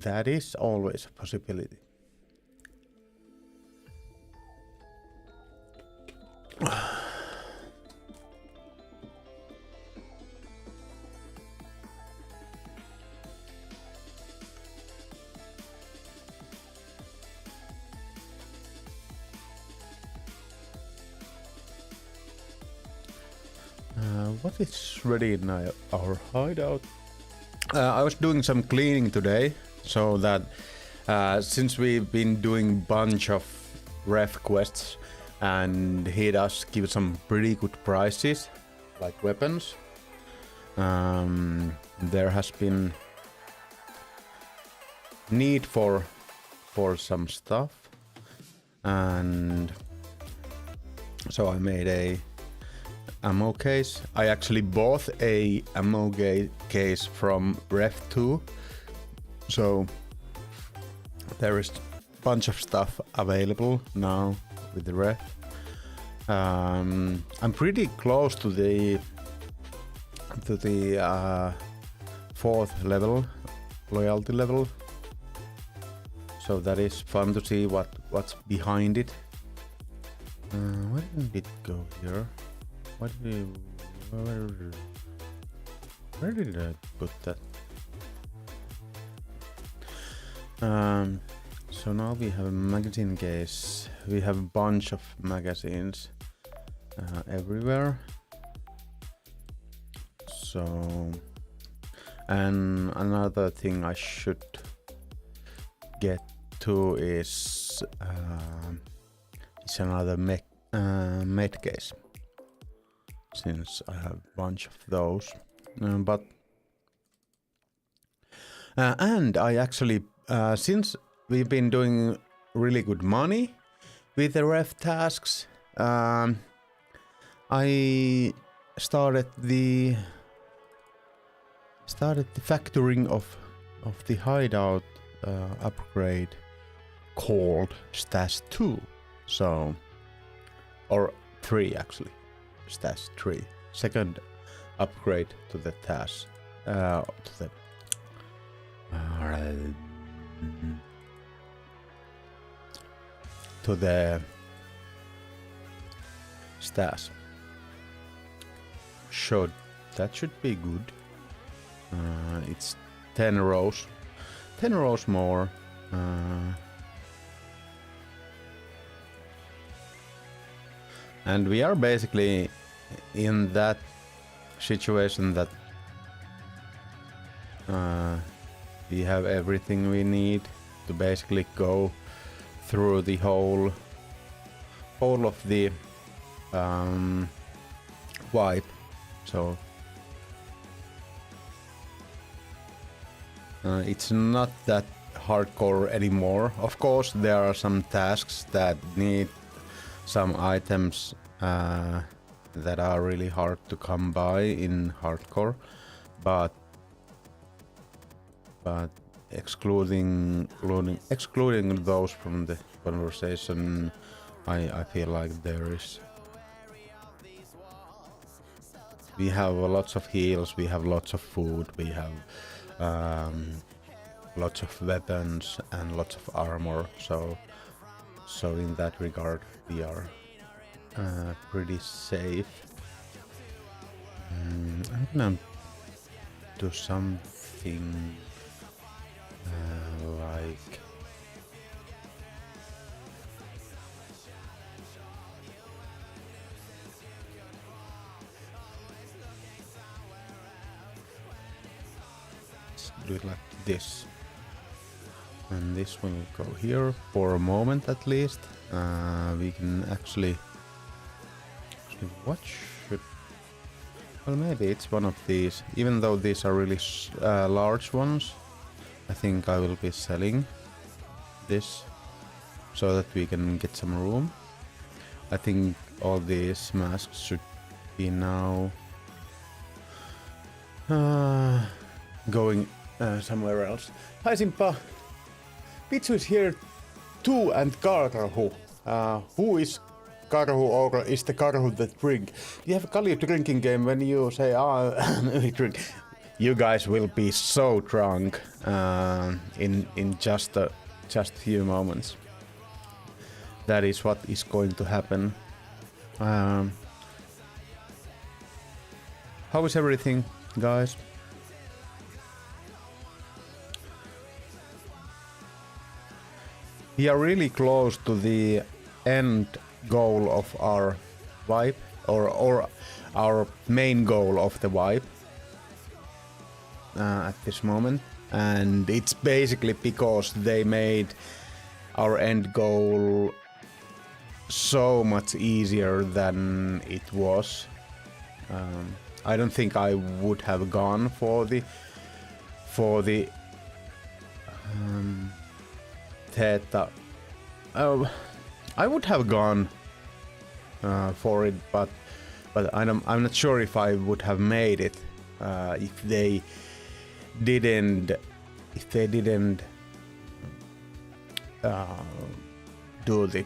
that is always a possibility. What is ready in our hideout? I was doing some cleaning today, so that since we've been doing bunch of ref quests and he does give some pretty good prices, like weapons, there has been need for some stuff, and so I made a ammo case. I actually bought a ammo case from Ref 2, so there is a bunch of stuff available now with the Ref. I'm pretty close to the 4th level, loyalty level, so that is fun to see what's behind it. Where did it go here? Where did I put that? So now we have a magazine case. We have a bunch of magazines everywhere. So, and another thing I should get to is another med case, since I have a bunch of those. And I actually, since we've been doing really good money with the ref tasks, I started the factoring of the hideout upgrade called Stash 2. So, or 3 actually. Stash 3. Second upgrade to the task. To the stash. That should be good. It's 10 rows. 10 rows more. And we are basically in that situation that we have everything we need to basically go through the whole of the wipe. So it's not that hardcore anymore. Of course, there are some tasks that need some items that are really hard to come by in hardcore, but excluding those from the conversation, I feel like there is. We have lots of heals, we have lots of food, we have lots of weapons and lots of armor. So in that regard, we are pretty safe. I'm gonna do something like let's do it like this, and this one will go here for a moment at least. We can actually what should, well, maybe it's one of these, even though these are really large ones. I think I will be selling this so that we can get some room. I think all these masks should be now going somewhere else. Hi Simpa! Pitsu is here too, and Karhu. Who is Karhu, or is the Karhu that drink? You have a Kali drinking game when you say, we drink. you guys will be so drunk in just few moments. That is what is going to happen. How is everything, guys? We are really close to the end goal of our vibe, or our main goal of the vibe at this moment, and it's basically because they made our end goal so much easier than it was. I don't think I would have gone for the Theta. Oh, I would have gone for it, but I'm not sure if I would have made it if they didn't do the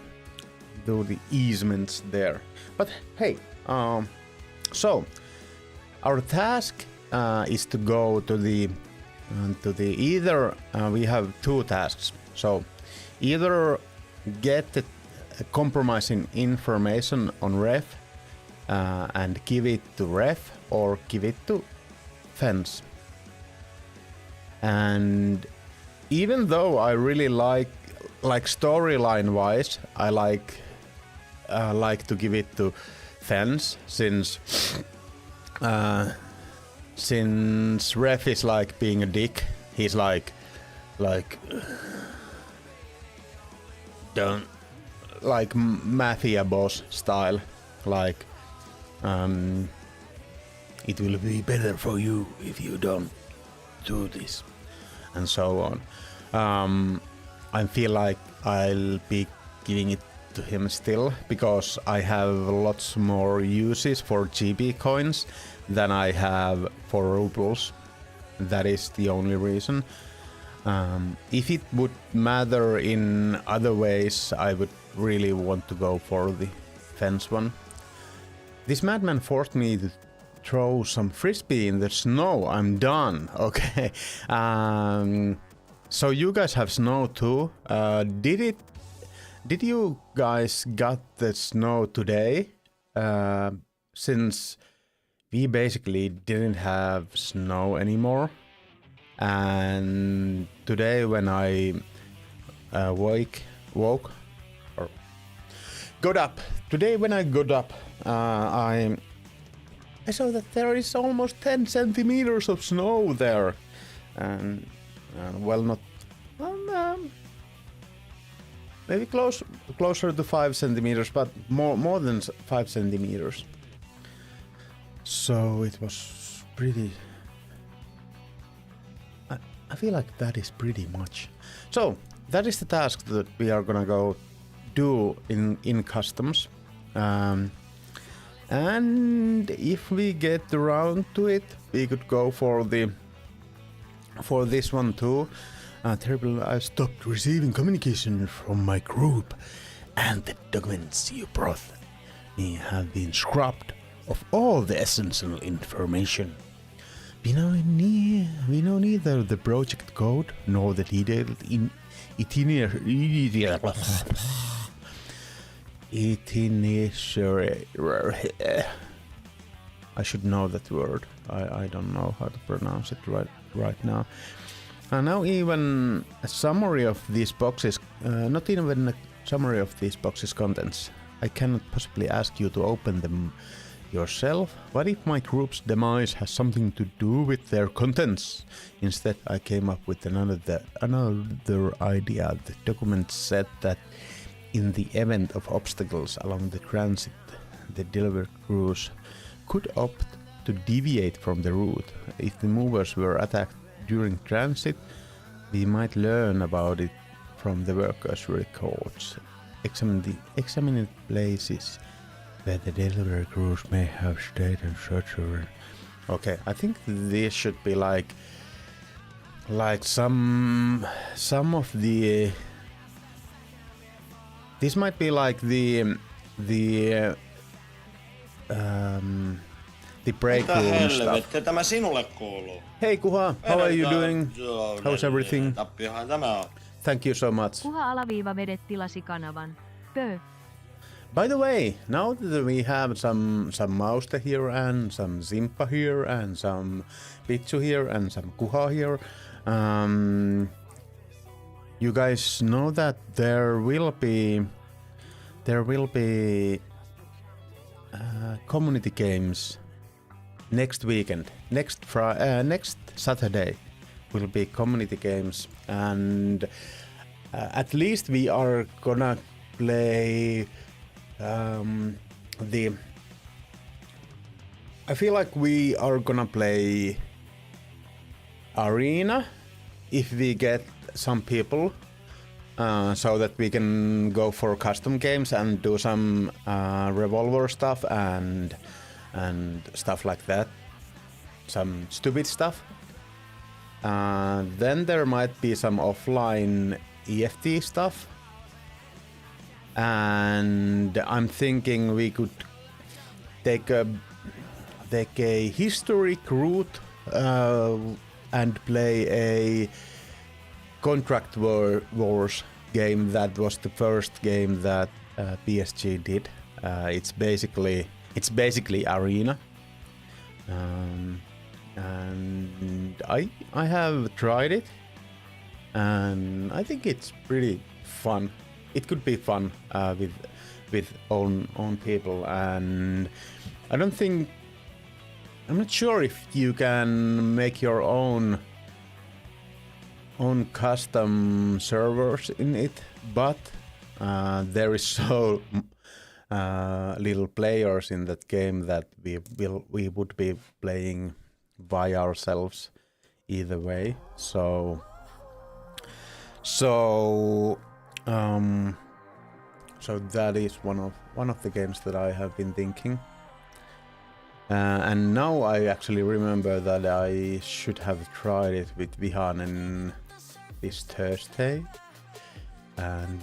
easements there. But hey, so our task is to go to the either we have two tasks. So either get the compromising information on ref and give it to ref, or give it to fence. And even though I really like storyline wise, I like to give it to fence, since ref is like being a dick. He's like don't, like mafia boss style, like it will be better for you if you don't do this, and so on. I feel like I'll be giving it to him still, because I have lots more uses for GB coins than I have for rubles. That is the only reason. If it would matter in other ways, I would really want to go for the fence one. This madman forced me to throw some frisbee in the snow. I'm done. Okay. So you guys have snow too. Did you guys got the snow today? Since we basically didn't have snow anymore. And today when I got up. Today when I got up, I saw that there is almost 10 centimeters of snow there. And well, not maybe closer to 5 centimeters, but more than 5 centimeters. So it was pretty. I feel like that is pretty much. So that is the task that we are gonna go do in customs, and if we get around to it, we could go for this one too. Terrible! I stopped receiving communication from my group, and the documents you brought me have been scrubbed of all the essential information. We know neither the project code nor the detailed itinerary. I should know that word. I don't know how to pronounce it right now. Now even a summary of these boxes, not even a summary of these boxes' contents. I cannot possibly ask you to open them yourself. What if my group's demise has something to do with their contents? Instead, I came up with another idea. The document said that in the event of obstacles along the transit, the delivery crews could opt to deviate from the route. If the movers were attacked during transit, we might learn about it from the workers' records. Examine the places where the delivery crews may have stayed and such. Okay, I think this should be like some of the. This might be like the the break Mitä room stuff. helvettiä tämä sinulle kuuluu? Hey Kuha, how are you doing? How's everything? Tappiohan tämä on. Thank you so much. Kuha-vedet tilasi kanavan. Pö. By the way, now that we have some Mauste here and some Zimpa here and some Pitsu here and some Kuha here, you guys know that there will be community games next weekend. Next Saturday will be community games, and at least we are gonna play I feel like we are gonna play arena if we get some people, so that we can go for custom games and do some revolver stuff and stuff like that, some stupid stuff. Then there might be some offline EFT stuff. And I'm thinking we could take a historic route and play a Contract Wars game. That was the first game that PSG did. It's basically arena, and I have tried it, and I think it's pretty fun. It could be fun with own people, and I'm not sure if you can make your own custom servers in it, but there is so little players in that game that we would be playing by ourselves either way. So that is one of the games that I have been thinking, and now I actually remember that I should have tried it with Vihanen this Thursday, and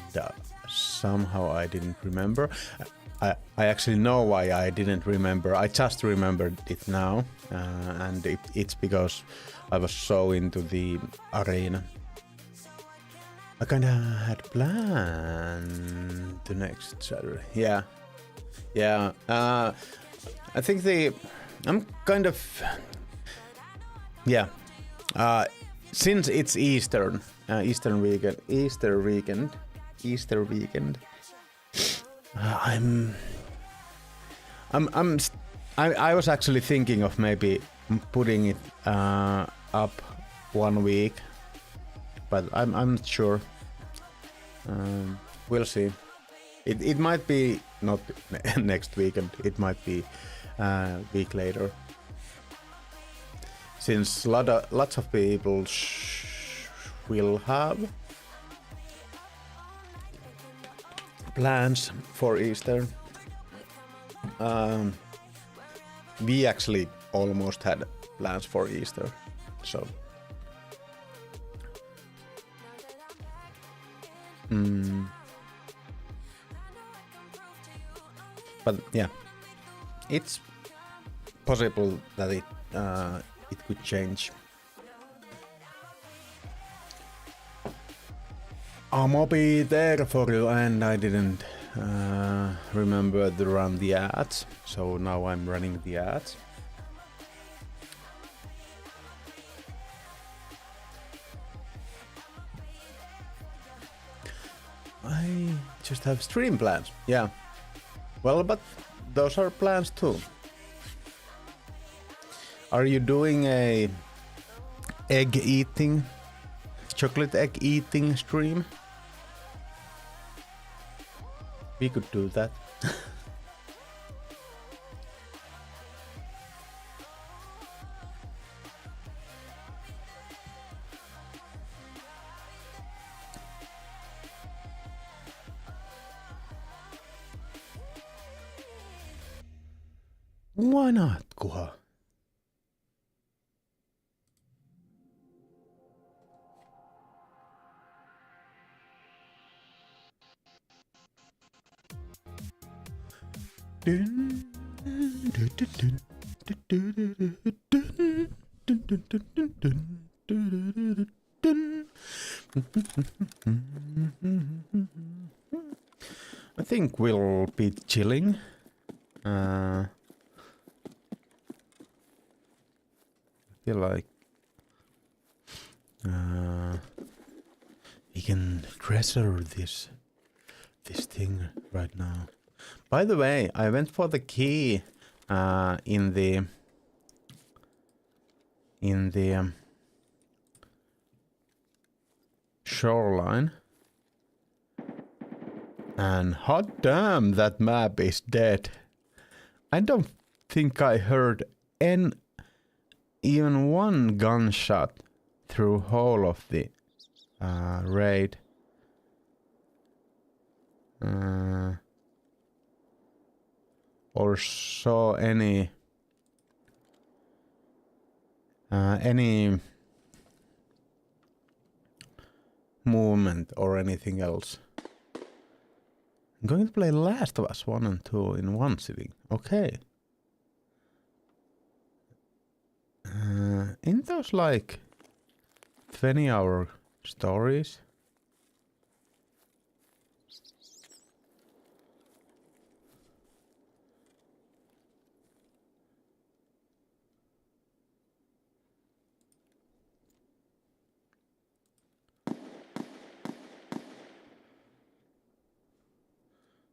somehow I didn't remember. I actually know why I didn't remember. I just remembered it now, and it's because I was so into the arena. I kinda had planned the next Saturday. Yeah. I think I'm kind of, yeah. Since it's Easter weekend. I was actually thinking of maybe putting it up 1 week, but I'm not sure. We'll see. It might be not next weekend. It might be a week later, since lots of people will have plans for Easter. We actually almost had plans for Easter, so. But yeah, it's possible that it could change. I'll be there for you, and I didn't remember to run the ads, so now I'm running the ads. I just have stream plans, yeah. Well, but those are plans too. Are you doing a chocolate egg eating stream? We could do that. Why not, Kuha? I think we'll be chilling. I feel like we can treasure this thing right now. By the way, I went for the key in the shoreline, and hot damn, that map is dead. I don't think I heard even one gunshot through whole of the raid. Or saw any movement or anything else. I'm going to play Last of Us 1 and 2 in one sitting. Okay. In those like 20-hour stories.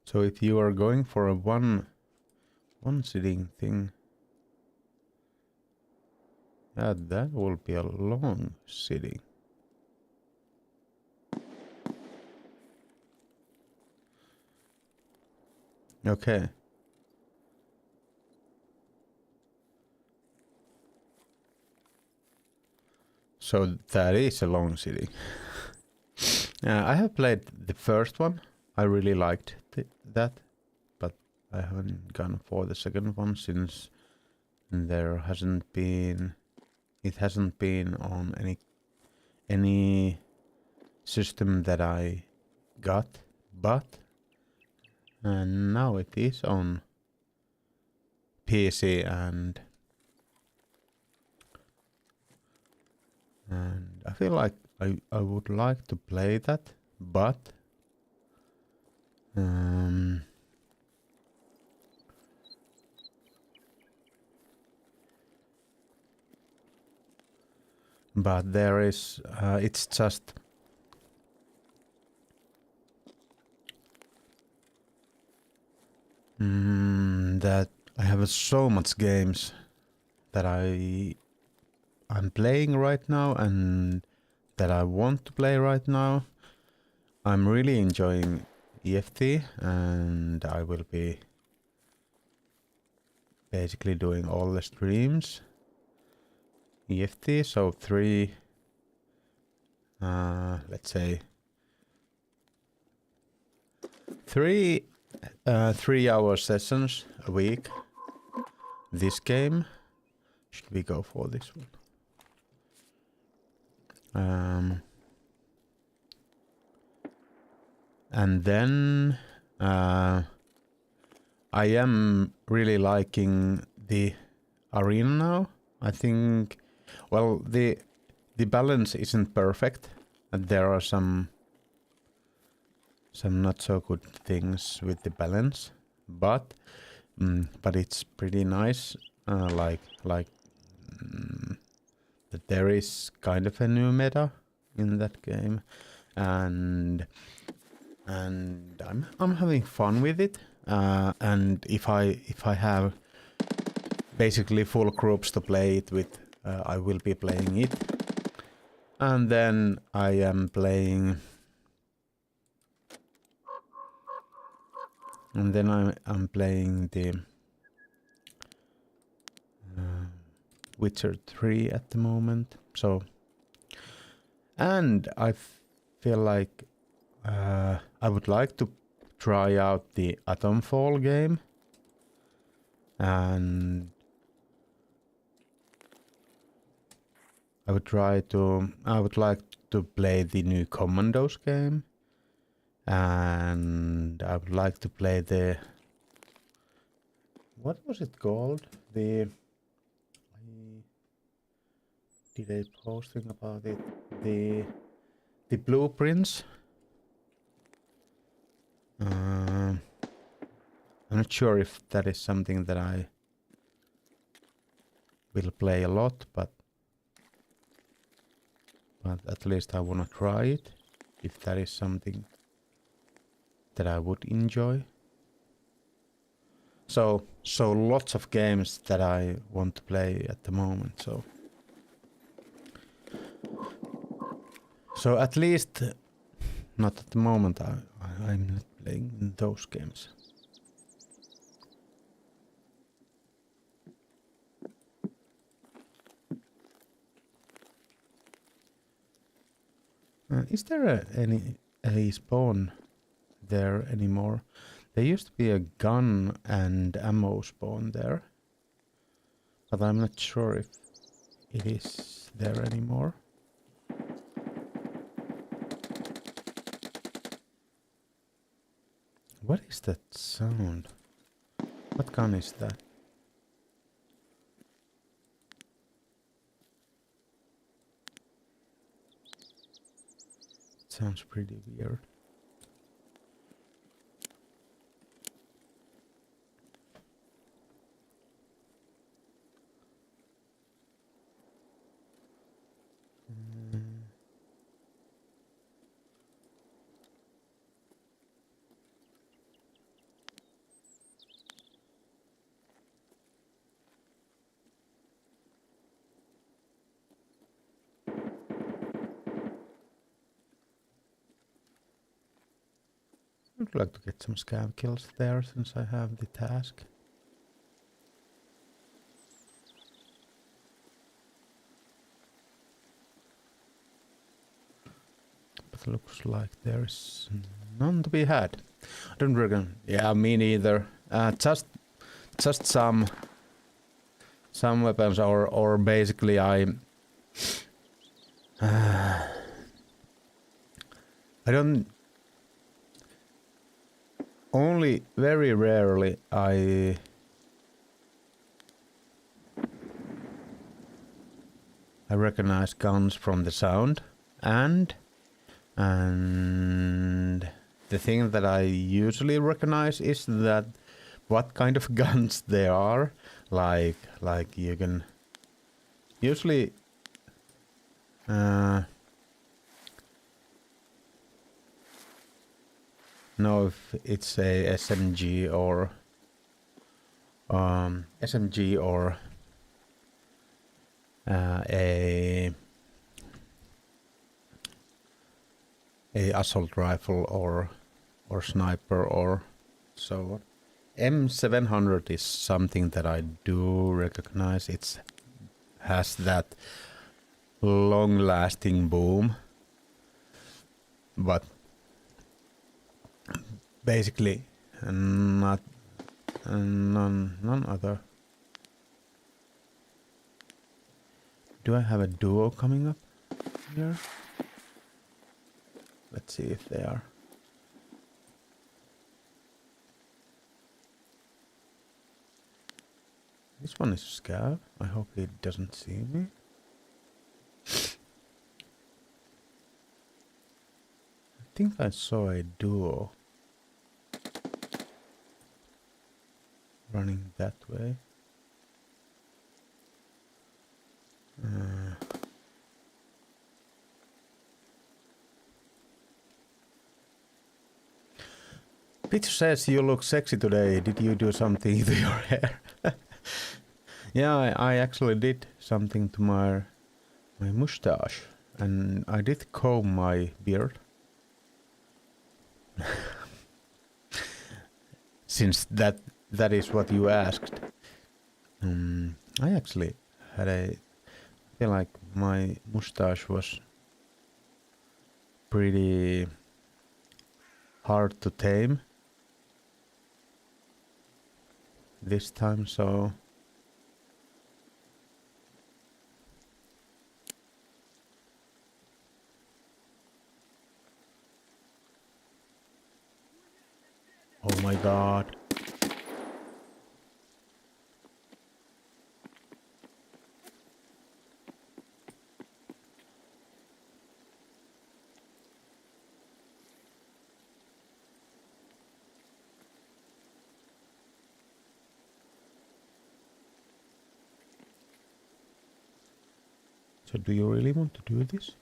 So if you are going for a one sitting thing, yeah, that will be a long sitting. Okay. So that is a long sitting. I have played the first one. I really liked that, but I haven't gone for the second one since it hasn't been on any system that I got, but now it is on PC and I feel like I would like to play that, but there is it's just that I have so much games that I'm playing right now and that I want to play right now. I'm really enjoying EFT and I will be basically doing all the streams. EFT, so let's say 3-hour sessions a week. This game. Should we go for this one? And then I am really liking the arena now. I think, well, the balance isn't perfect, and there are some not so good things with the balance, but it's pretty nice. That there is kind of a new meta in that game, and I'm having fun with it. And if I have basically full groups to play it with, I will be playing it. And then I am playing. And then I'm playing the Witcher 3 at the moment. So, and I feel like I would like to try out the Atomfall game, and I would like to play the new Commandos game, and I would like to play the, what was it called? The did I posting about it? The blueprints. I'm not sure if that is something that I will play a lot, but at least I wanna try it. If that is something that I would enjoy. So lots of games that I want to play at the moment. So at least not at the moment. I'm not playing those games. Is there any spawn there anymore? There used to be a gun and ammo spawn there, but I'm not sure if it is there anymore. What is that sound? What gun is that? It sounds pretty weird. I'd like to get some scab kills there since I have the task. But looks like there's none to be had. I don't reckon. Yeah, me neither. Just some weapons, or basically I don't. Only very rarely I recognize guns from the sound, and the thing that I usually recognize is that what kind of guns they are. Like you can usually know if it's a SMG or a assault rifle or sniper or so on. M700 is something that I do recognize. It has that long-lasting boom, but basically not none other. Do I have a duo coming up here? Let's see if they are. This one is Scav. I hope he doesn't see me. I think I saw a duo running that way. Peter says you look sexy today. Did you do something to your hair? Yeah, I actually did something to my mustache, and I did comb my beard. Since that is what you asked. I actually had I feel like my mustache was pretty hard to tame this time, so oh my god. So do you really want to do this?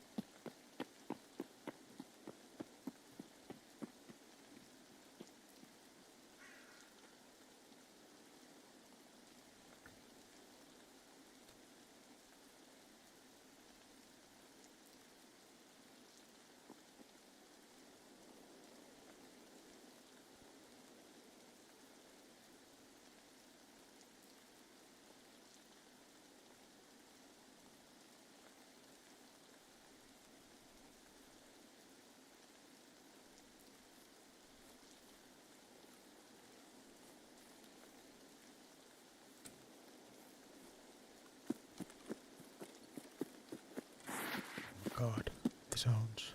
God, the sounds.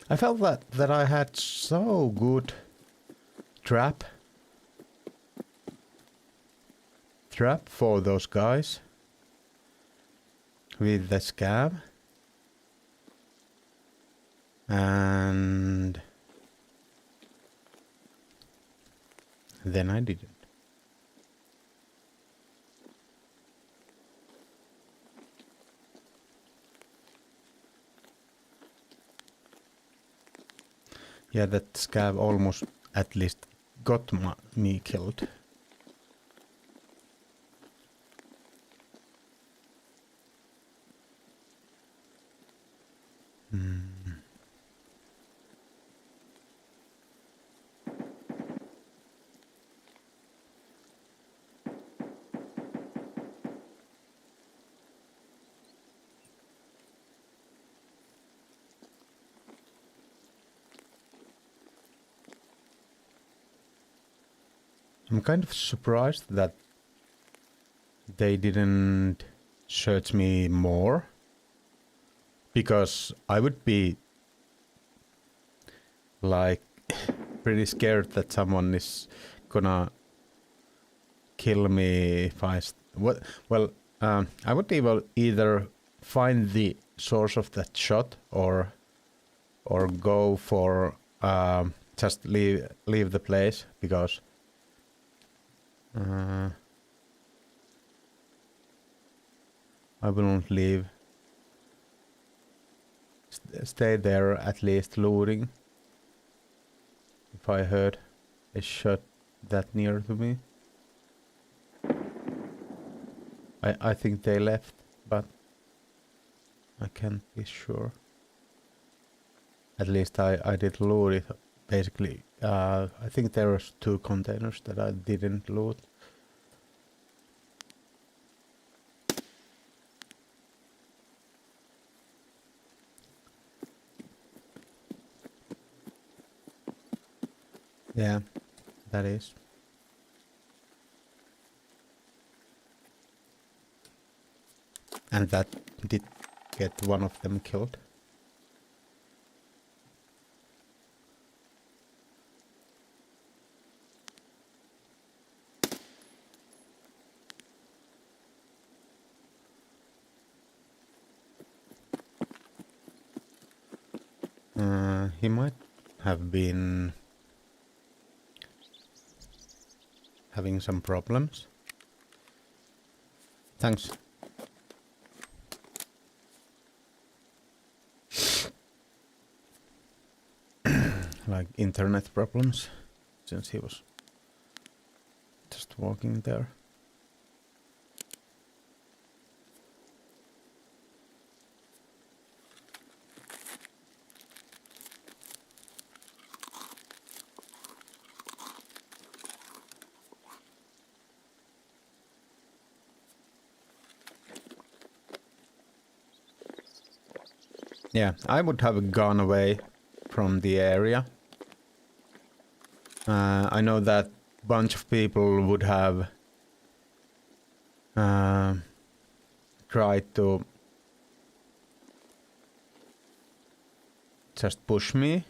I felt that I had so good trap for those guys with the scab, and then I didn't. Yeah, that scab almost at least got me killed. I'm kind of surprised that they didn't search me more, because I would be like pretty scared that someone is gonna kill me if I would either find the source of that shot or go for just leave the place, because I wouldn't leave. Stay there at least looting if I heard a shot that near to me. I think they left, but I can't be sure. At least I did loot it, basically. I think there was 2 containers that I didn't loot. Yeah, that is. And that did get one of them killed. He might have been having some problems. Thanks. Like internet problems, since he was just walking there. Yeah, I would have gone away from the area. I know that bunch of people would have tried to just push me.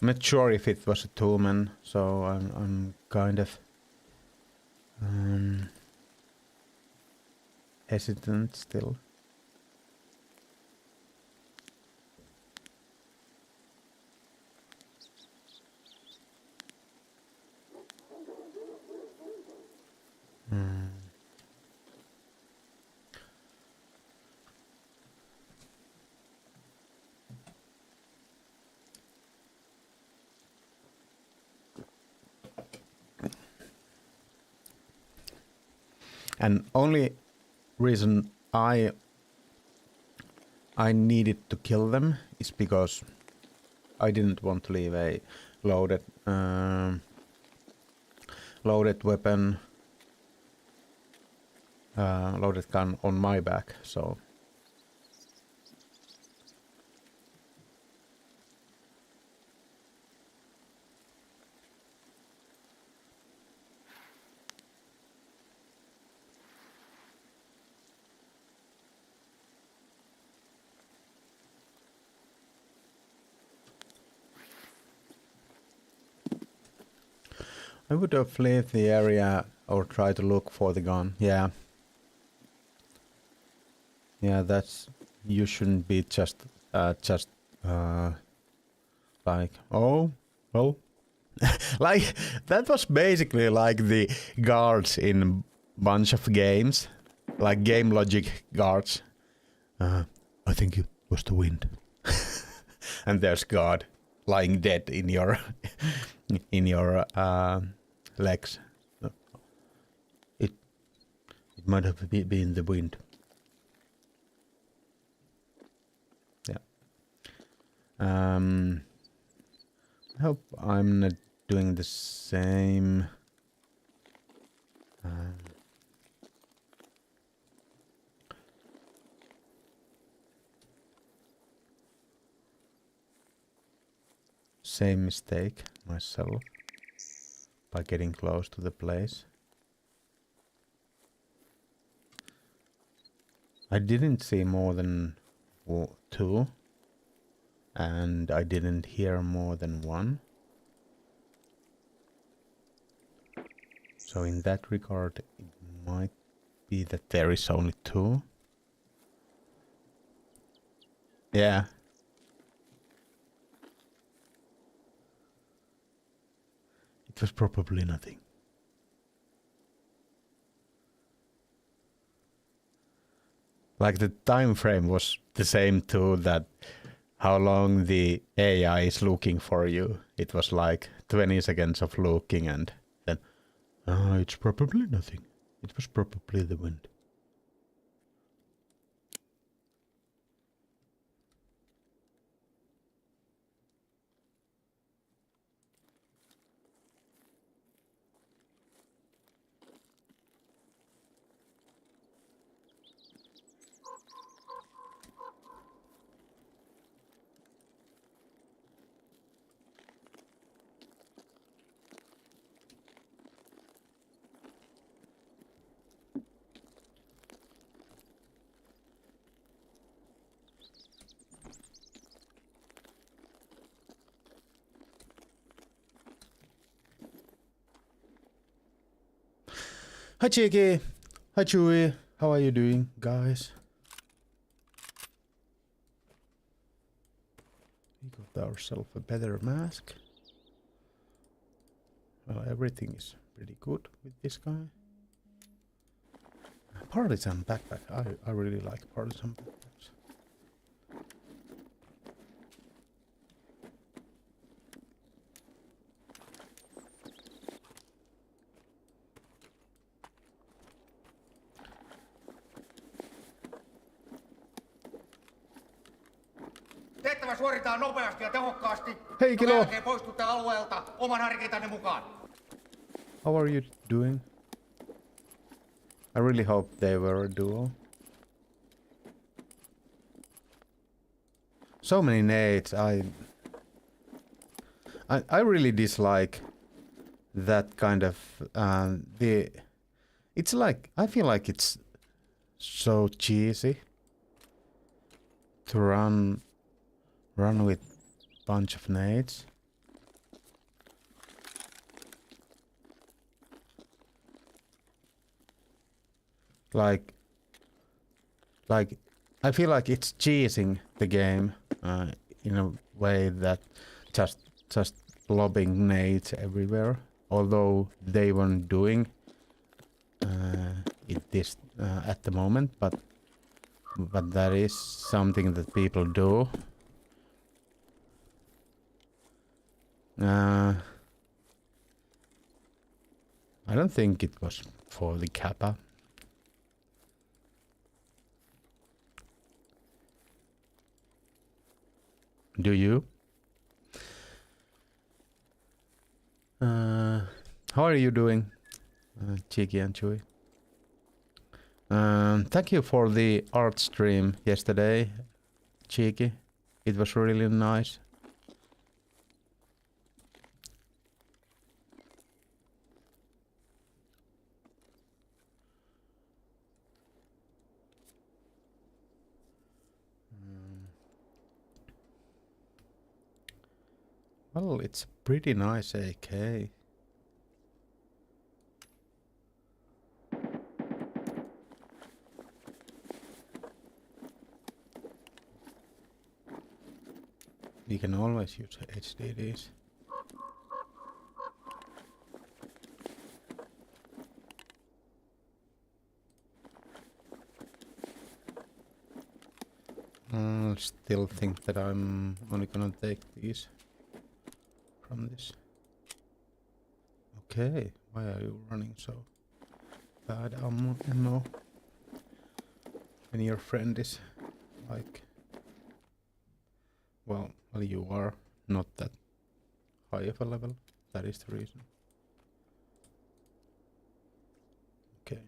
I'm not sure if it was a 2-man, so I'm kind of hesitant still. And only reason I needed to kill them is because I didn't want to leave a loaded weapon, loaded gun on my back. So I would have left the area or try to look for the gun. Yeah. Yeah, that's... You shouldn't be just like, oh, well. Like, that was basically like the guards in bunch of games. Like game logic guards. I think it was the wind. And there's God lying dead in your in your legs. It might have been the wind. Yeah. I hope I'm not doing the same. Same mistake myself by getting close to the place. I didn't see more than two, and I didn't hear more than one. So in that regard, it might be that there is only two. Yeah. It was probably nothing. Like the time frame was the same too, that how long the AI is looking for you. It was like 20 seconds of looking and then, it's probably nothing. It was probably the wind. Hi Cheeky! Hi Chewy! How are you doing, guys? We got ourselves a better mask. Well, everything is pretty good with this guy. Partisan backpack. I really like partisan backpacks. Tehtävä suoritetaan nopeasti ja tehokkaasti. Hei Kilo! Jälkeen poistutte alueelta oman harkintanne mukaan. How are you doing? I really hope they were a duo. So many nades. I really dislike that kind of it's like, I feel like it's so cheesy to run with bunch of nades. Like I feel like it's cheesing the game in a way that just lobbing nades everywhere, although they weren't doing it this at the moment, but that is something that people do. I don't think it was for the Kappa. Do you? How are you doing, Cheeky and Chewy? Thank you for the art stream yesterday, Cheeky. It was really nice. Well, it's a pretty nice AK. You can always use HDDs. I still think that I'm only gonna take these from this. Okay, why are you running so bad ammo? When your friend is like, well, you are not that high of a level. That is the reason. Okay.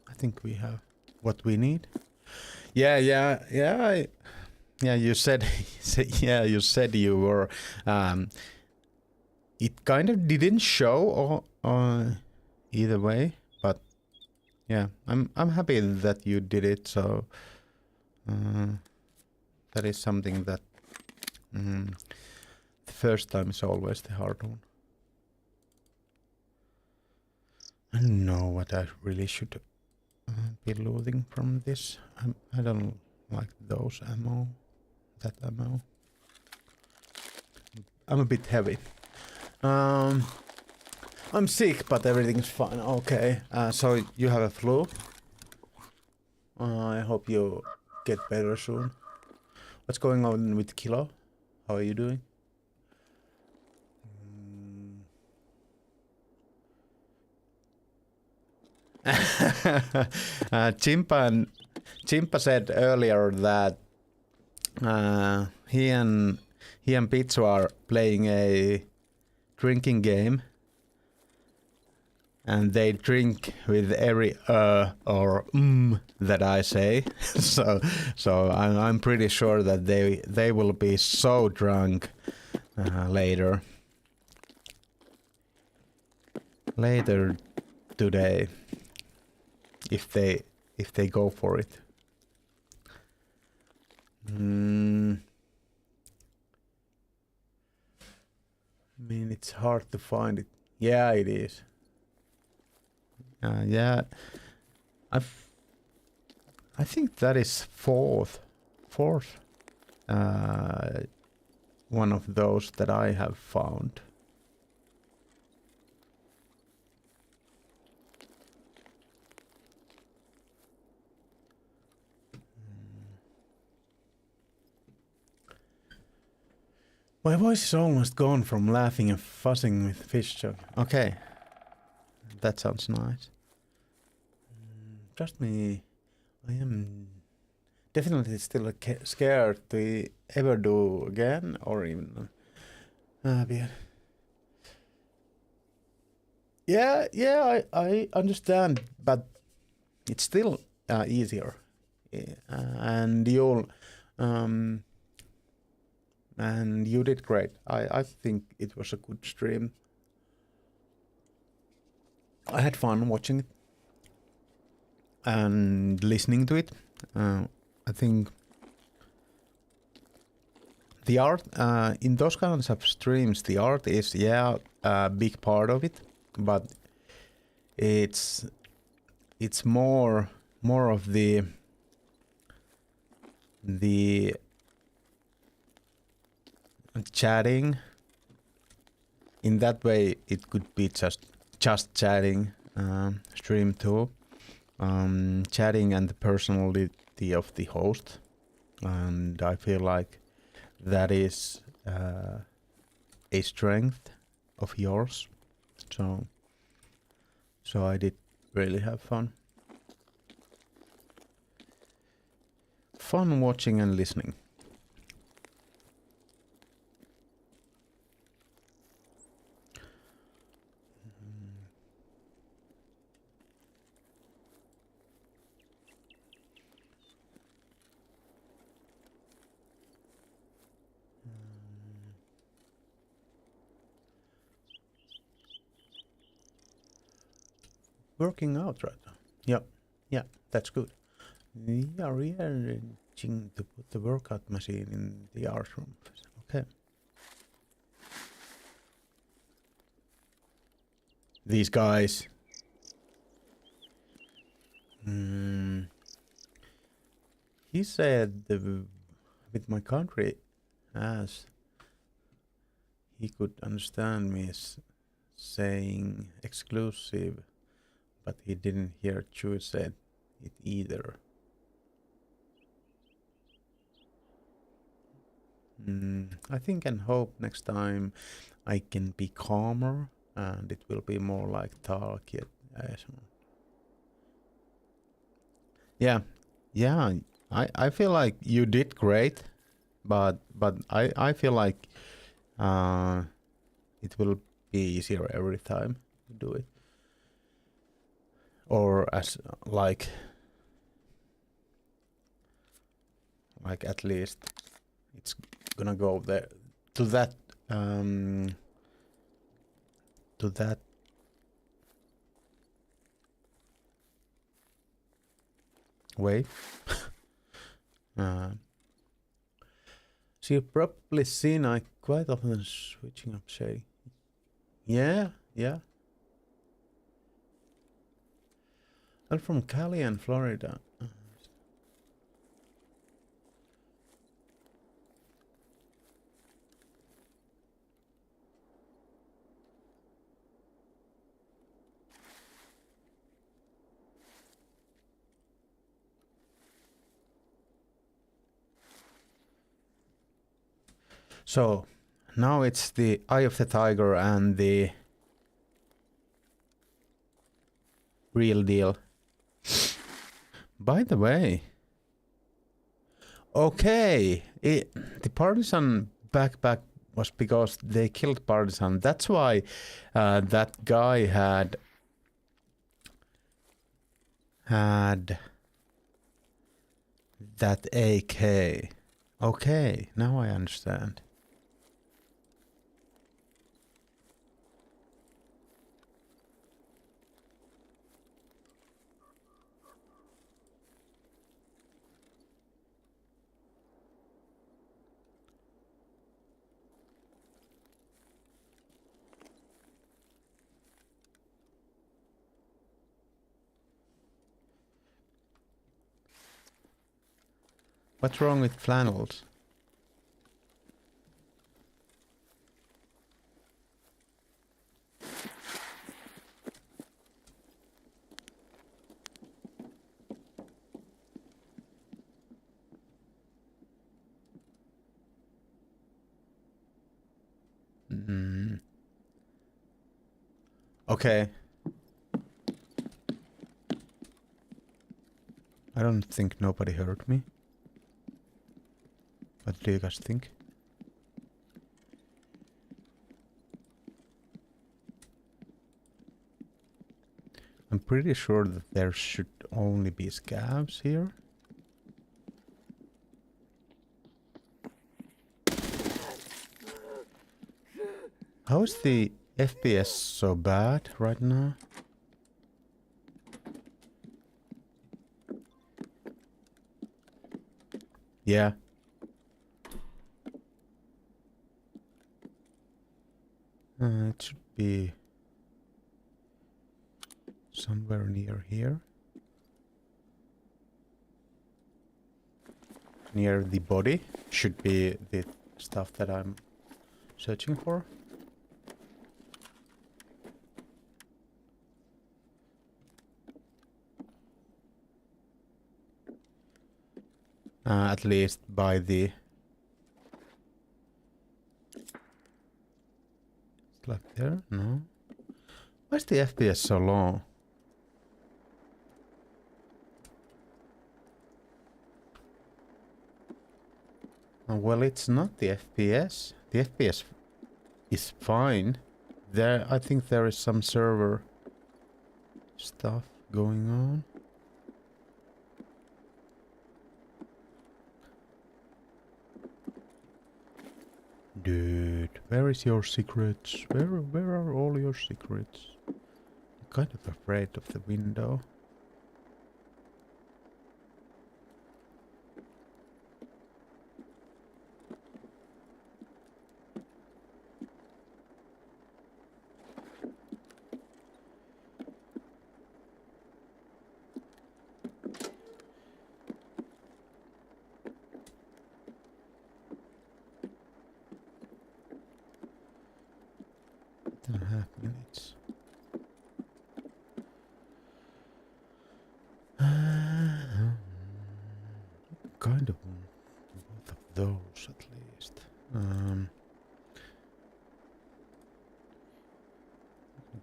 I think we have what we need. Yeah. You said, you said you were. It kind of didn't show either way, but yeah, I'm happy that you did it. So that is something that the first time is always the hard one. I don't know what I really should be looting from this. I don't like those ammo. That ammo. I'm a bit heavy. I'm sick, but everything's fine. Okay. So you have a flu. I hope you get better soon. What's going on with Kilo? How are you doing? Chimpa said earlier that he and Pitsu are playing a drinking game, and they drink with every or that I say. so I'm pretty sure that they will be so drunk later today if they go for it. I mean, it's hard to find it. Yeah, it is. Yeah, I think that is fourth one of those that I have found. My voice is almost gone from laughing and fussing with fish jug. Okay. That sounds nice. Trust me, I am definitely still scared to ever do again or even yeah, I understand, but it's still easier. And you did great. I think it was a good stream. I had fun watching it and listening to it. I think the art in those kinds of streams, the art is a big part of it, but it's more of the chatting. In that way, it could be just chatting stream too. Chatting and the personality of the host, and I feel like that is a strength of yours. So I did really have fun. fun watching and listening. Working out right now. Yep. Yeah, that's good. We are rearranging to put the workout machine in the art room. Okay. These guys. He said with my country as he could understand me saying exclusive, but he didn't hear Chu said it either. I think and hope next time I can be calmer and it will be more like talk. Yeah. I feel like you did great, but I feel like it will be easier every time you do it, or as like at least it's gonna go there to that way. So you've probably seen I quite often switching up shading. Yeah. I'm from Cali and Florida. So now it's the Eye of the Tiger and the real deal. By the way, okay, the Partisan backpack was because they killed Partisan. That's why that guy had that AK. Okay, now I understand. What's wrong with flannels? Okay. I don't think nobody heard me. What do you guys think? I'm pretty sure that there should only be scavs here. How is the FPS so bad right now? Yeah. It should be somewhere near here. Near the body should be the stuff that I'm searching for. At least by the... It's like there? No. Why is the FPS so low? Well, it's not the FPS. The FPS is fine. There, I think there is some server stuff going on. Dude, where is your secrets? Where are all your secrets? I'm kind of afraid of the window. Minutes. Kind of both of those at least.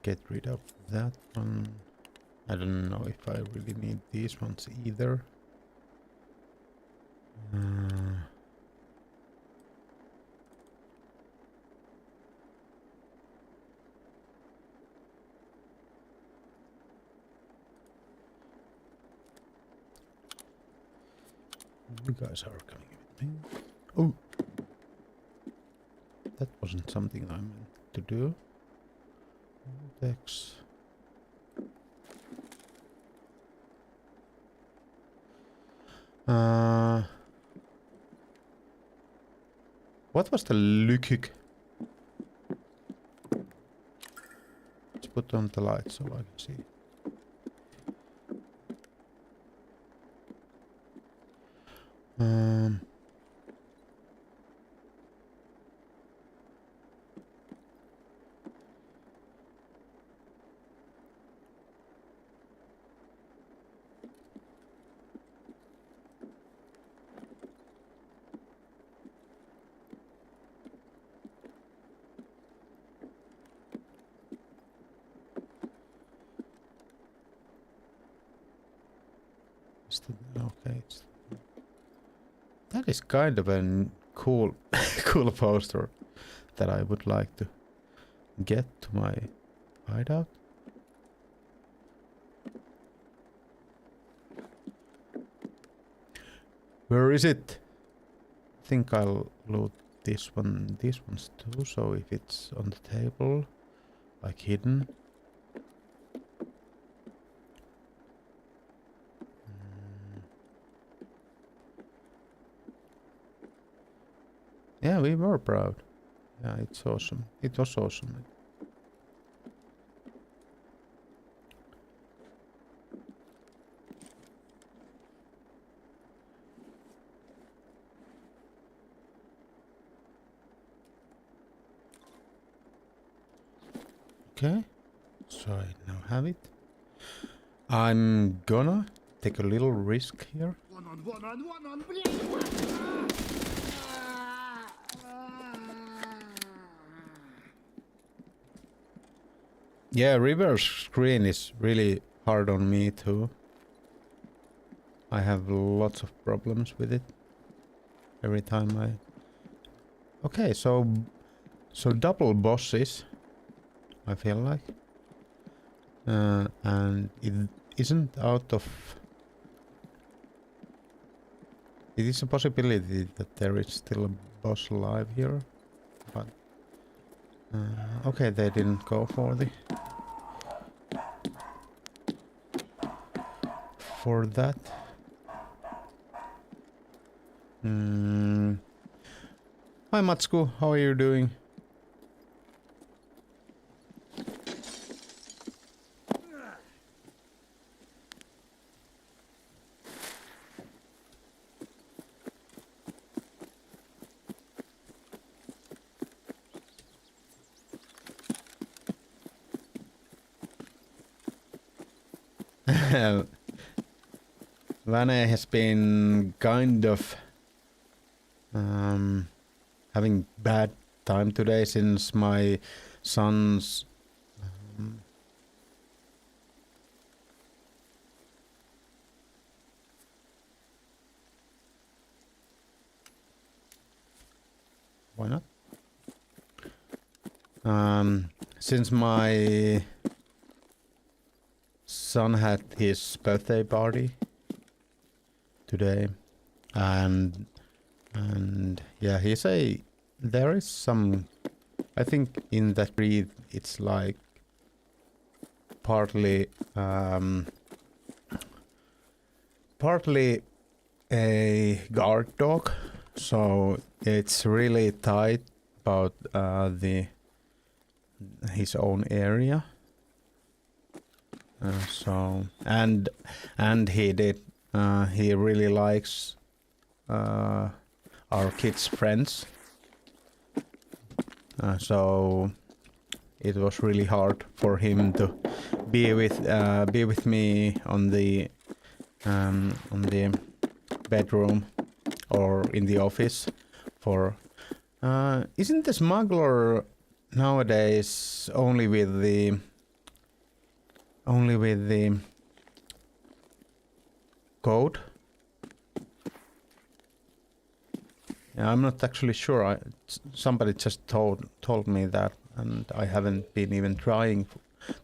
Get rid of that one. I don't know if I really need these ones either. You guys are coming with me. Oh! That wasn't something I meant to do. Dex. What was the lykik? Let's put on the light so I can see. Okay, that is kind of a cool, cool poster that I would like to get to my hideout. Where is it? I think I'll loot this one, these ones too. So if it's on the table, like hidden. Yeah, we were proud. Yeah, it's awesome. It was awesome. Okay, so I now have it. I'm gonna take a little risk here. Yeah, reverse screen is really hard on me too. I have lots of problems with it every time I... Okay, so double bosses, I feel like. And it isn't out of... It is a possibility that there is still a boss alive here, but... okay, they didn't go for the... For that. Hi Matsku, how are you doing? Vane has been kind of having bad time today since my son's Why not? Since my son had his birthday party today, and yeah, there is some, I think in that breed it's like partly a guard dog, so it's really tight about his own area. So and he really likes our kids' friends. So it was really hard for him to be with me on the bedroom or in the office. For isn't the smuggler nowadays only with the code? Yeah, I'm not actually sure. Somebody just told me that, and I haven't been even trying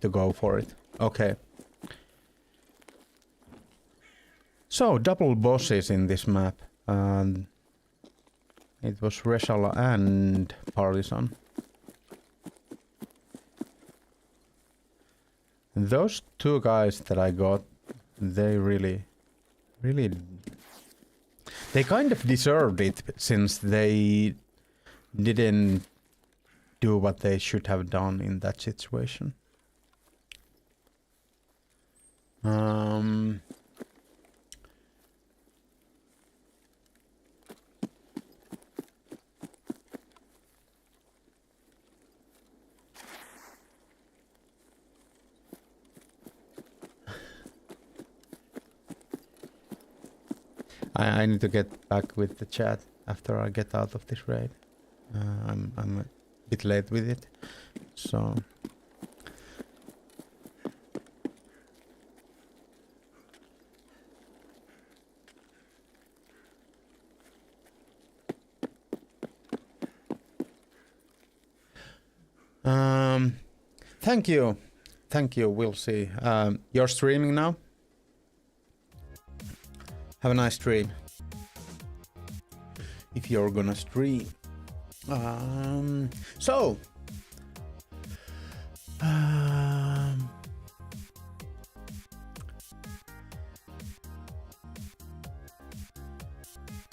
to go for it. Okay. So double bosses in this map. It was Reshala and Partisan. And those two guys that I got, they really, they kind of deserved it, since they didn't do what they should have done in that situation. I need to get back with the chat after I get out of this raid. I'm a bit late with it, so. Thank you. We'll see. You're streaming now? Have a nice stream. If you're gonna stream. So.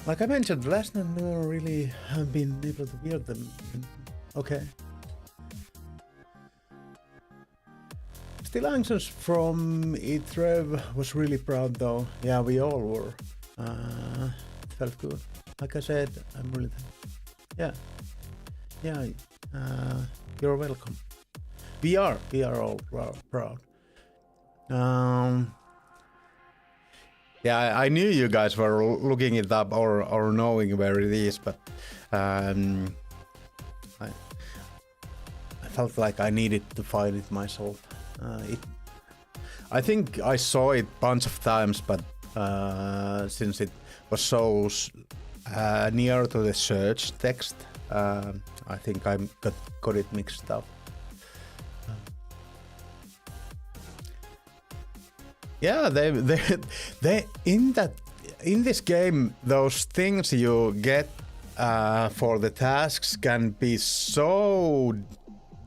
Like I mentioned, last night never really have been able to hear them. Okay. Still anxious from Itrev, was really proud though. Yeah, we all were. It felt good. Like I said, I'm really yeah. You're welcome. We are all proud. Yeah, I knew you guys were looking it up or knowing where it is, but I felt like I needed to find it myself. I think I saw it bunch of times, but since it was so near to the search text, I think I got it mixed up. Yeah, they in this game, those things you get for the tasks can be so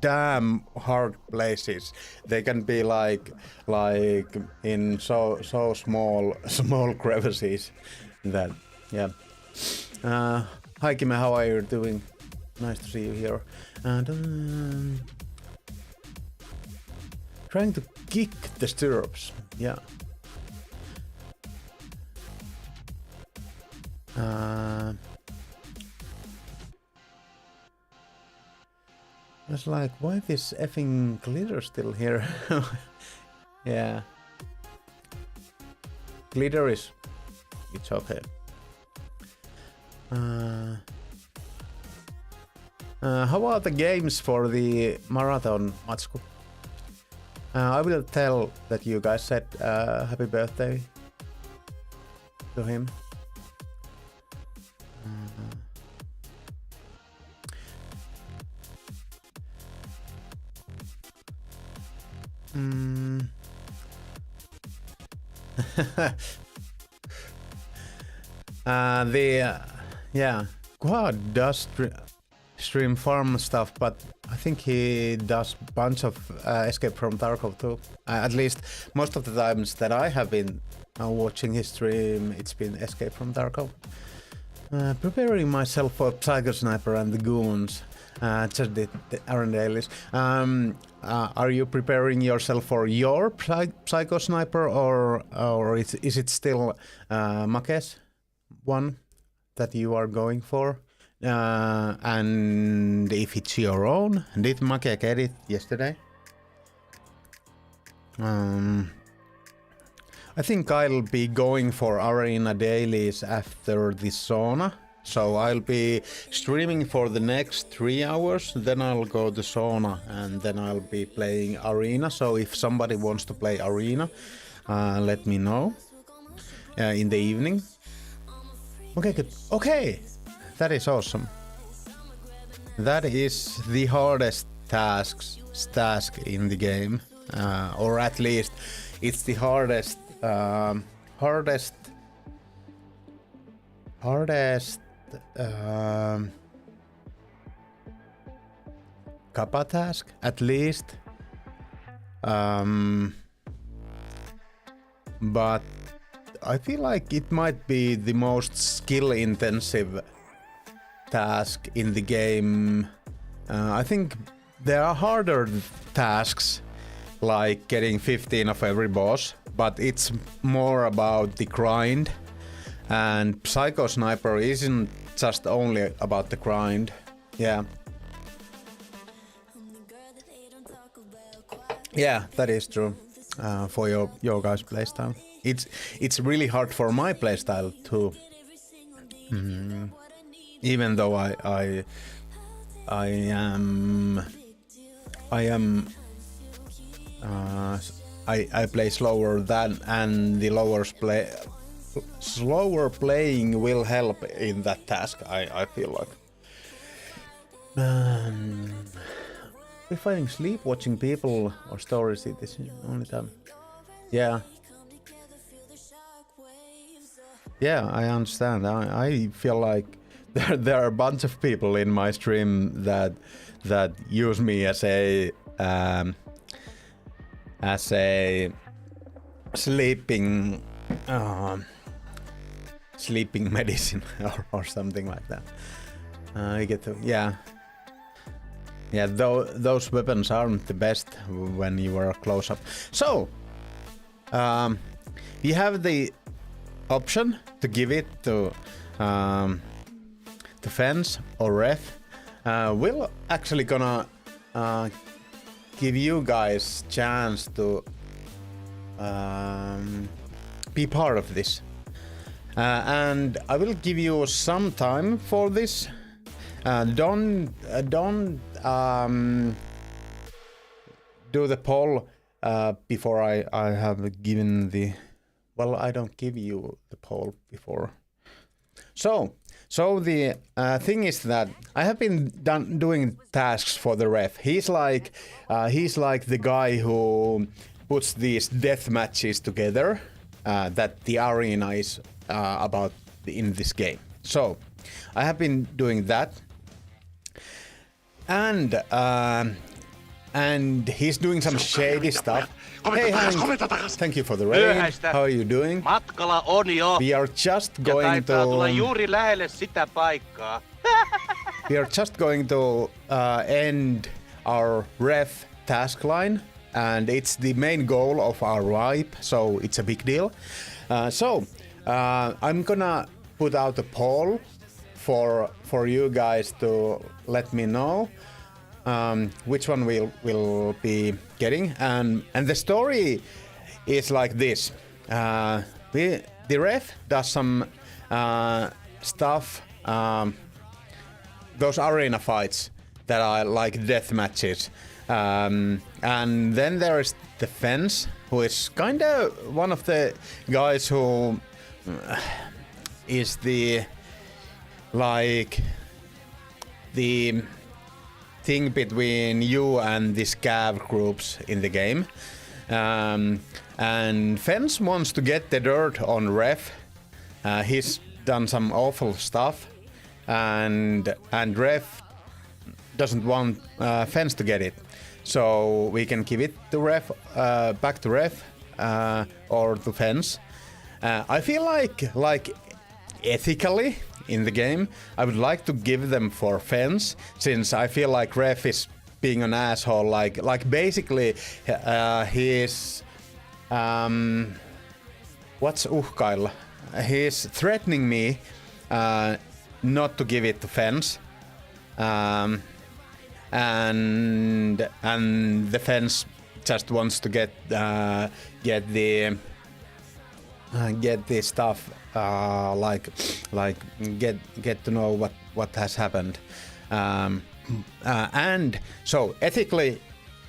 damn hard places. They can be like in so small crevices that yeah. Hi Kime, how are you doing? Nice to see you here. And trying to kick the stirrups. Yeah. I was like, why this effing glitter still here? Yeah. Glitter it's okay. How about the games for the marathon, Matsku? I will tell that you guys said happy birthday to him. Yeah, Quad does stream farm stuff, but I think he does bunch of Escape from Tarkov too. At least most of the times that I have been watching his stream, it's been Escape from Tarkov. Preparing myself for Psycho Sniper and the Goons. Just did the Aaron Dailies. Are you preparing yourself for your Psycho Sniper, or is it still Make's one that you are going for? And if it's your own, did Make get it yesterday? I think I'll be going for Arena Dailies after the sauna. So I'll be streaming for the next 3 hours, then I'll go to sauna, and then I'll be playing Arena. So if somebody wants to play Arena, let me know in the evening. Okay, good. Okay, that is awesome. That is the hardest task in the game, or at least it's the hardest kappa task, at least. But I feel like it might be the most skill-intensive task in the game. I think there are harder tasks, like getting 15 of every boss, but it's more about the grind. And Psycho Sniper isn't just only about the grind. Yeah. Yeah, that is true. For your guys' playstyle, it's really hard for my playstyle too. Even though I play slower than, and the slower playing will help in that task. I feel like. We're finding sleep watching people or stories it is only time. Yeah. Yeah, I understand. I feel like there are a bunch of people in my stream that use me as a sleeping medicine or something like that. I get to, yeah. Yeah, those weapons aren't the best when you are close up. So, you have the option to give it to fence or ref. We're actually gonna give you guys chance to be part of this. And I will give you some time for this. Don't do the poll before I have given the. Well, I don't give you the poll before. So the thing is that I have been doing tasks for the ref. He's like the guy who puts these death matches together that the arena is about in this game. So I have been doing that. And he's doing some shady stuff. Hey Hank, thank you for the raid. How are you doing? Matkalla on jo. We are just going tulla to. juuri lähelle sitä paikkaa. We are just going to end our ref task line, and it's the main goal of our wipe, so it's a big deal. I'm gonna put out a poll for you guys to let me know which one we'll be getting, and the story is like this. The ref does some stuff, those arena fights that are like death matches, and then there is the fence, who is kind of one of the guys who is the thing between you and the scav groups in the game. And Fence wants to get the dirt on Ref. He's done some awful stuff, and Ref doesn't want Fence to get it. So we can give it to Ref, back to Ref, or to Fence. I feel like ethically in the game, I would like to give them for Fence, since I feel like Ref is being an asshole. Like basically, he's what's uhkailla? He's threatening me not to give it to Fence, and the Fence just wants to get the stuff, like get to know what has happened, and so ethically,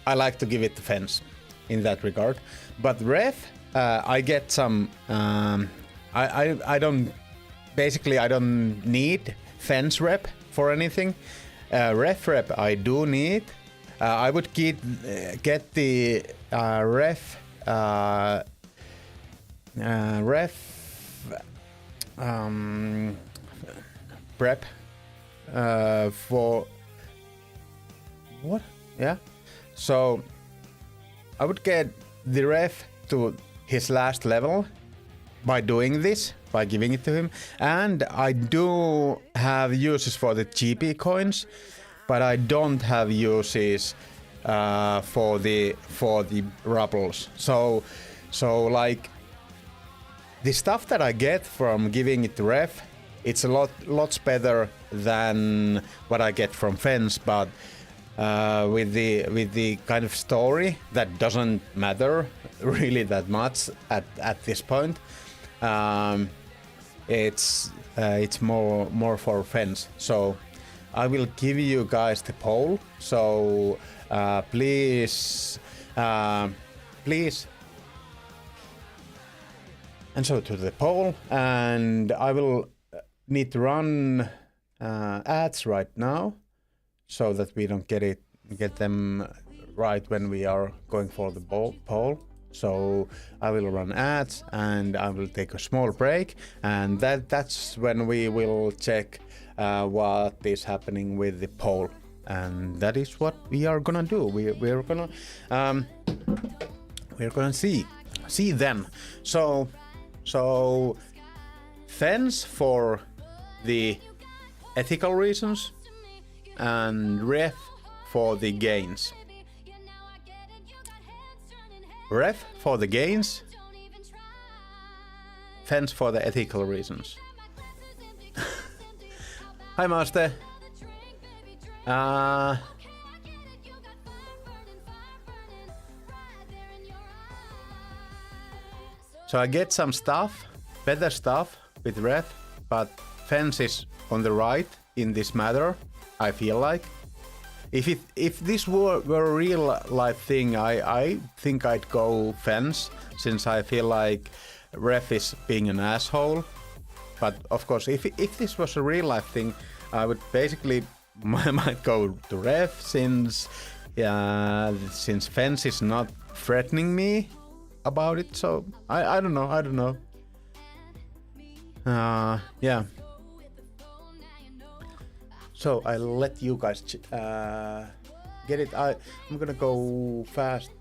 I like to give it to Fence in that regard. But Ref, I get some. I don't need Fence rep for anything. Ref rep I do need. I would get the ref prep for what? Yeah. So I would get the ref to his last level by doing this, by giving it to him. And I do have uses for the GP coins, but I don't have uses for the rubbles. So like the stuff that I get from giving it to Ref, it's a lots better than what I get from Fence, but with the kind of story that doesn't matter really that much at this point. It's more for Fence. So I will give you guys the poll. So please answer to the poll, and I will need to run ads right now, so that we don't get them right when we are going for the poll. So I will run ads and I will take a small break, and that's when we will check what is happening with the poll, and that is what we are gonna do. We're gonna see then. So Fence for the ethical reasons, and Ref for the gains. Ref for the gains, Fence for the ethical reasons. Hi, Master. So I get some stuff, better stuff with Ref, but Fence is on the right in this matter, I feel like. If this were a real life thing, I think I'd go Fence, since I feel like Ref is being an asshole. But of course, if this was a real life thing, I would basically might go to Ref, since Fence is not threatening me about it. So I don't know. Yeah. So I'll let you guys get it. I'm gonna go fast.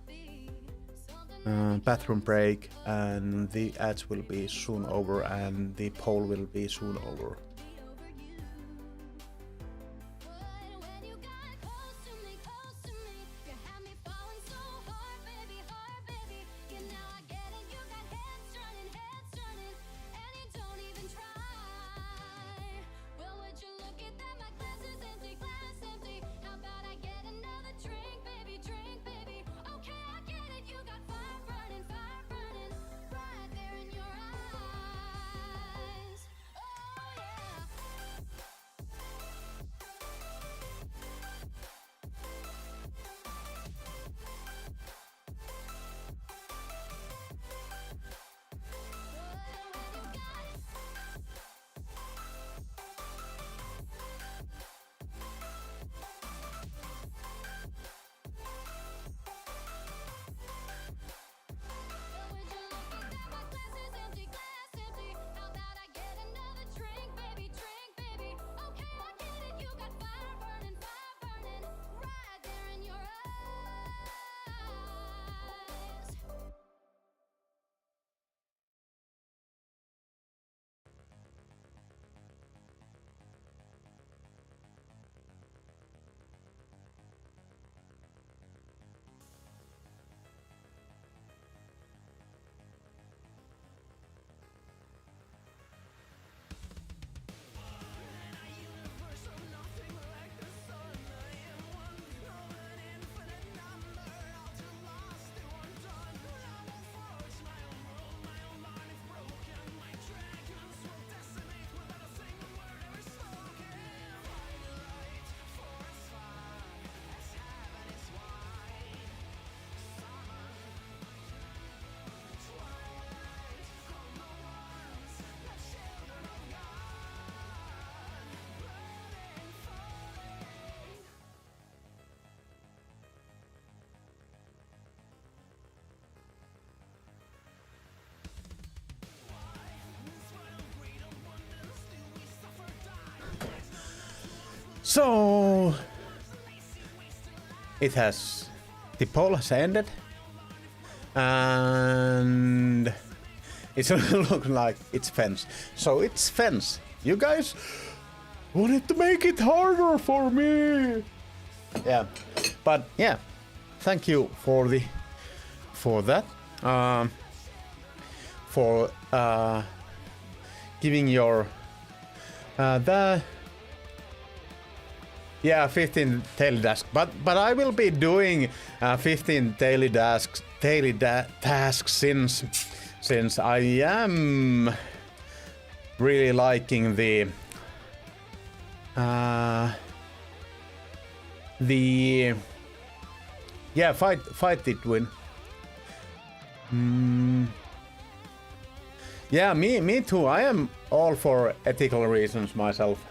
Bathroom break, and the ads will be soon over, and the poll will be soon over. So it has, the poll has ended, and it's looking like it's fence. So it's fence. You guys wanted to make it harder for me. Yeah, but yeah, thank you for that. For giving your the. Yeah, 15 daily tasks, but I will be doing 15 daily tasks since I am really liking the yeah, fight did win. Yeah, me too. I am all for ethical reasons myself.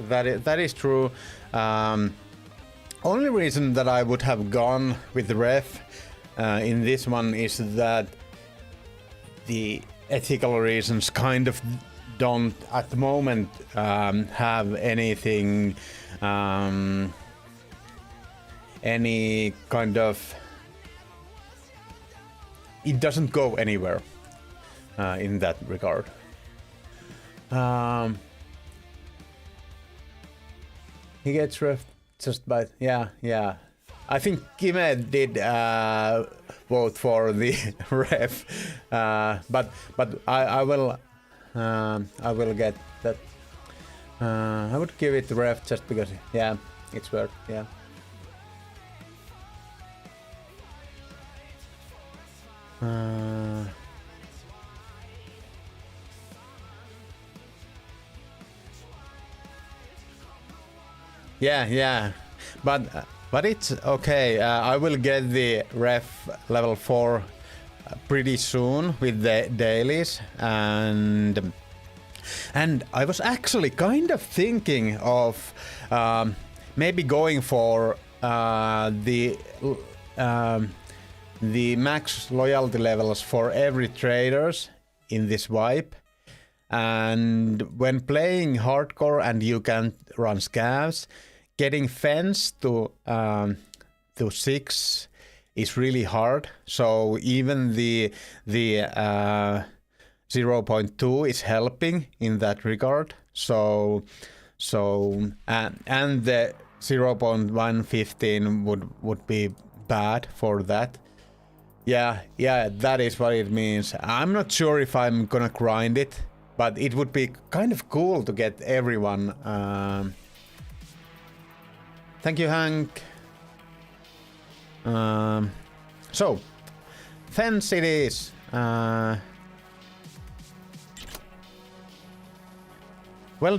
That is true. Only reason that I would have gone with the ref in this one is that the ethical reasons kind of don't at the moment have anything, any kind of, it doesn't go anywhere in that regard. He gets ref just by, yeah. I think Kime did vote for the ref, but I will get that. I would give it the ref just because, yeah, it's worth, yeah. Yeah, but it's okay. I will get the ref level 4 pretty soon with the dailies, and I was actually kind of thinking of maybe going for the max loyalty levels for every traders in this wipe. And when playing hardcore and you can run scavs, getting fence to 6 is really hard. So even the 0.2 is helping in that regard. So and the 0.115 would be bad for that. Yeah, that is what it means. I'm not sure if I'm gonna grind it, but it would be kind of cool to get everyone. Thank you, Hank. So, fence it is. Well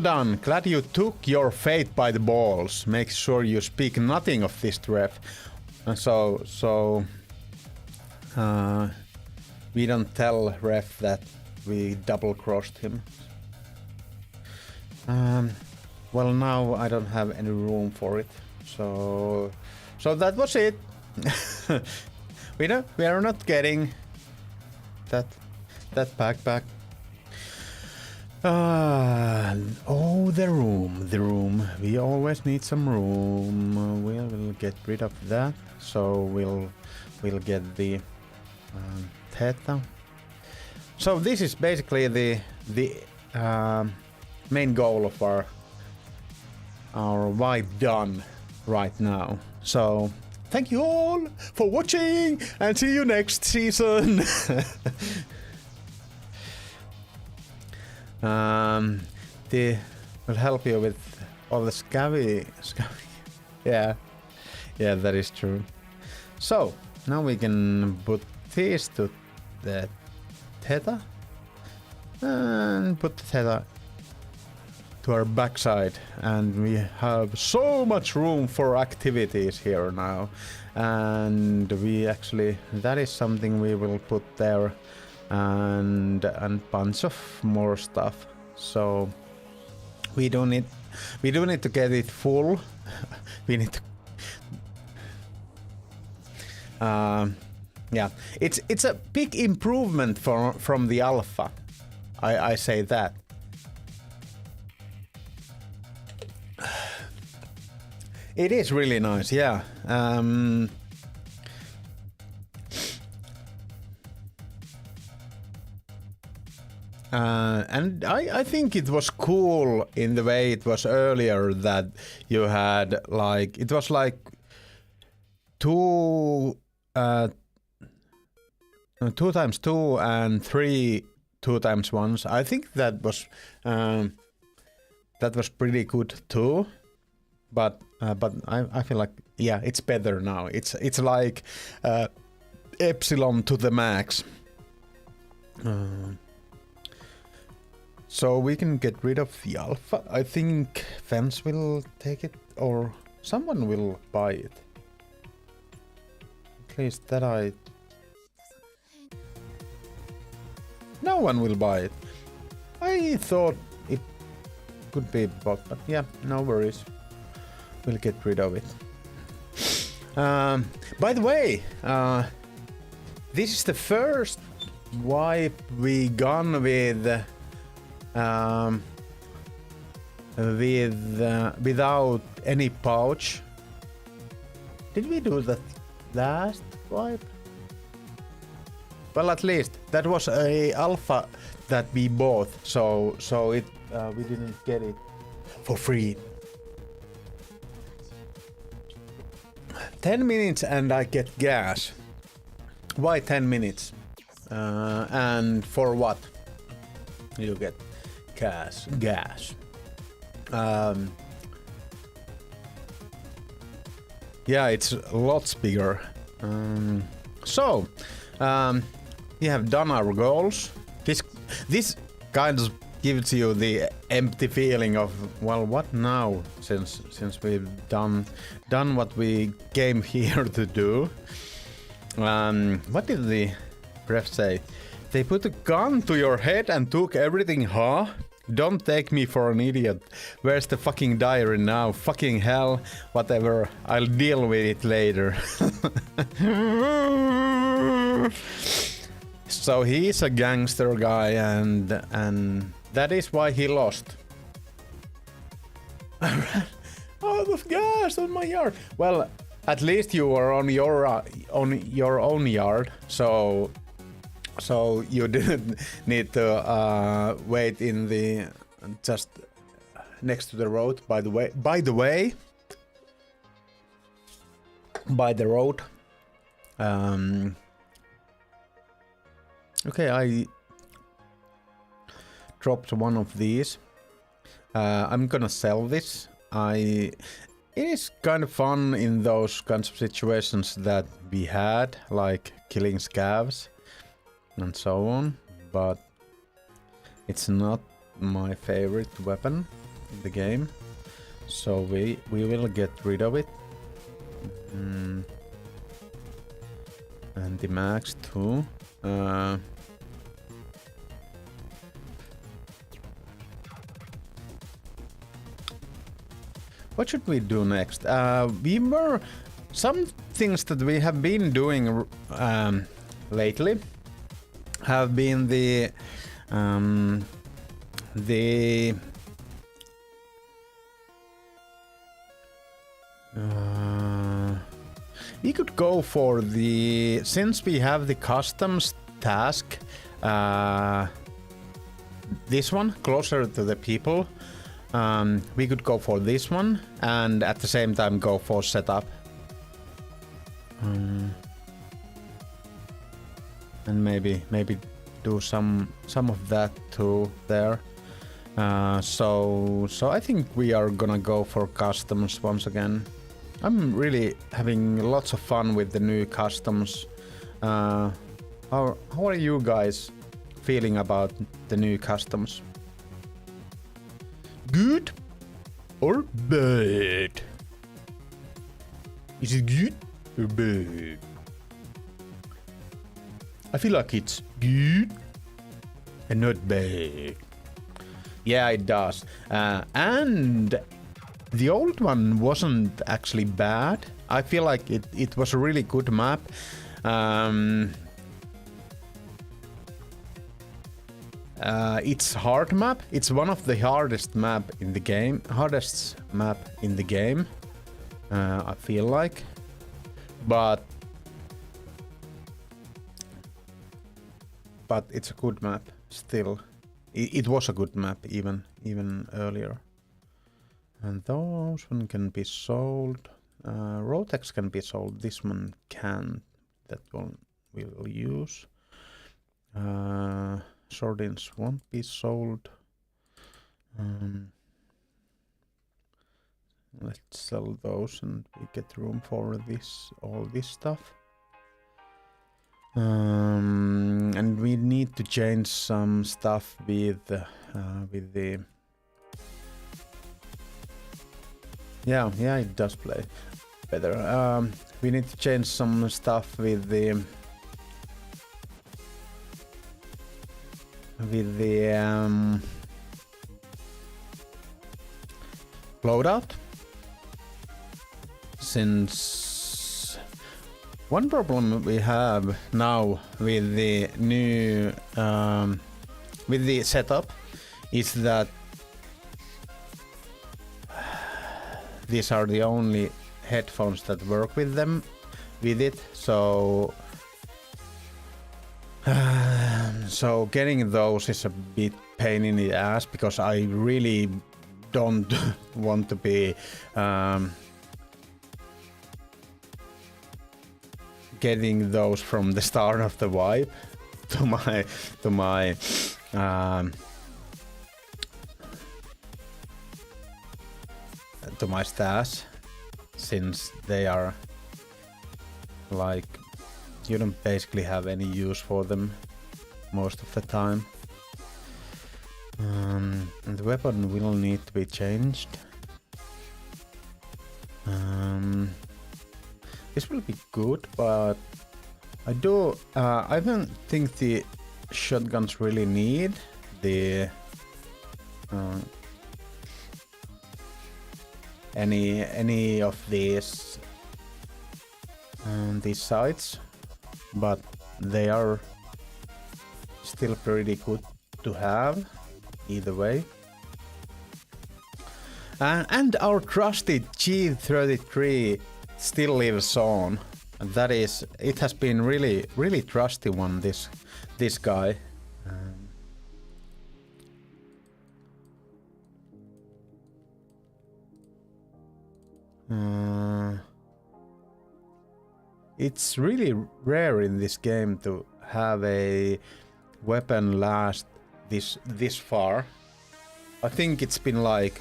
done. Glad you took your fate by the balls. Make sure you speak nothing of this to ref. We don't tell ref that we double crossed him. Well, now I don't have any room for it. So that was it. We are not getting that backpack. Oh, the room. We always need some room. We'll get rid of that. So we'll get the Theta. So this is basically the main goal of our wipe done right now. So thank you all for watching and see you next season. They will help you with all the scabby. Yeah, that is true. So now we can put this to the Theta and put the Theta to our backside, and we have so much room for activities here now, and we actually, that is something we will put there, and bunch of more stuff. So we do need to get it full. We need to yeah, it's a big improvement from the alpha. I say that. It is really nice, yeah. And I think it was cool in the way it was earlier that you had like it was like two 2x2 and 3 2x1s. I think that was pretty good too. But I feel like yeah, it's better now. It's like epsilon to the max. So we can get rid of the alpha. I think Fence will take it or someone will buy it. At least that I... No one will buy it. I thought it could be bought, but yeah, no worries. We'll get rid of it. By the way, this is the first wipe we gone without any pouch. Did we do that last wipe? Well, at least that was a alpha that we bought, so it we didn't get it for free. 10 minutes and I get gas. Why 10 minutes? And for what? You get gas. Yeah, it's lots bigger. We have done our goals. This kind of gives you the empty feeling of, well, what now? Since we've done what we came here to do. What did the ref say? They put a gun to your head and took everything, huh? Don't take me for an idiot. Where's the fucking diary now? Fucking hell. Whatever. I'll deal with it later. So he's a gangster guy and that is why he lost. I ran out of gas on my yard. Well, at least you were on your own yard, so you didn't need to wait in the just next to the road. By the way, by the road. Okay, I dropped one of these. I'm gonna sell this. It is kind of fun in those kinds of situations that we had, like killing scavs and so on, but it's not my favorite weapon in the game, so we will get rid of it. And the max too. What should we do next? Some things that we have been doing lately have been we could go for since we have the customs task, this one closer to the people. We could go for this one and at the same time go for setup. And maybe do some of that too there. So I think we are gonna go for customs once again. I'm really having lots of fun with the new customs. How are you guys feeling about the new customs? Good or bad? Is it good or bad? I feel like it's good and not bad. Yeah, it does. And the old one wasn't actually bad. I feel like it was a really good map. It's hard map. It's one of the hardest map in the game. I feel like, but it's a good map still. It was a good map even earlier. And those one can be sold. Rotex can be sold. This one can't. That one we'll use. Sordines won't be sold. Let's sell those and we get room for this, all this stuff. And we need to change some stuff with the yeah, it does play better. We need to change some stuff with the loadout. Since one problem we have now with the new with the setup is that these are the only headphones that work with it, so so getting those is a bit pain in the ass, because I really don't want to be getting those from the start of the wipe to my stash, since they are like, you don't basically have any use for them most of the time. And the weapon will need to be changed. This will be good, but I don't think the shotguns really need the any of these sights, but they are still pretty good to have either way. And our trusted G33 still lives on. And that is, it has been really trusty one, this guy. It's really rare in this game to have a weapon last this far. I think it's been like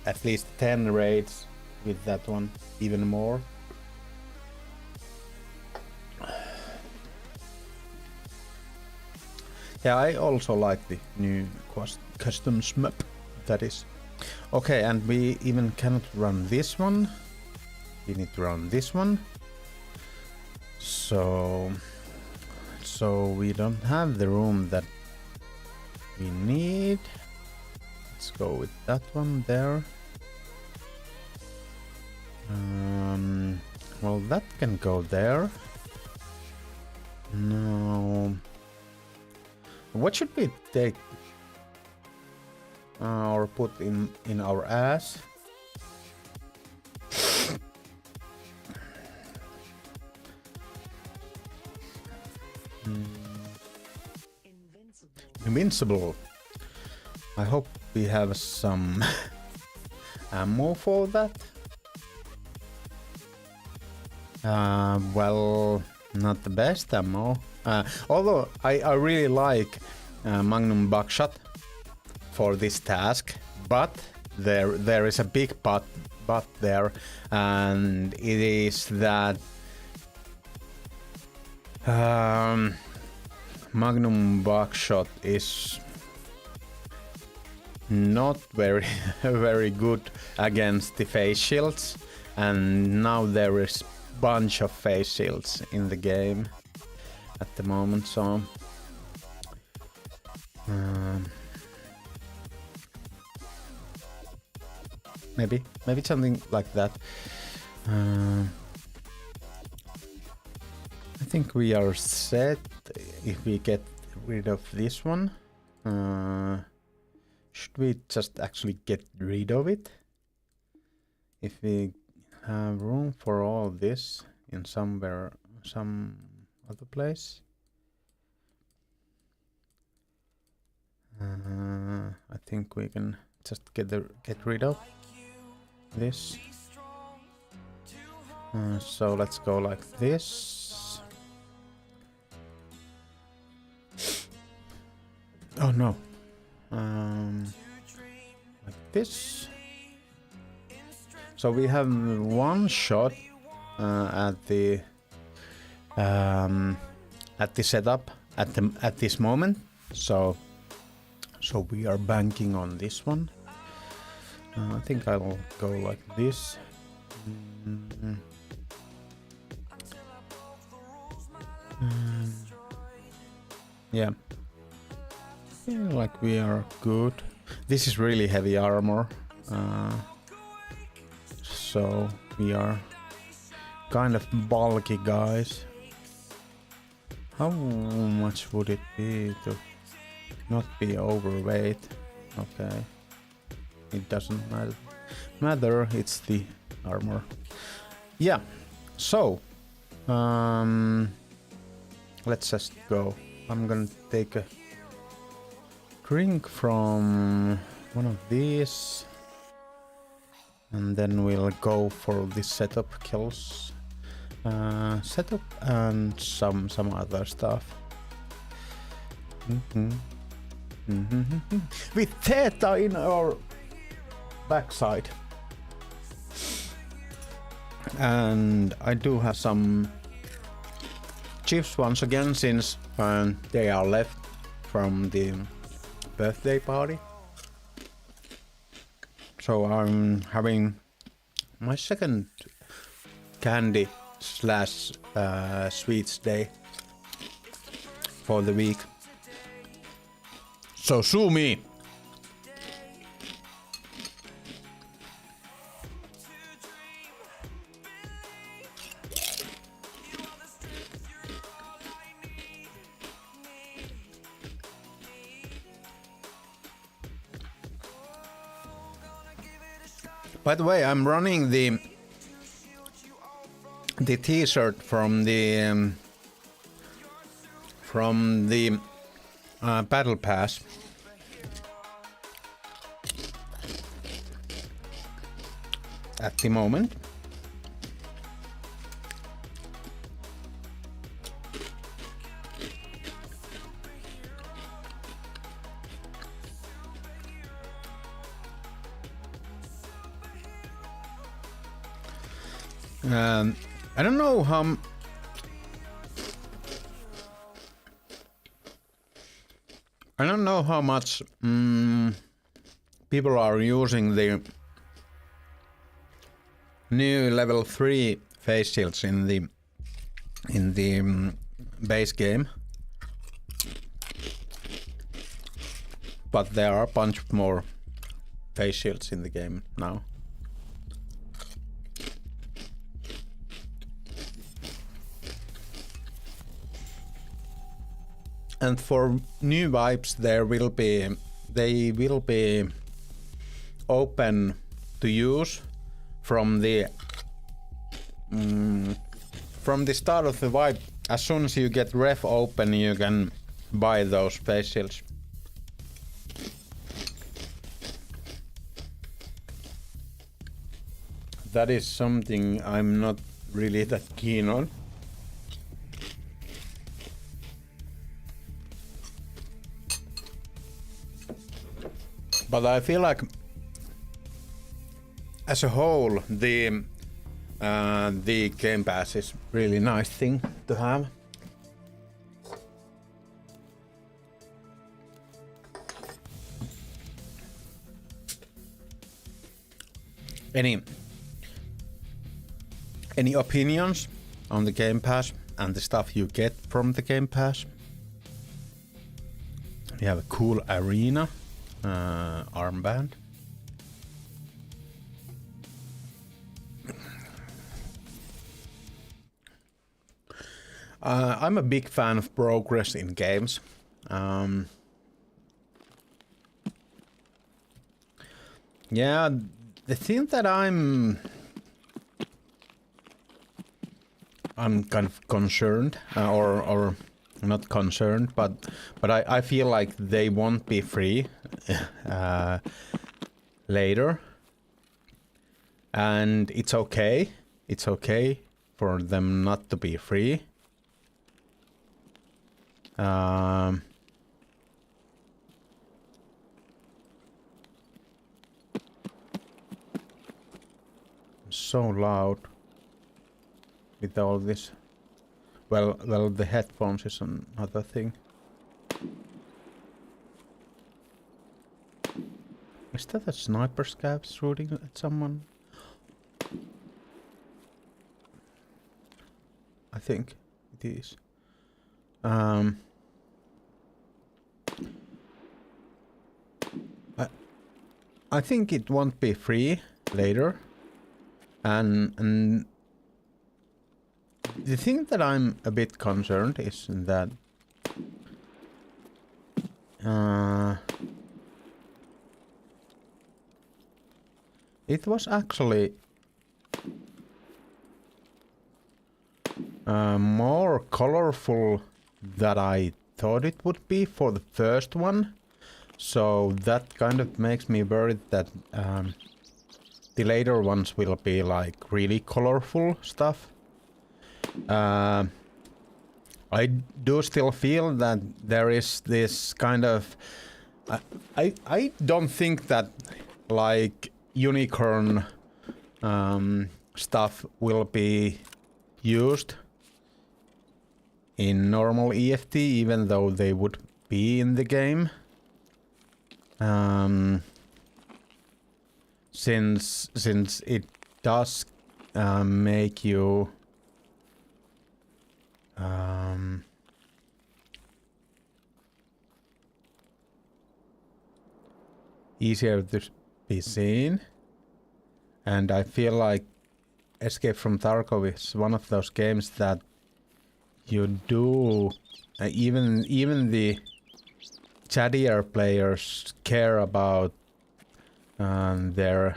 at least 10 raids with that one, even more. Yeah, I also like the new customs map, that is. Okay, and we even cannot run this one. We need to run this one. So we don't have the room that we need. Let's go with that one there. Well, that can go there. No. What should we take or put in our ass? Invincible. I hope we have some ammo for that. Well, not the best ammo. Although I really like Magnum Buckshot for this task, but there is a big but there, and it is that Magnum Buckshot is not very good against the face shields, and now there is bunch of face shields in the game at the moment, so maybe something like that. I think we are set if we get rid of this one. Should we just actually get rid of it? If we have room for all this in some other place. I think we can just get rid of this. So let's go like this. Oh no. Like this. So we have one shot at the setup at this moment. So we are banking on this one. I think I'll go like this. Yeah. Feel like we are good. This is really heavy armor. So we are kind of bulky guys. How much would it be to not be overweight? Okay. It doesn't matter. It's the armor. Yeah. So let's just go. I'm gonna take a drink from one of these, and then we'll go for the setup kills. Setup and some other stuff. With Theta in our backside. And I do have some chips once again, since they are left from the birthday party. So I'm having my second candy slash sweets day for the week. So sue me! By the way, I'm running the T-shirt from the battle pass. At the moment. I don't know how much people are using the new level 3 face shields in the base game, but there are a bunch more face shields in the game now. And for new vibes, they will be open to use from the start of the vibe. As soon as you get ref open, you can buy those face shields. That is something I'm not really that keen on. But I feel like, as a whole, the Game Pass is really nice thing to have. Any opinions on the Game Pass and the stuff you get from the Game Pass? We have a cool arena armband. I'm a big fan of progress in games. Yeah, the thing that I'm I'm kind of concerned, or not concerned, but I feel like they won't be free later, and it's okay. It's okay for them not to be free. So loud with all this. Well, the headphones is another thing. Is that a sniper scav shooting at someone? I think it is. I think it won't be free later, and the thing that I'm a bit concerned is that it was actually more colorful than I thought it would be for the first one. So that kind of makes me worried that the later ones will be like really colorful stuff. I do still feel that there is this kind of... I don't think that like unicorn stuff will be used in normal EFT, even though they would be in the game. Since it does make you easier to be seen, and I feel like Escape from Tarkov is one of those games that you do even the chattier players care about their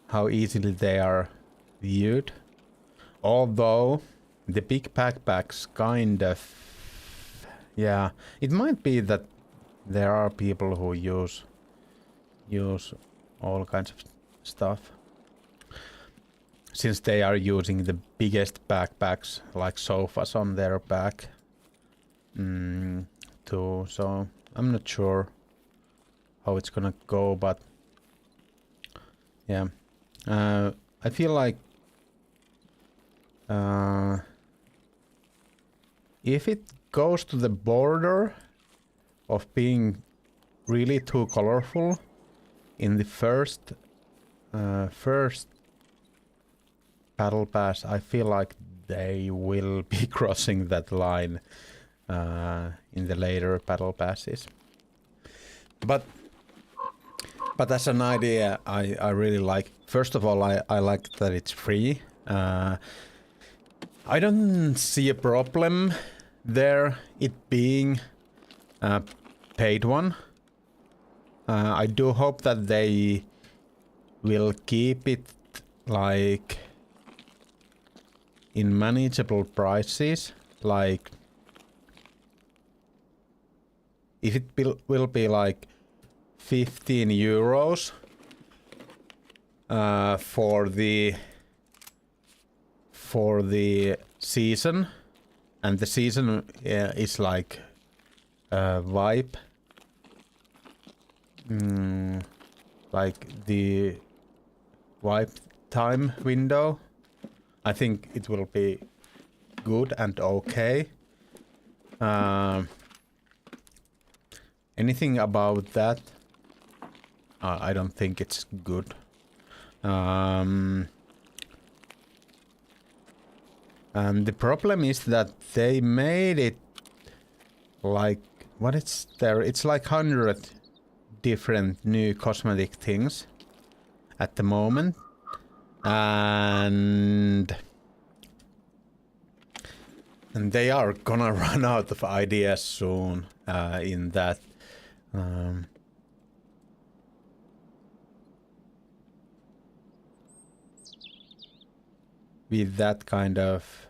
how easily they are viewed. Although the big backpacks kind of, yeah, it might be that there are people who use all kinds of stuff, since they are using the biggest backpacks like sofas on their back too. So I'm not sure how it's gonna go, but yeah, I feel like if it goes to the border of being really too colorful in the first battle pass, I feel like they will be crossing that line in the later battle passes. But as an idea, I really like. First of all, I like that it's free. I don't see a problem there, it being a paid one. I do hope that they will keep it like in manageable prices. Like if it will be like 15 euros for the season, and the season is like vibe, like the wipe time window. I think it will be good and okay. Anything about that, I don't think it's good. And the problem is that they made it like, what is there? It's like 100 different new cosmetic things at the moment. And they are gonna run out of ideas soon in that. with that kind of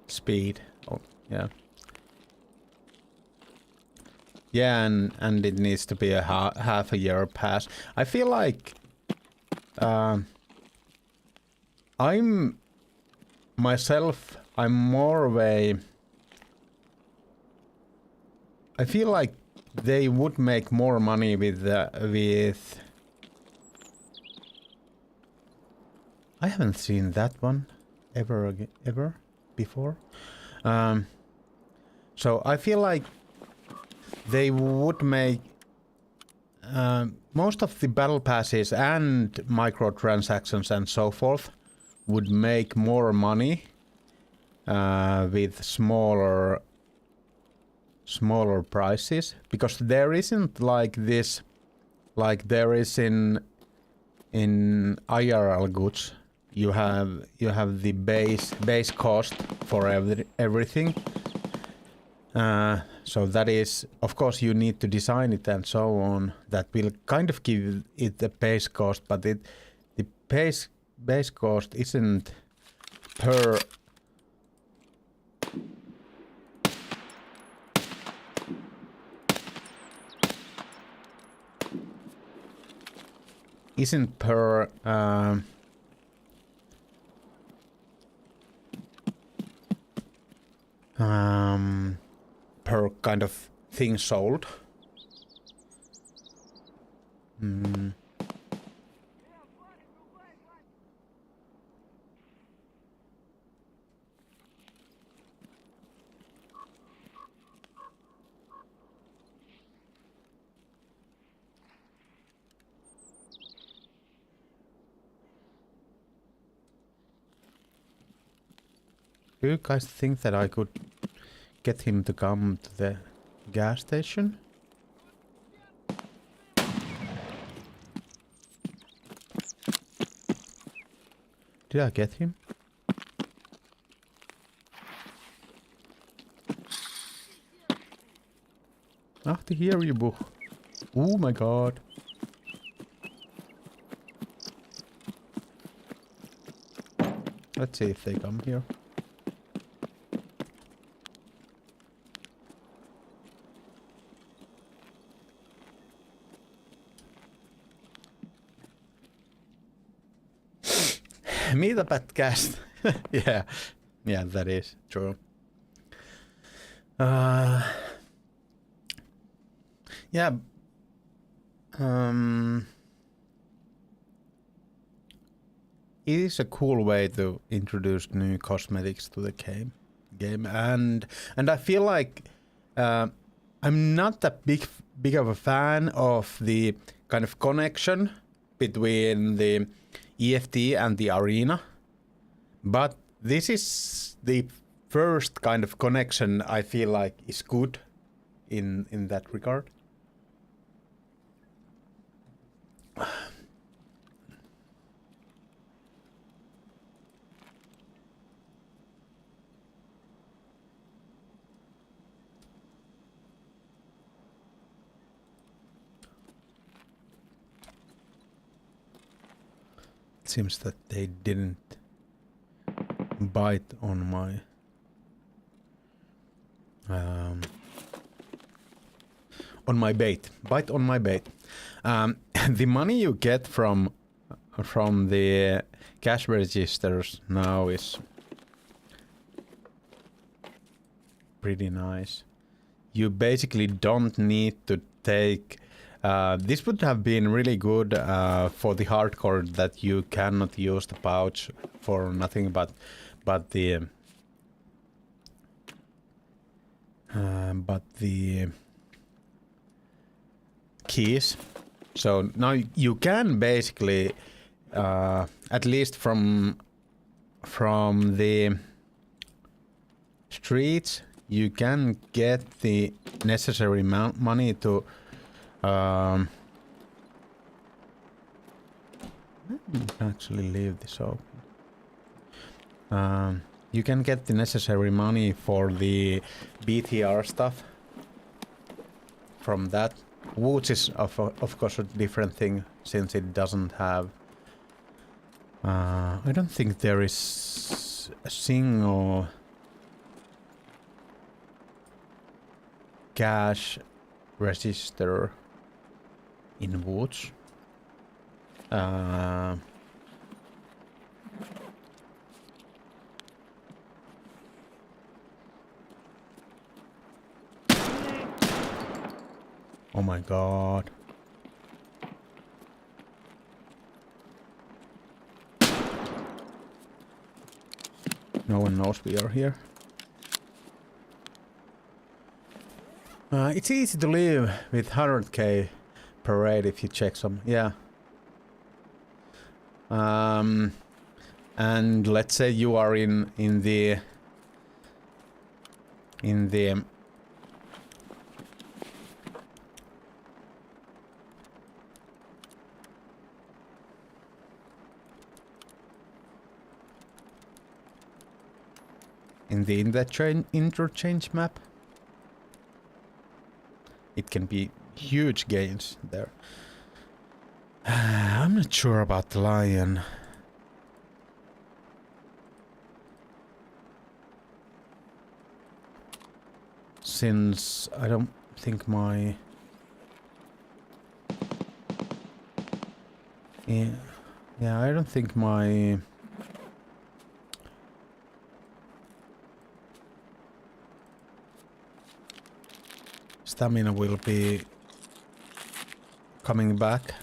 speed. Oh, yeah. Yeah, and it needs to be a half a year pass. I feel like I'm more of a... I feel like they would make more money with I haven't seen that one ever before. So I feel like they would make most of the battle passes and microtransactions and so forth would make more money with smaller prices, because there isn't like this, like there is in IRL goods. You have the base cost for everything. So that is, of course, you need to design it and so on. That will kind of give it the base cost, but the base cost isn't per per kind of thing sold. Do you guys think that I could get him to come to the gas station? Did I get him? Ach, die hier, je boeg. Oh my god. Let's see if they come here. Meetup at cast. Yeah, that is true. Yeah. It is a cool way to introduce new cosmetics to the game, and I feel like I'm not that big of a fan of the kind of connection between the EFT and the arena, but this is the first kind of connection I feel like is good in that regard. It seems that they didn't bite on my bait. Bite on my bait. The money you get from the cash registers now is pretty nice. You basically don't need to take... this would have been really good for the hardcore, that you cannot use the pouch for nothing but the keys. So now you can basically, at least from the streets, you can get the necessary money to actually leave this open. You can get the necessary money for the BTR stuff, from that. Woods is of course a different thing since it doesn't have. I don't think there is a single cash register in Woods. Oh my god. No one knows we are here. It's easy to live with 100k per raid if you check some. Yeah. And let's say you are in the interchange map. It can be huge gains there. I'm not sure about the lion. Since I don't think my... Yeah, I don't think my... stamina will be coming back.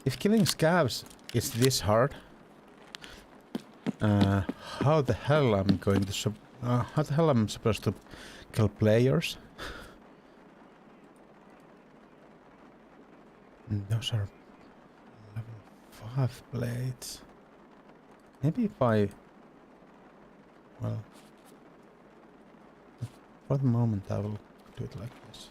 If killing scavs is this hard, how the hell I'm going to how the hell I'm supposed to kill players? Those are level 5 blades. Maybe if I... Well... For the moment I will do it like this.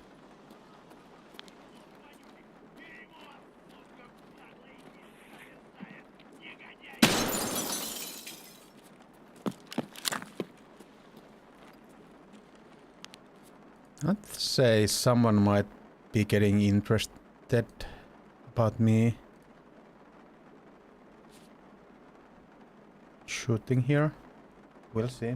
I'd say someone might be getting interested about me shooting here. We'll see.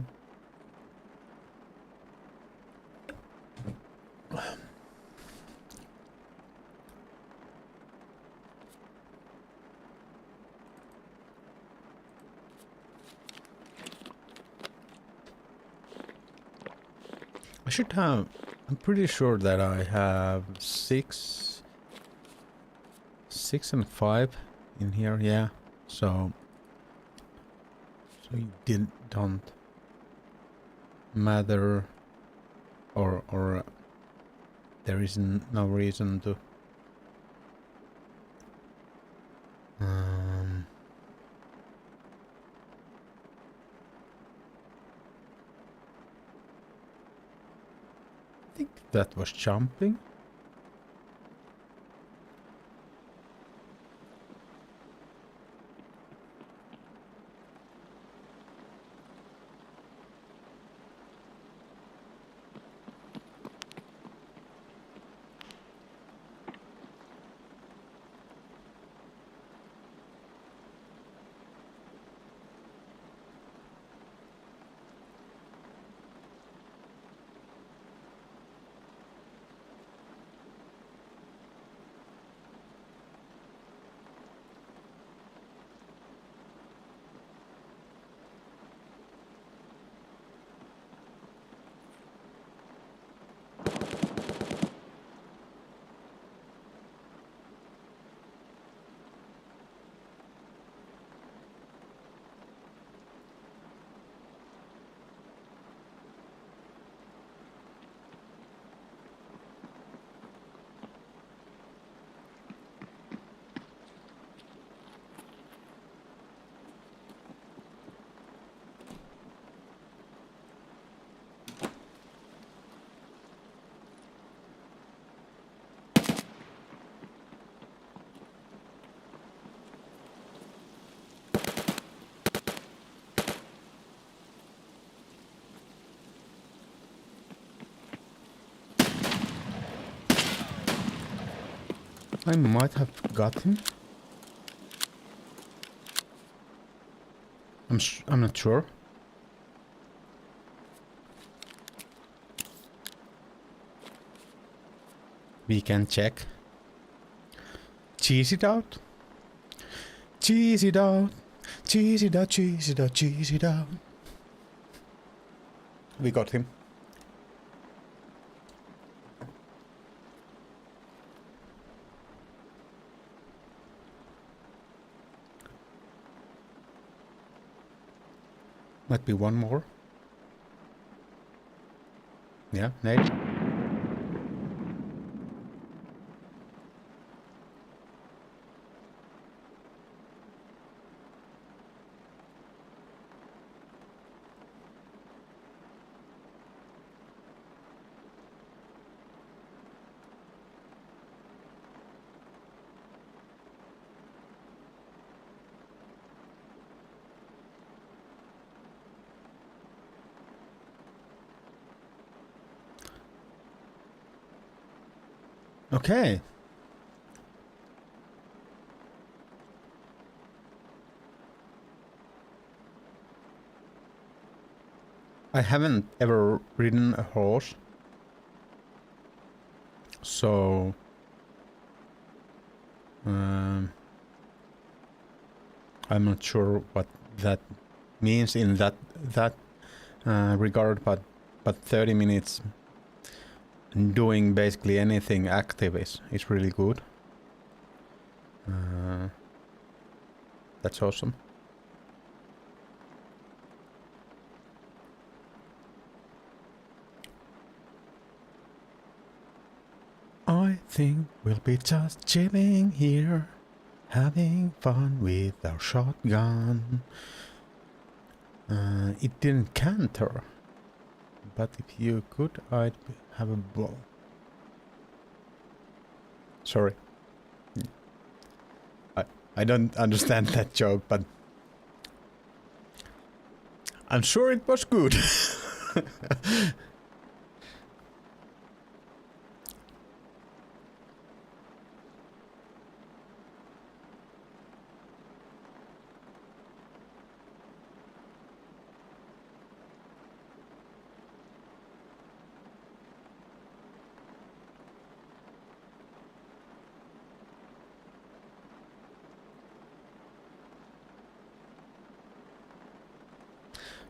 I should have... I'm pretty sure that I have 6 and 5 in here, yeah. So it don't matter, or there is no reason to I think that was jumping. I might have got him. I'm not sure. We can check. Cheese it out. Cheese it out. Cheese it out, cheese it out, cheese it out. We got him. Might be one more. Yeah, Nate. Okay. I haven't ever ridden a horse. So I'm not sure what that means in that regard, but 30 minutes doing basically anything active is really good. That's awesome. I think we'll be just chilling here, having fun with our shotgun. It didn't canter, but if you could, I'd have a ball. Sorry. I don't understand that joke, but I'm sure it was good.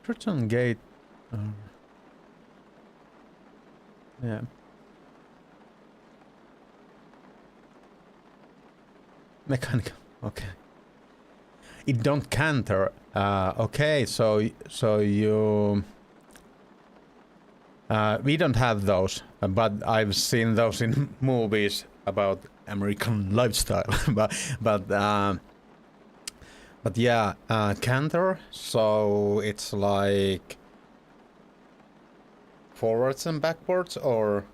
Church Gate. Yeah. Mechanical. Okay. It don't canter. Okay, so you. We don't have those, but I've seen those in movies about American lifestyle. But yeah, canter. So it's like forwards and backwards, or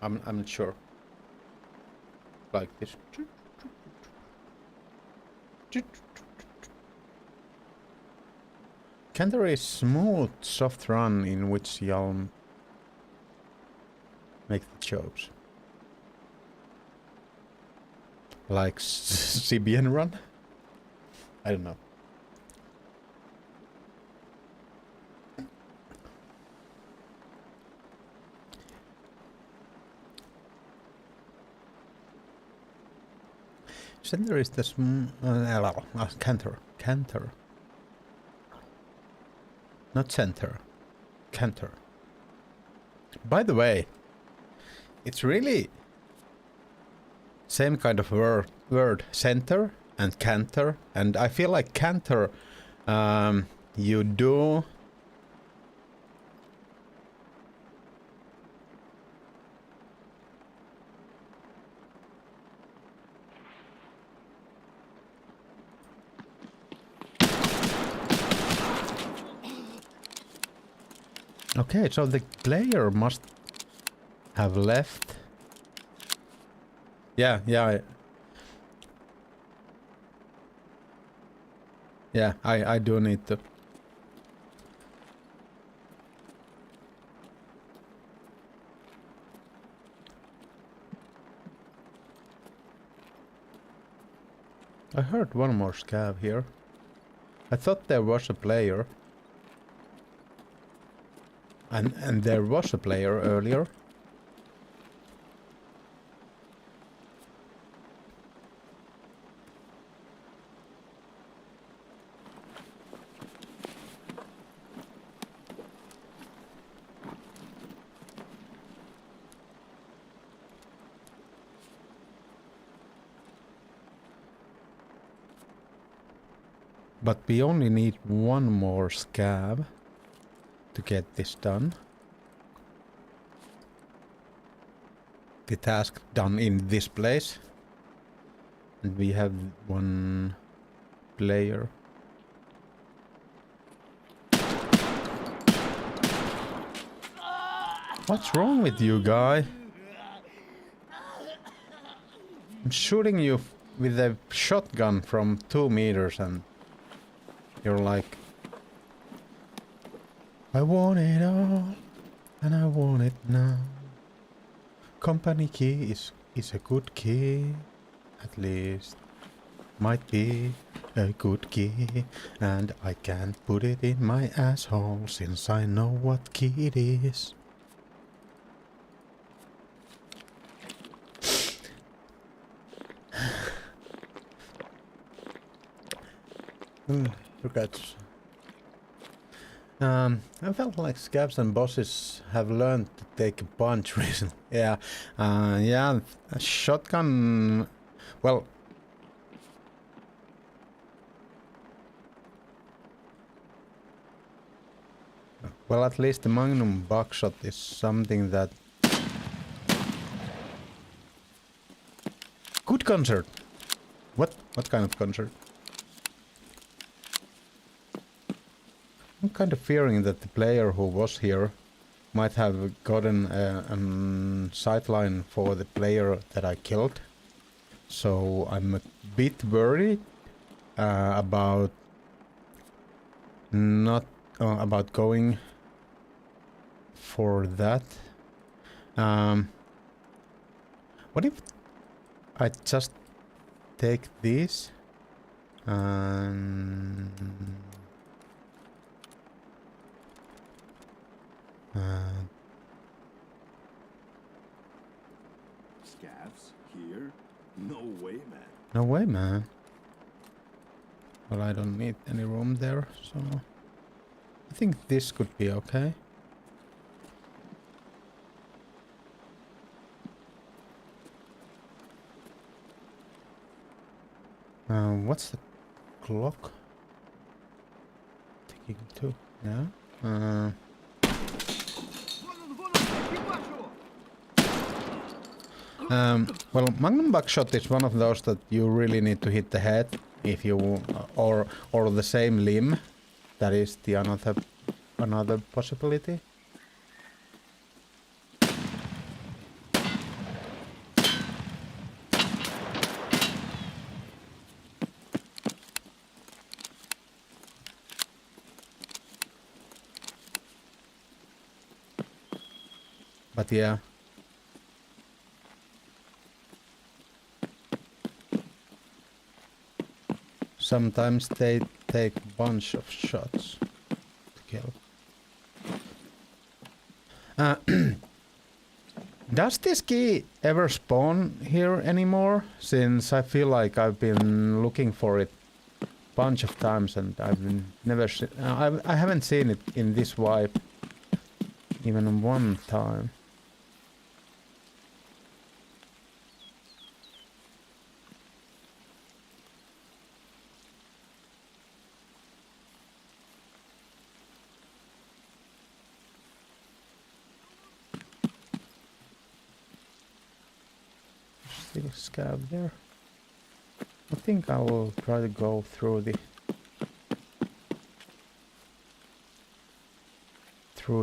I'm not sure. Like this. Canter is smooth, soft run in which you'll make the jobs. Like CBN run? I don't know. Center is the canter. Canter. Not center. Canter. By the way, it's really same kind of word, center and canter, and I feel like canter, you do okay, so the player must have left. Yeah, I do need to. I heard one more scav here. I thought there was a player. And there was a player earlier. But we only need one more scav to get this done. The task done in this place. And we have one player. What's wrong with you, guy? I'm shooting you with a shotgun from 2 meters and you're like, I want it all and I want it now. Company key is a good key, at least. Might be a good key, and I can't put it in my asshole since I know what key it is. Look at. I felt like scabs and bosses have learned to take a punch recently. Yeah, yeah, a shotgun. Well, at least the Magnum buckshot is something that. Good concert. What kind of concert? I'm kind of fearing that the player who was here might have gotten a sightline for the player that I killed. So I'm a bit worried about not about going for that. What if I just take this and Scavs here? No way, man. no way, man. Well, I don't need any room there, so I think this could be okay. What's the clock? Ticking too, yeah. Well, Magnum buckshot is one of those that you really need to hit the head if you or the same limb. That is the another possibility. But yeah. Sometimes they take a bunch of shots to kill. Does this key ever spawn here anymore? Since I feel like I've been looking for it a bunch of times and I've never I haven't seen it in this wipe even one time. Still scab there. I think I will try to go through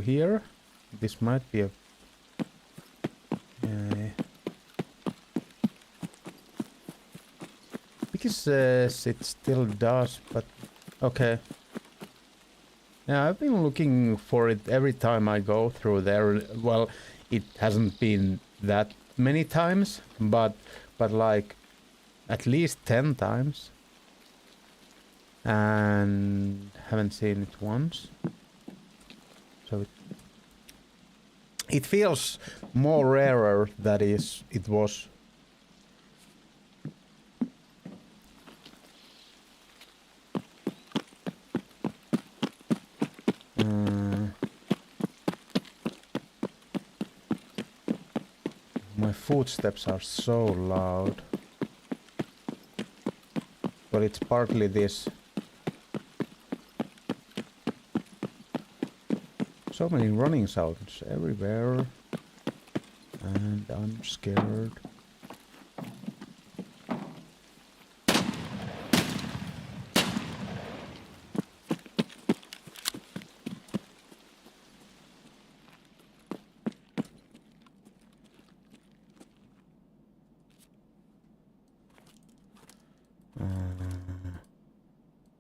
here. This might be a because it still does, but okay. Yeah, I've been looking for it every time I go through there. Well, it hasn't been that many times, but like at least 10 times. and haven't seen it once. So it feels more rarer than it was. My footsteps are so loud. But it's partly this. So many running sounds everywhere. And I'm scared.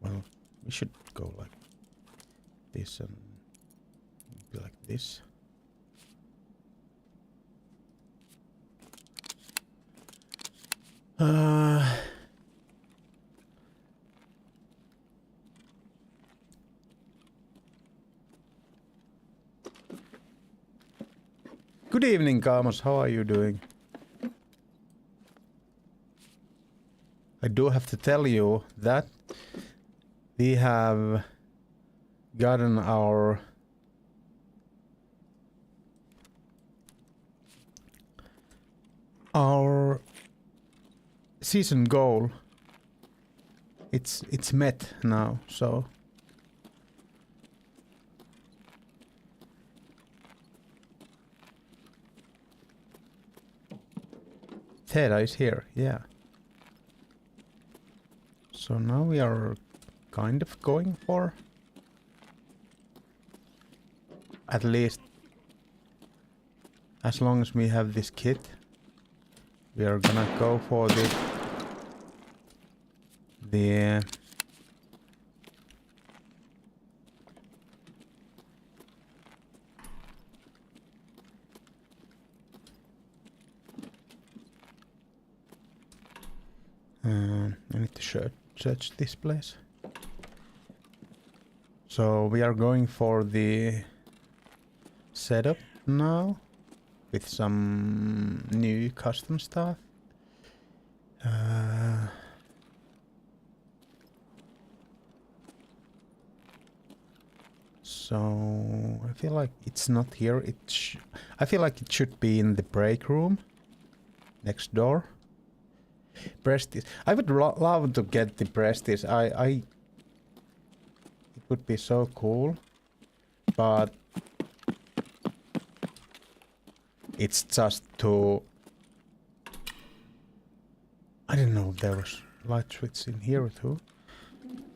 Well, we should go like this and be like this. Good evening, Kamos. How are you doing? I do have to tell you that we have gotten our season goal. It's met now, so Theta is here, yeah. So now we are kind of going for, at least as long as we have this kit, we are gonna go for the I need to search this place. So we are going for the setup now with some new custom stuff. So I feel like it's not here. I feel like it should be in the break room next door. Prestige. I would love to get the Prestige. It would be so cool, but it's just too. I don't know. There was light switch in here too,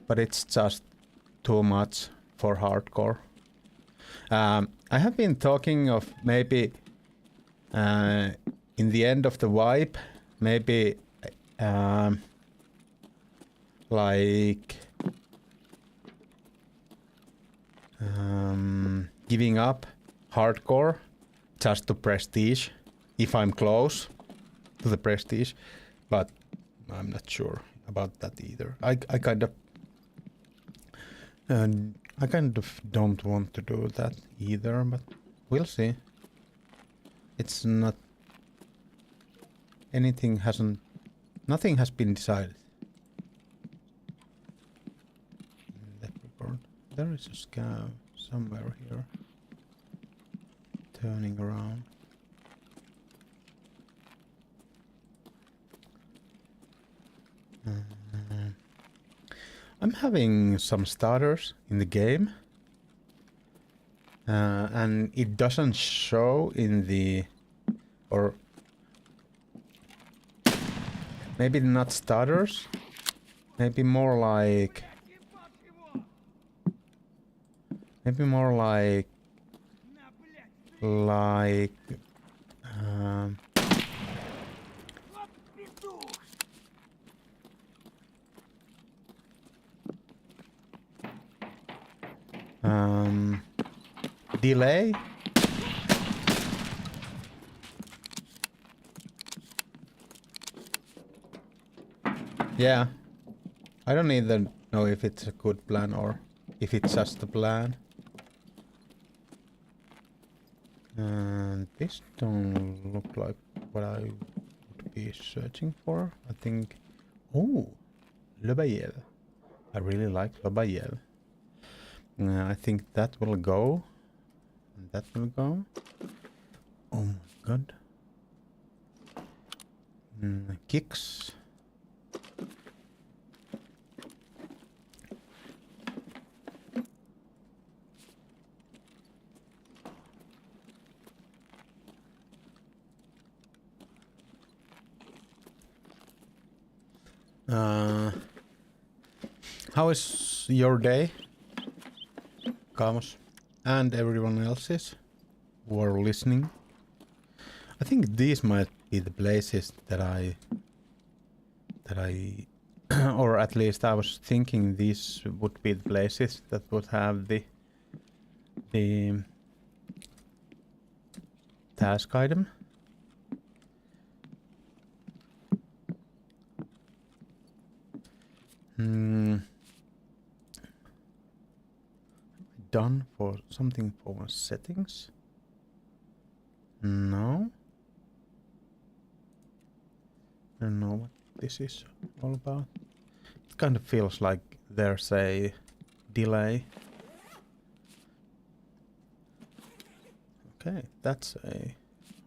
but it's just too much for hardcore. I have been talking of maybe in the end of the wipe, maybe. Like giving up hardcore just to prestige if I'm close to the prestige, but I'm not sure about that either. I kind of don't want to do that either, but we'll see. It's not nothing has been decided. In that regard. There is a scav somewhere here. Turning around. I'm having some starters in the game. And it doesn't show in the... or... maybe not starters. Maybe more like... maybe more like... delay. Yeah, I don't need the know if it's a good plan or if it's just a plan. And this don't look like what I would be searching for. I think... Oh! Lobayev. I really like Lobayev. I think that will go. And that will go. Oh my god. Kicks. How is your day, Kamos, and everyone else's who are listening? I think these might be the places that I or at least I was thinking these would be the places that would have the task item. Done for something for my settings? No. I don't know what this is all about. It kind of feels like there's a delay. Okay, that's a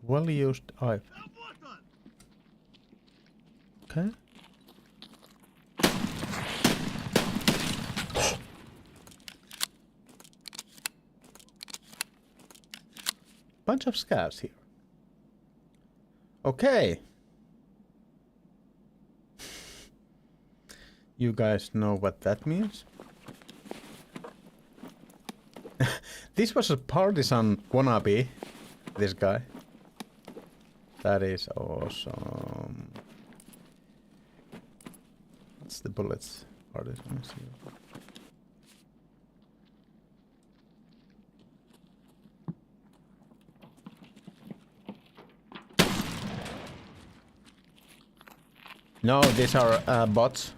well-used item. Okay. Bunch of scavs here. Okay. You guys know what that means? This was a partisan wannabe, this guy. That is awesome. What's the bullets? Partisan. No, these are bots.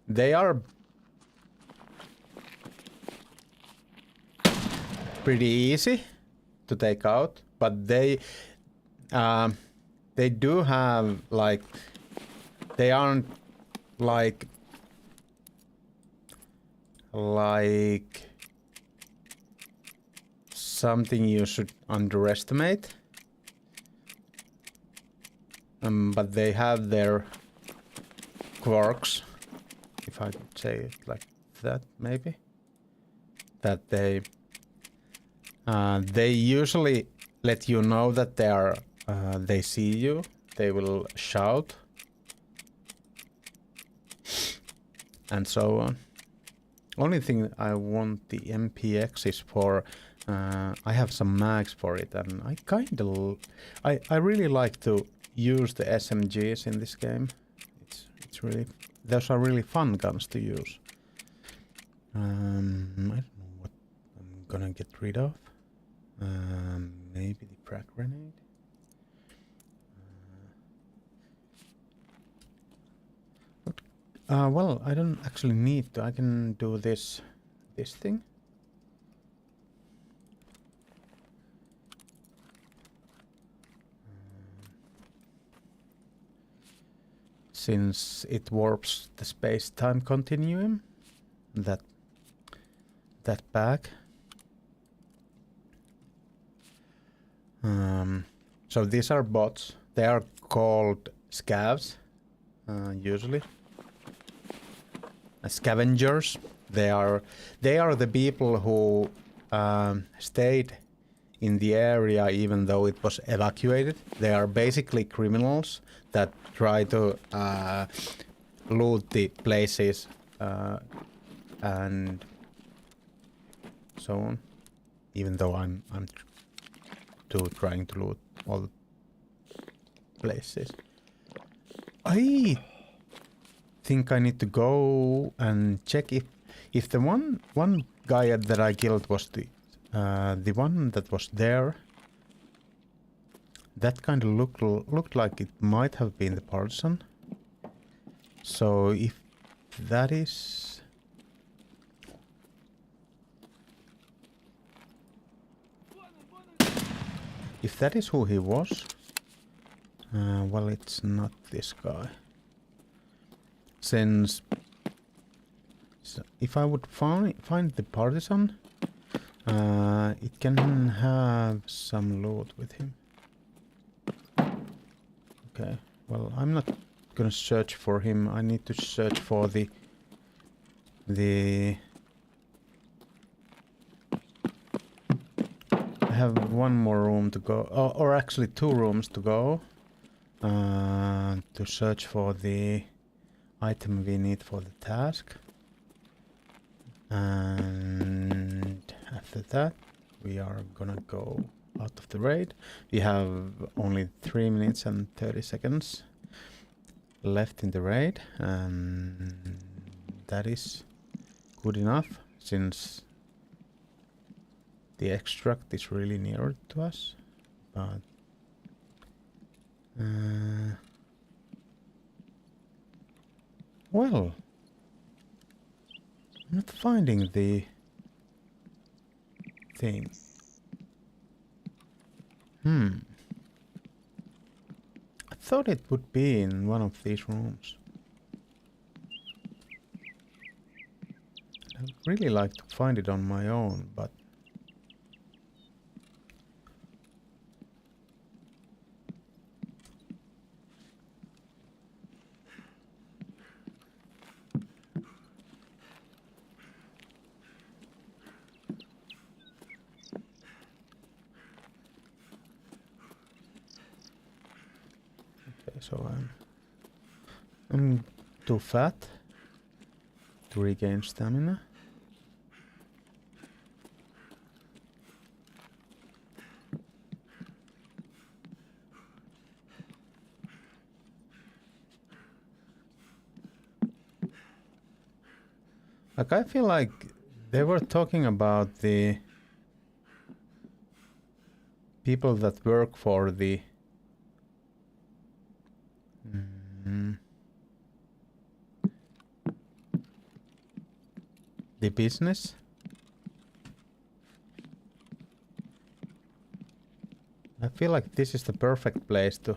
They are pretty easy to take out, but they do have like they aren't like something you should underestimate. But they have their quirks, if I could say it like that, maybe. That they usually let you know that they see you. They will shout and so on. Only thing I want the MPX is for. I have some mags for it, and I really like to use the SMGs in this game. It's really, those are really fun guns to use. I don't know what I'm gonna get rid of. Maybe the frag grenade. Well, I don't actually need to. I can do this thing. Since it warps the space-time continuum, that bag. So these are bots. They are called scavs, usually. Scavengers. They are the people who stayed in the area even though it was evacuated. They are basically criminals that try to loot the places and so on. Even though I'm trying to loot all the places. I think I need to go and check if the one guy that I killed was the one that was there. That kind of looked like it might have been the partisan. So if that is... If that is who he was, well, it's not this guy. Since so if I would find the partisan, it can have some loot with him. Okay, well, I'm not gonna search for him. I need to search for the I have one more room to go, or actually 2 rooms to go, to search for the item we need for the task. And after that, we are gonna go out of the raid. We have only 3 minutes and 30 seconds left in the raid, and that is good enough since the extract is really near to us. But well, I'm not finding the thing. I thought it would be in one of these rooms. I'd really like to find it on my own, but so I'm too fat to regain stamina. Like, I feel like they were talking about the people that work for the the business. I feel like this is the perfect place to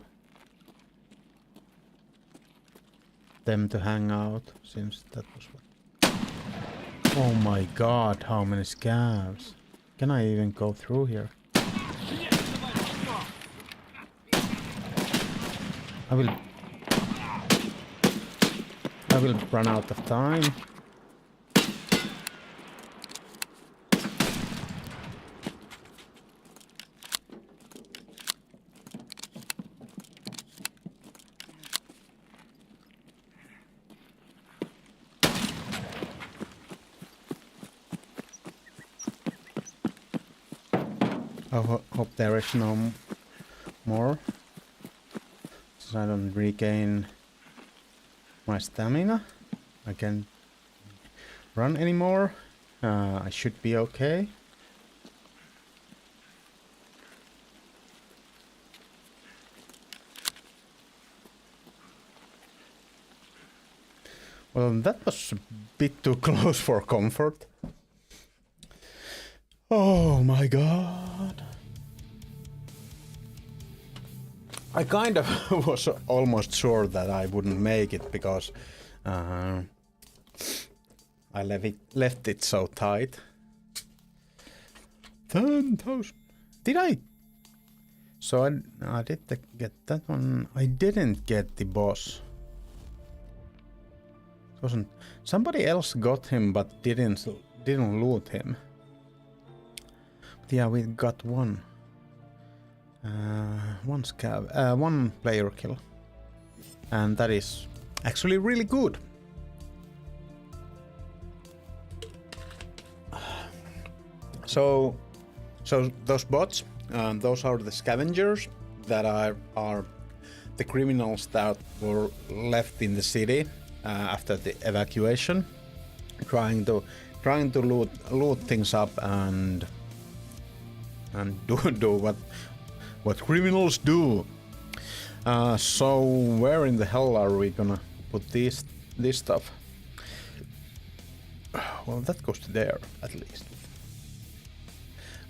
them to hang out, since that was what... Oh my god, how many scavs. Can I even go through here? I will run out of time. I hope there is no more, so I don't regain my stamina. I can't run anymore. I should be okay. Well, that was a bit too close for comfort. Oh my god. I kind of was almost sure that I wouldn't make it because I left it so tight. 10,000. Did I? So I did get that one. I didn't get the boss. It wasn't. Somebody else got him but didn't loot him. But yeah, we got one. One scav, one player kill, and that is actually really good. So those bots, those are the scavengers that are the criminals that were left in the city after the evacuation, trying to loot things up and do what criminals do. So where in the hell are we gonna put these this stuff. Well, that goes to there at least.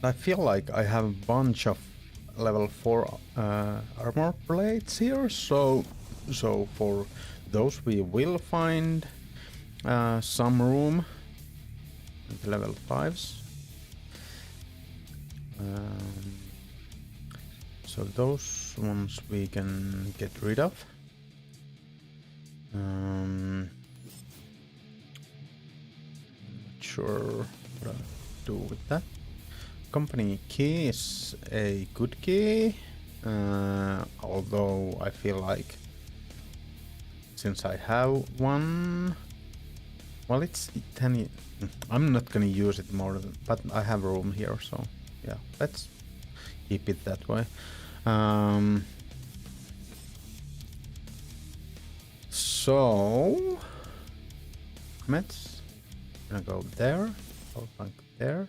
I feel like I have a bunch of level 4 armor plates here, so for those we will find some room at level 5s. So those ones we can get rid of. Not sure what I'll do with that. Company key is a good key, although I feel like since I have one, well, it's 10. I'm not gonna use it more than, but I have room here, so yeah, let's keep it that way. So let's gonna go there, like there.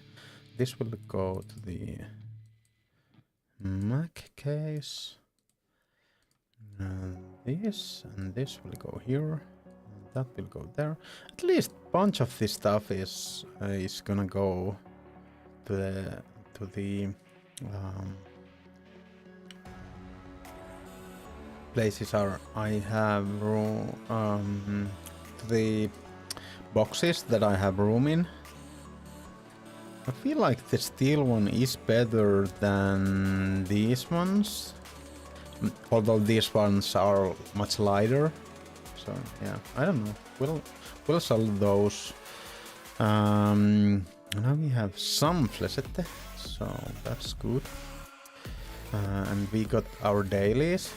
This will go to the Mac case. This and this will go here. And that will go there. At least bunch of this stuff is gonna go to the places I have room, to the boxes that I have room in. I feel like the steel one is better than these ones, although these ones are much lighter. So yeah, I don't know. We'll sell those. Now we have some flechette, so that's good. And we got our dailies.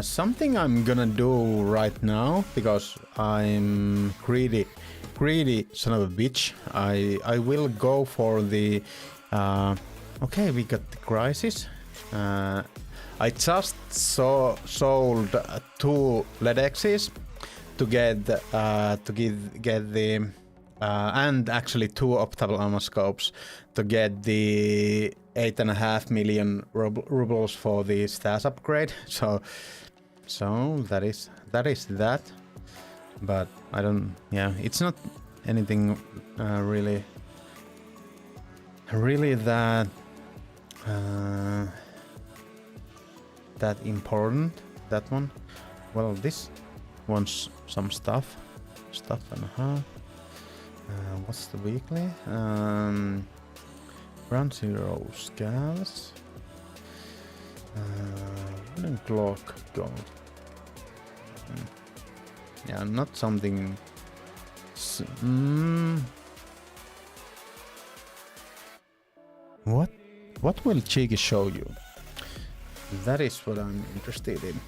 Something I'm gonna do right now, because I'm greedy son of a bitch. I will go for the okay, we got the crisis. I just sold 2 LEDXs to get the and actually 2 ophthalmoscopes to get the 8.5 million rubles for the stats upgrade. So that is that. But I don't. Yeah, it's not anything really that that important. That one. Well, this wants some stuff and a half. What's the weekly? Ground Zero scales. Wooden clock gold. Yeah, not something. What will Cheeky show you? That is what I'm interested in.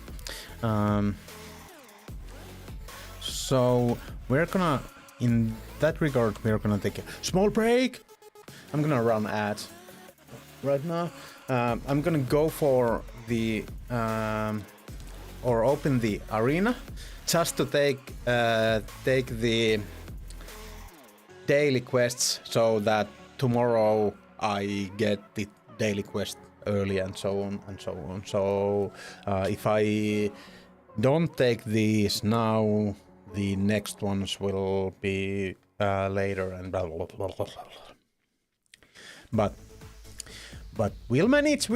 So we're gonna, in that regard, we're gonna take a small break. I'm gonna run ads right now. I'm gonna go for the or open the arena just to take the daily quests, so that tomorrow I get the daily quest early and so on and so on. So if I don't take these now, the next ones will be later and blah blah blah blah blah. But we'll manage.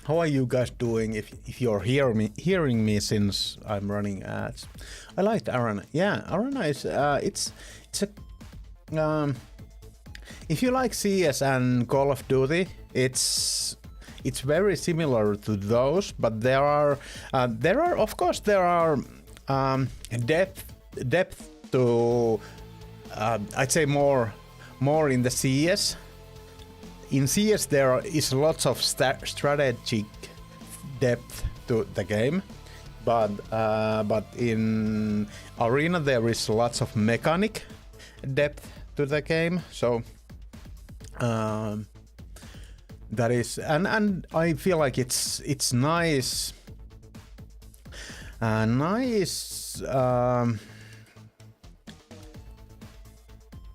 How are you guys doing? If you're hearing me since I'm running ads, I liked Arena. Yeah, Arena is it's a if you like CS and Call of Duty, it's very similar to those, but there are of course depth to I'd say more in the CS. In CS there is lots of strategic depth to the game, but in Arena there is lots of mechanic depth to the game. So that is, and I feel like it's nice,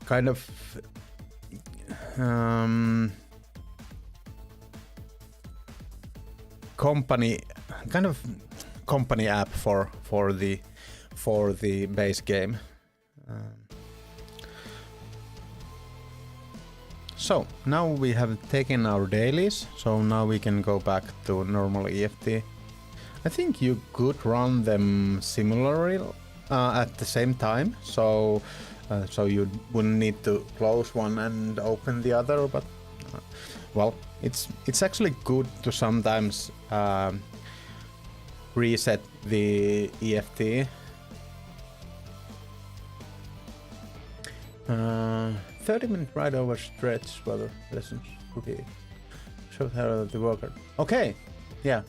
kind of company kind of company app for the base game. So now we have taken our dailies, so now we can go back to normal EFT. I think you could run them similarly at the same time, so you wouldn't need to close one and open the other. But well, it's actually good to sometimes reset the EFT. 30-minute ride over stretch weather lessons. Okay. Show how the worker. Okay. Yeah.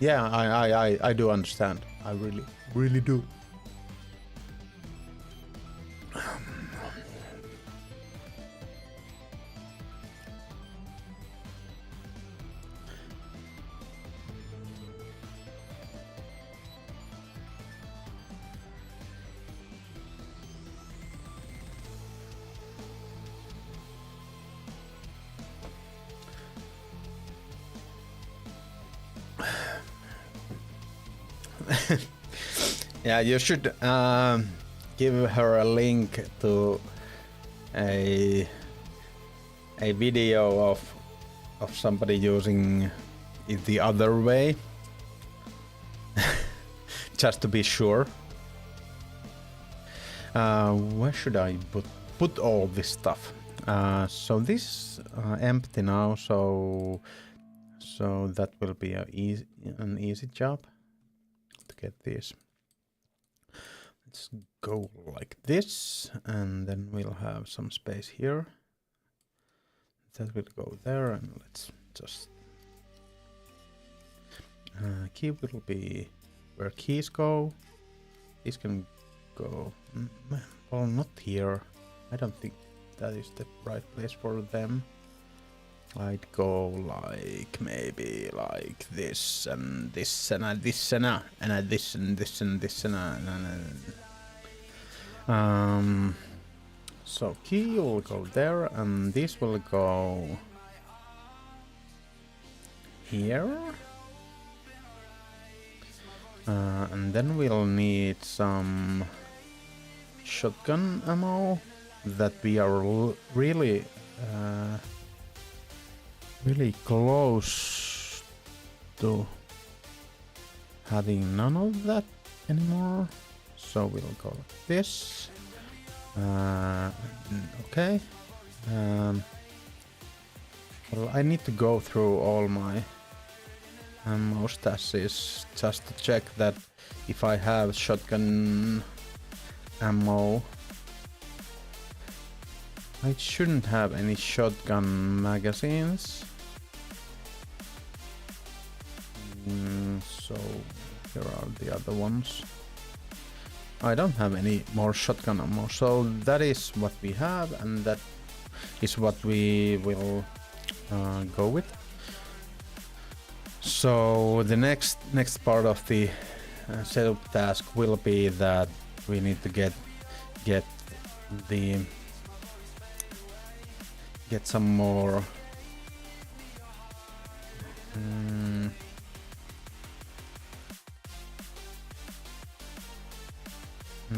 I do understand. I really do. Yeah, you should give her a link to a video of somebody using it the other way, just to be sure. Where should I put all this stuff? So this is empty now, so that will be an easy job to get this. Let's go like this, and then we'll have some space here. That will go there, and let's just... key will be where keys go. These can go... well, not here. I don't think that is the right place for them. I'd go like maybe like this and this and this and this and this and this and so key will go there, and this will go here, and then we'll need some shotgun ammo that we are really close to having none of that anymore. So we'll go like this. Okay. Well, I need to go through all my ammo stashes just to check that if I have shotgun ammo. I shouldn't have any shotgun magazines. So here are the other ones. I don't have any more shotgun ammo, so that is what we have, and that is what we will go with. So the next part of the setup task will be that we need to get some more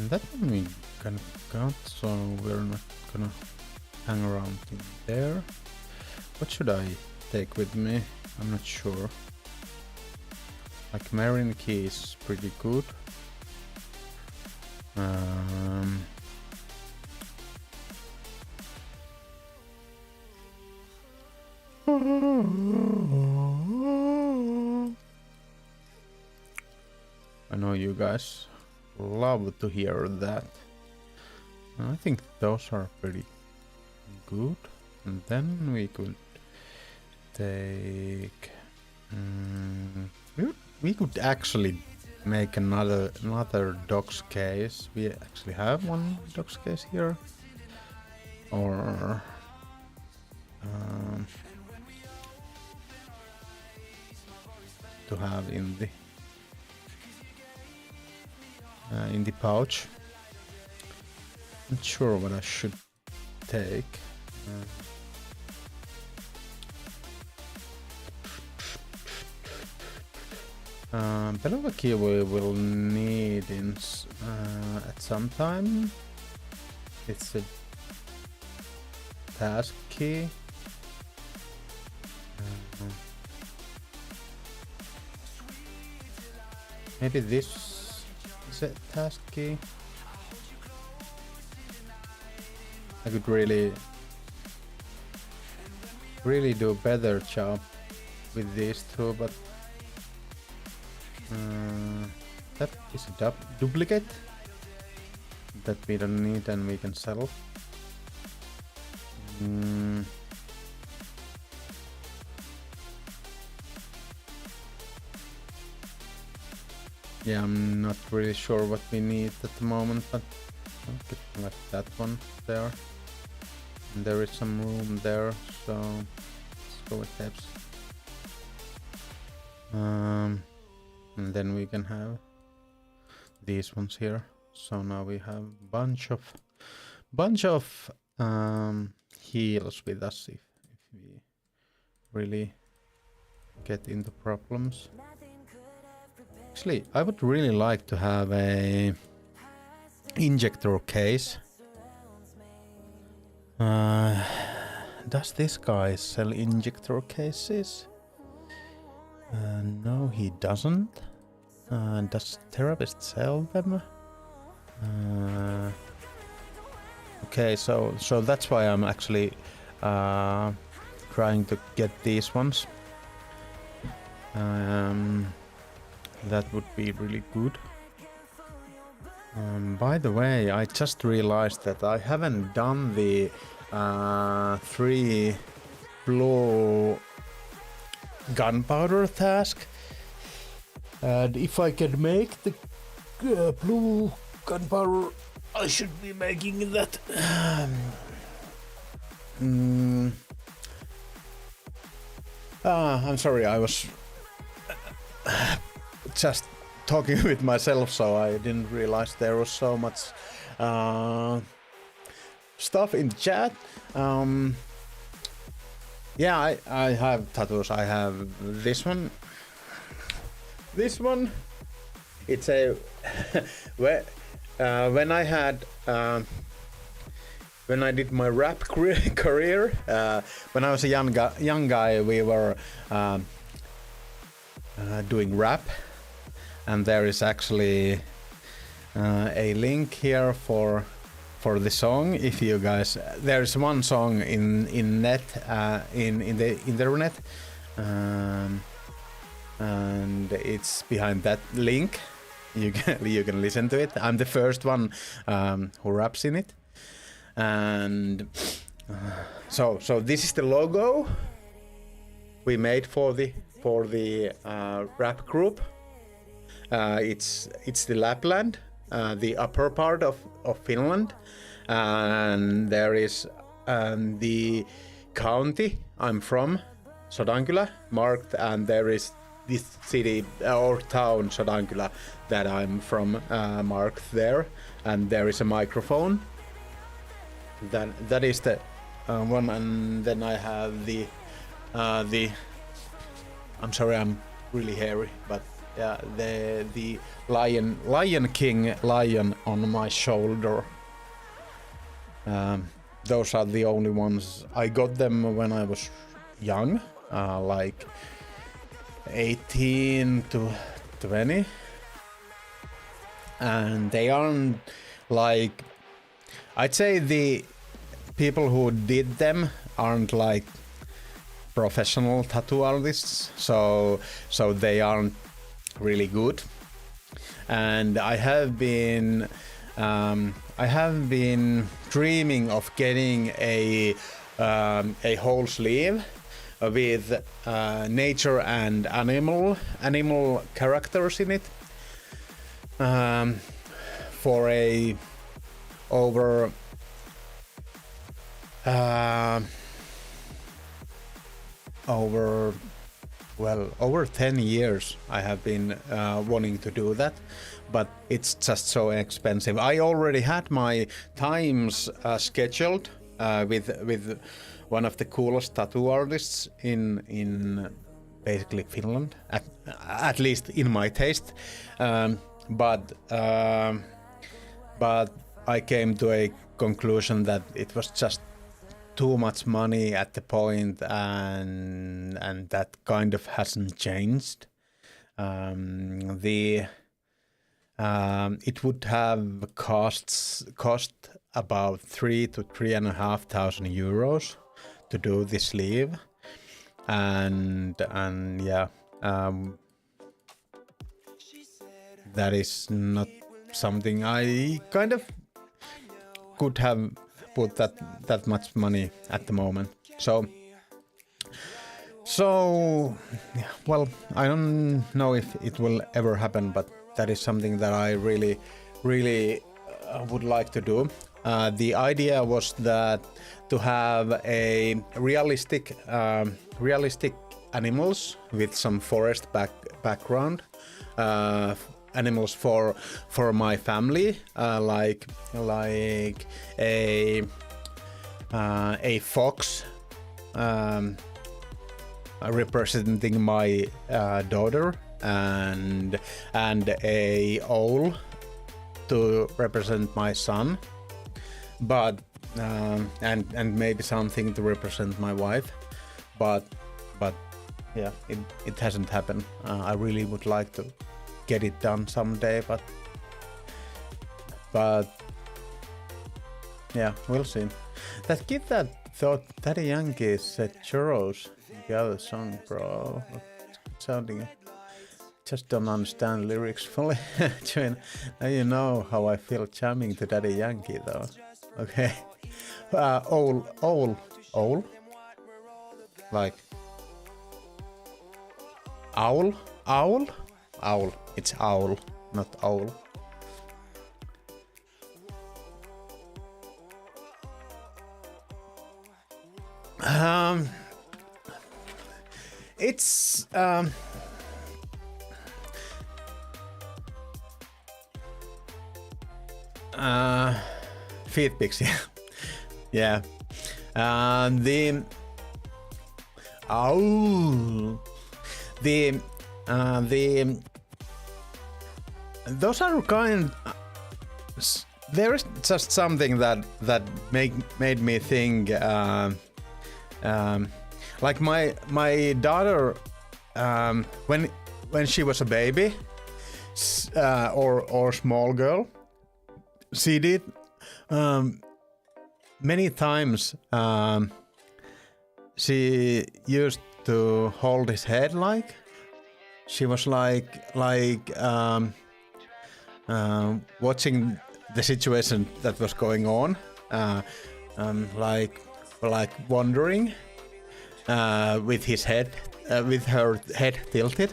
that one we kind of got, so we're not gonna hang around in there. What should I take with me? I'm not sure. Like marine key is pretty good. I know you guys love to hear that. I think those are pretty good. And then we could take... we could actually make another docs case. We actually have one docs case here. Or... to have in the pouch. Not sure what I should take. Below key we will need at some time. It's a task key. Maybe this is a task key. I could really do a better job with these two, but that is a duplicate that we don't need and we can sell. Yeah, I'm not really sure what we need at the moment, but I could let that one there. And there is some room there, so let's go with tabs. And then we can have these ones here. So now we have bunch of heals with us if we really get into problems. Actually, I would really like to have a injector case. Does this guy sell injector cases? No, he doesn't. Does therapist sell them? Okay, so that's why I'm actually trying to get these ones. That would be really good. By the way, I just realized that I haven't done the 3 blue gunpowder task. And if I can make the blue gunpowder, I should be making that. I'm sorry, I was just talking with myself, so I didn't realize there was so much stuff in the chat. Yeah, I have tattoos. I have this one. This one. It's a when I had when I did my rap career. When I was a young guy, we were doing rap. And there is actually a link here for the song. If you guys, there's one song in net in the internet, and it's behind that link. You can listen to it. I'm the first one who raps in it, and so this is the logo we made for the rap group. It's the Lapland, the upper part of Finland, and there is the county I'm from, Sodankylä, marked, and there is this city or town, Sodankylä, that I'm from, marked there, and there is a microphone. That is the one, and then I have the I'm sorry, I'm really hairy, but. Yeah, the Lion King lion on my shoulder. Those are the only ones. I got them when I was young, like 18 to 20. And they aren't like... I'd say the people who did them aren't like professional tattoo artists, so they aren't really good. And I have been dreaming of getting a whole sleeve with nature and animal characters in it, for a over 10 years I have been wanting to do that, but it's just so expensive. I already had my times scheduled with one of the coolest tattoo artists in basically Finland, at least in my taste. But I came to a conclusion that it was just too much money at the point, and that kind of hasn't changed. It would have cost about 3 to 3,500 euros to do this sleeve, and yeah, that is not something I kind of could have put that much money at the moment. So yeah, well, I don't know if it will ever happen, but that is something that I really would like to do. The idea was that to have a realistic animals with some forest background, animals for my family, like a fox representing my daughter, and a owl to represent my son, but and maybe something to represent my wife, but yeah, it hasn't happened. I really would like to get it done someday, but yeah, we'll see. That kid that thought Daddy Yankee said churros in the other song, bro. It's sounding. Just don't understand lyrics fully. Now you know how I feel jamming to Daddy Yankee, though. Okay. Owl. Like owl. It's owl, not owl. It's feed pics, yeah. Yeah. Those are kind. There is just something that made me think. Like my daughter, when she was a baby, or small girl, she did many times. She used to hold his head, like she was watching the situation that was going on, like wondering with his head, with her head tilted,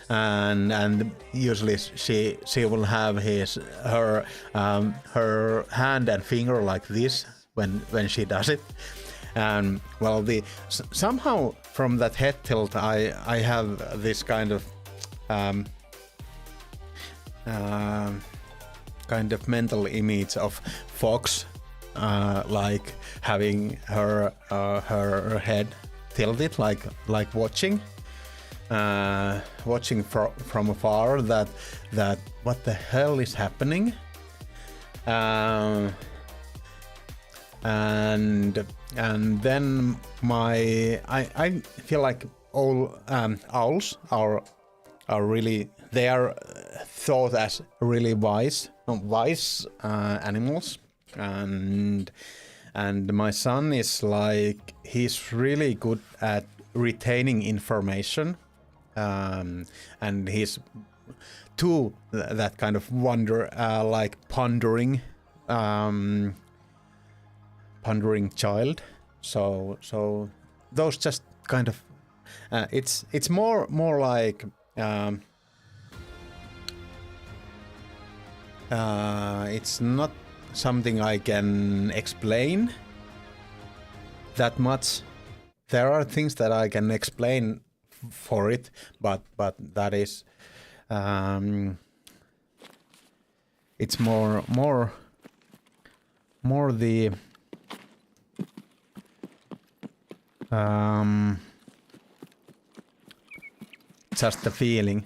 and usually she will have her hand and finger like this when she does it. And well, somehow from that head tilt, I have this kind of mental image of fox, like having her head tilted, like watching from afar, that what the hell is happening, and then I feel like all owls are really, they are thought as really wise animals, and my son is like, he's really good at retaining information, and he's to that kind of wonder, like pondering child. So those just kind of it's more like it's not something I can explain that much. There are things that I can explain for it, but that is it's more the just the feeling.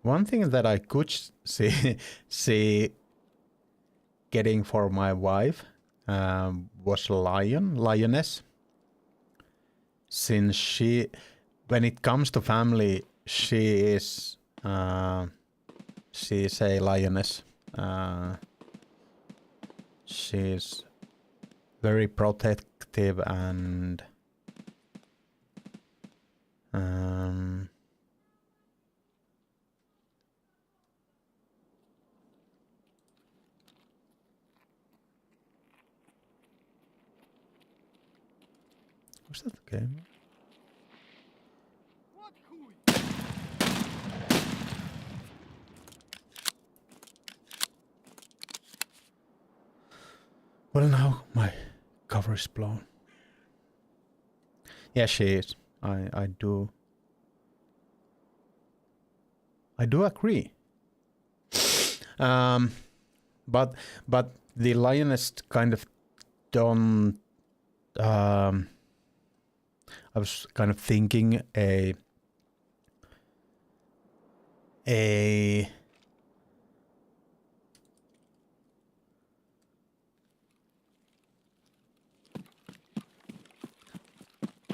One thing that I could see getting for my wife was lioness. Since she, when it comes to family, she's a lioness. She's very protective and was that the game? Well, now my cover is blown. Yeah, she is. I do agree. But the lioness kind of don't. I was kind of thinking a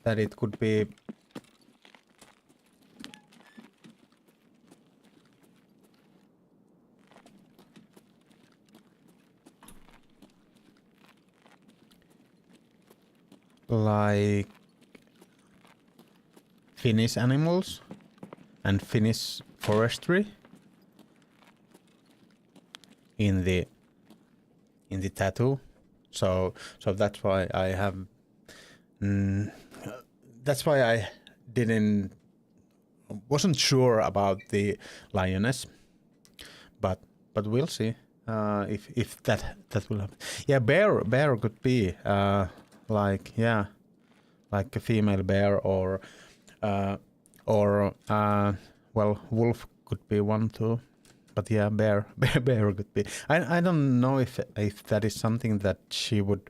that it could be like Finnish animals and Finnish forestry in the tattoo. So that's why I have. That's why I wasn't sure about the lioness, but we'll see if that will happen. Yeah, bear could be like a female bear or well, wolf could be one too. But yeah, bear could be. I don't know if that is something that she would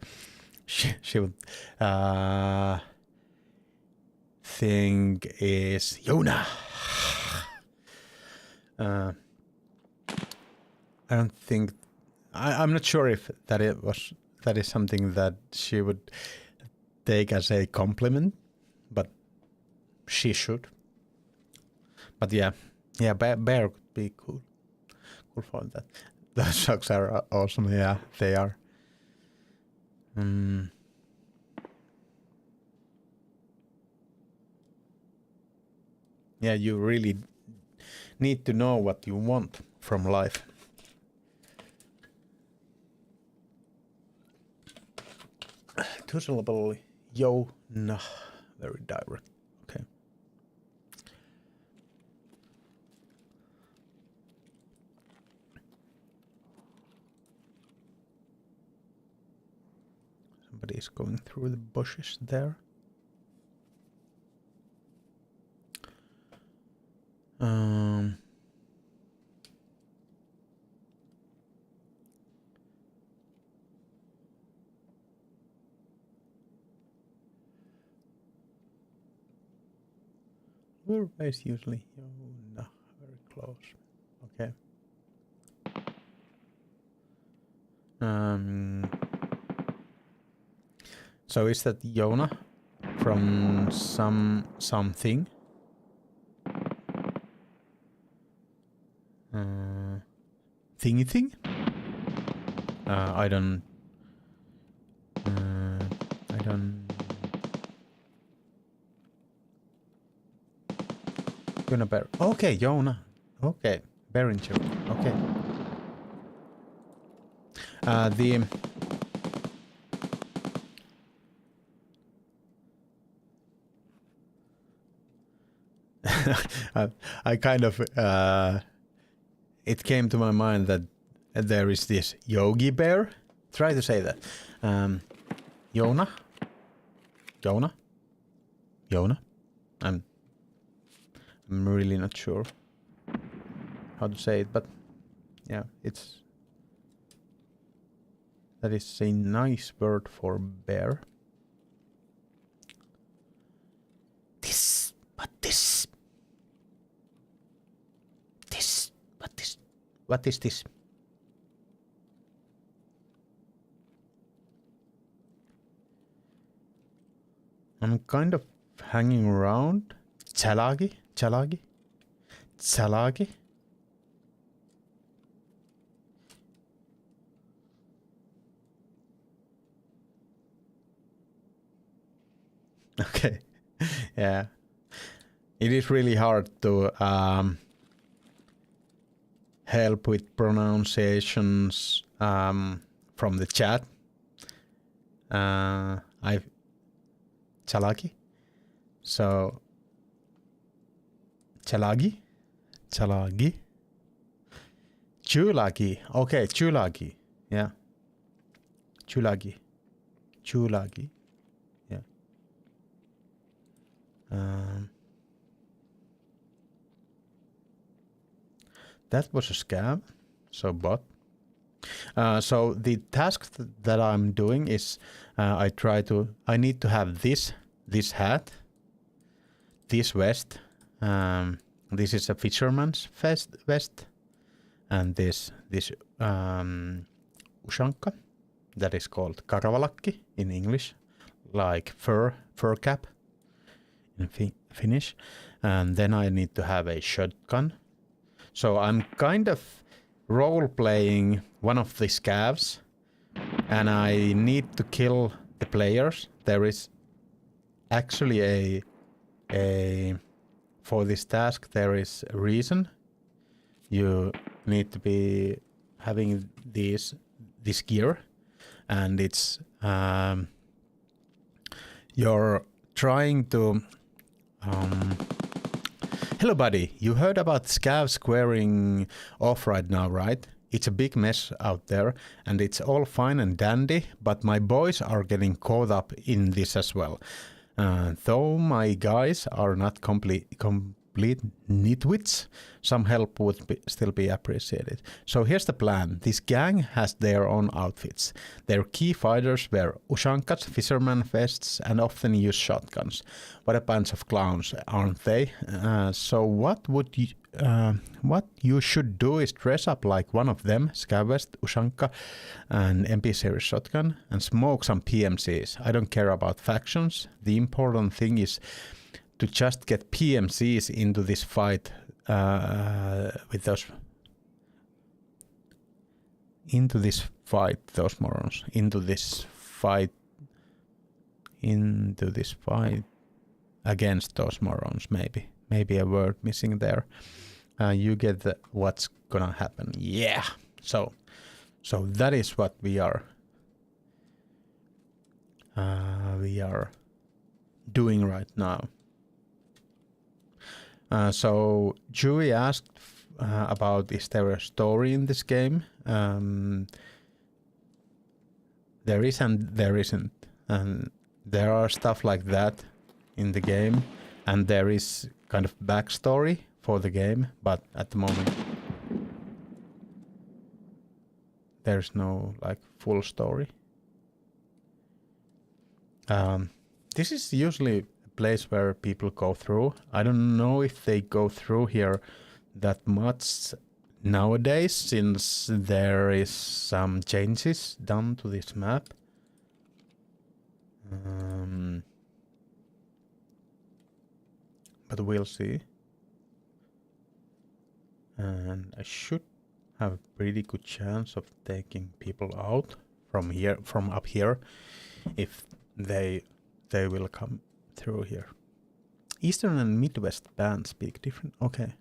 think is Yona. I don't think. I'm not sure if that is something that she would take as a compliment, but she should. But yeah, bear could be cool for that. Those socks are awesome. Yeah, they are. Yeah, you really need to know what you want from life. Two-syllable Yona, very direct. Okay. Somebody is going through the bushes there. We're base usually Yona, very close. Okay. So is that Yona from something? Thingy thing? I don't. Gonna bear. Okay, Yona. Okay, bearing joke. Okay. I kind of it came to my mind that there is this Yogi Bear. Try to say that. Yona. I'm really not sure. how to say it, but yeah, that is a nice word for bear. This, but this, but this, what is this? I'm kind of hanging around. Chalagi? Okay. Yeah. It is really hard to help with pronunciations from the chat. Chalagi. So Chalagi. Chulagi. Okay, Chulagi. Yeah. Chulagi. Yeah. That was a scam. So bot. So the task that I'm doing is I need to have this hat, this vest. This is a fisherman's vest, and this ushanka that is called karavalakki in English, like fur cap in Finnish. And then I need to have a shotgun. So I'm kind of role-playing one of the scavs, and I need to kill the players. There is actually for this task there is a reason. You need to be having this gear, and it's you're trying to hello buddy, you heard about Scav squaring off right now, right? It's a big mess out there, and it's all fine and dandy, but my boys are getting caught up in this as well. Though my guys are not complete nitwits, some help would still be appreciated. So here's the plan. This gang has their own outfits. Their key fighters wear ushankas, fisherman vests, and often use shotguns. What a bunch of clowns, aren't they? So what you should do is dress up like one of them, scav vest, ushanka, and MP series shotgun, and smoke some PMCs. I don't care about factions. The important thing is to just get PMCs into this fight those morons, into this fight against those morons, maybe a word missing there. You get what's gonna happen. Yeah. So that is what we are doing right now. So Chewie asked about is there a story in this game? There is and there isn't. And there are stuff like that in the game, and there is kind of backstory for the game, but at the moment there's no like full story. This is usually place where people go through. I don't know if they go through here that much nowadays, since there is some changes done to this map. But we'll see. And I should have a pretty good chance of taking people out from up here, if they will come through here. Eastern and Midwest bands speak different. Okay,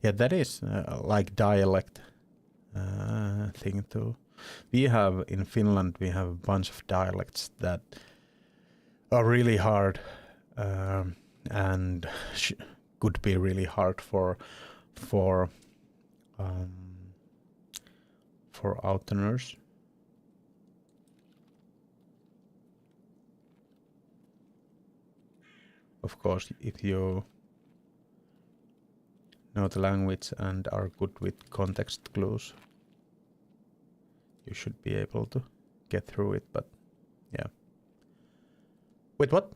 yeah, that is like dialect thing too. We have in Finland a bunch of dialects that are really hard and could be really hard for outerners. Of course, if you know the language and are good with context clues, you should be able to get through it, but yeah. With what?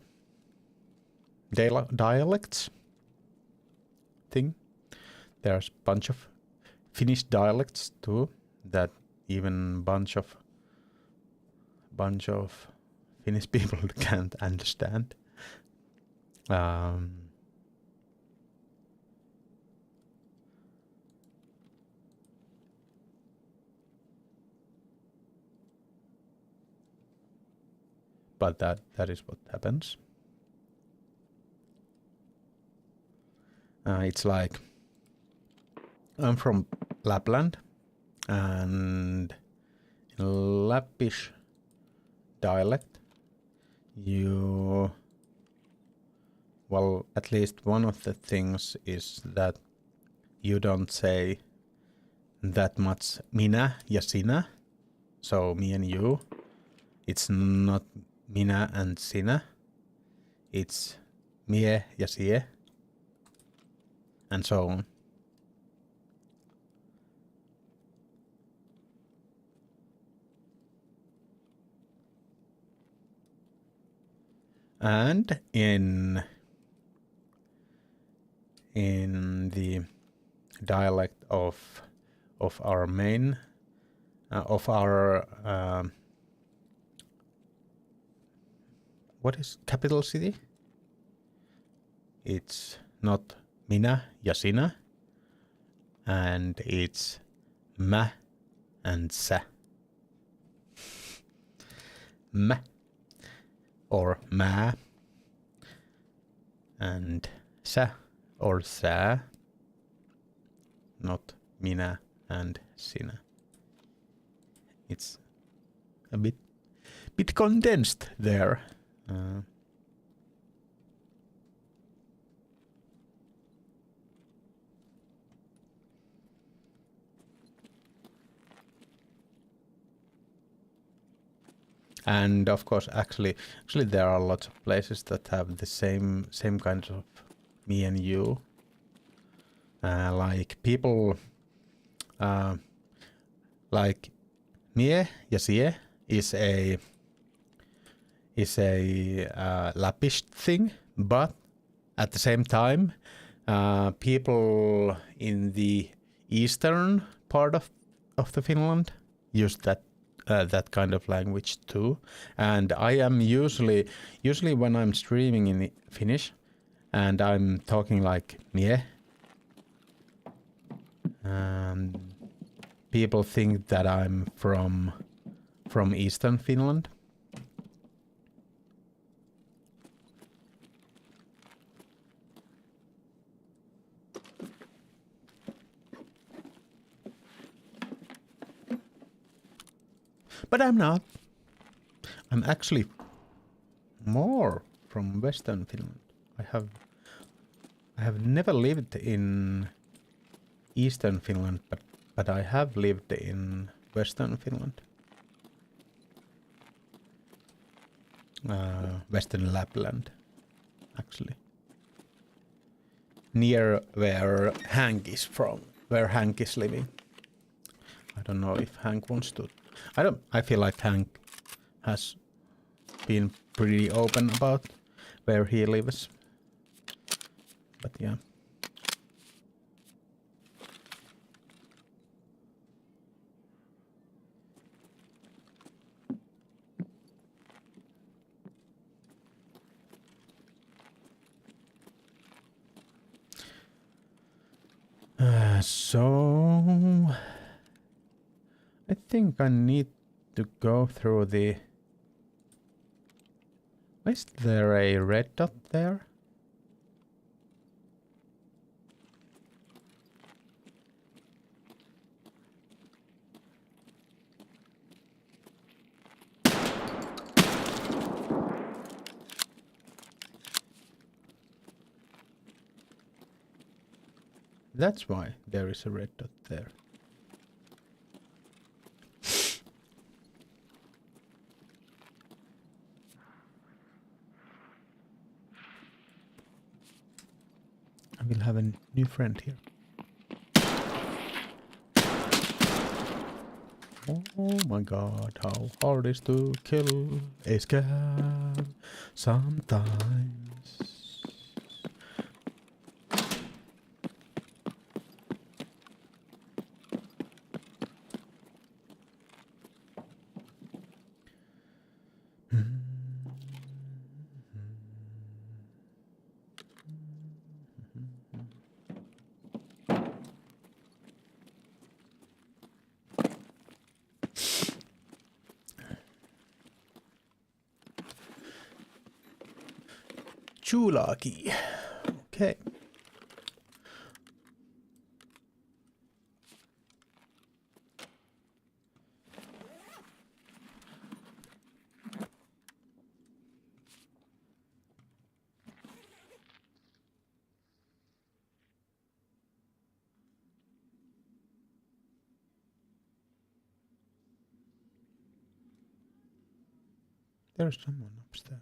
Dialects thing. There's a bunch of Finnish dialects too that even bunch of Finnish people can't understand. But that is what happens. It's like I'm from Lapland, and in Lappish dialect, well, at least one of the things is that you don't say that much minä ja sinä, so me and you. It's not minä and sinä, it's mie ja sie, and so on. And in the dialect of our main of our what is capital city? It's not minä ja sinä, and it's mä and sä. Mä or mä and sä or sä, not minä and sinä. It's a bit condensed there. And of course, actually, there are lots of places that have the same kind of me and you. Like people, like mie ja sie is a Lappish thing, but at the same time, people in the eastern part of the Finland use that kind of language too. And I am usually when I'm streaming in Finnish and I'm talking like mie, people think that I'm from eastern Finland. But I'm not. I'm actually more from Western Finland. I have never lived in Eastern Finland, but I have lived in Western Finland. Western Lapland, actually. Near where Hank is from, where Hank is living. I don't know if Hank wants to. I feel like Hank has been pretty open about where he lives. But yeah. So I think I need to go through the... Is there a red dot there? That's why there is a red dot there. I will have a new friend here. Oh my god, how hard is to kill a scab sometimes. Chulaki. Okay. There's someone upstairs.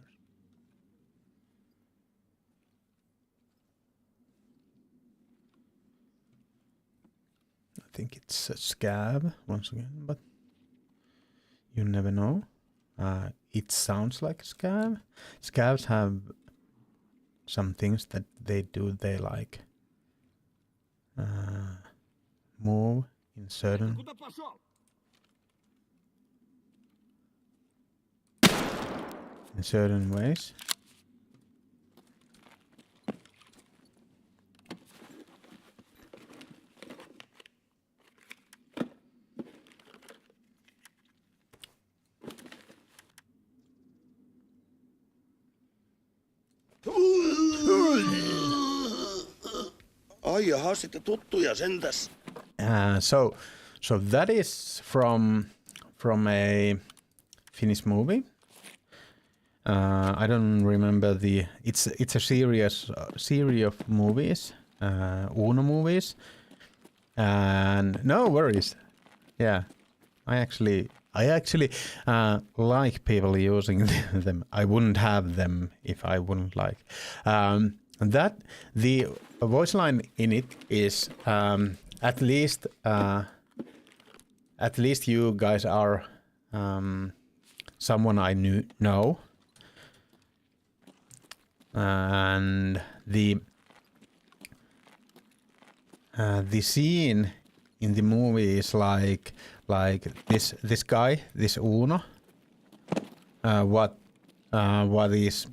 I think it's a scab once again, but you never know. It sounds like a scab. Scabs have some things that they do. They like move in certain ways. Ai jaha, sitten tuttuja sentäs. So that is from a Finnish movie. I don't remember it's a series of movies, Uno movies, and no worries. Yeah, I actually like people using them. I wouldn't have them if I wouldn't like. That the voice line in it is at least you guys are someone I know. And the scene in the movie is like this guy, this Uno. What is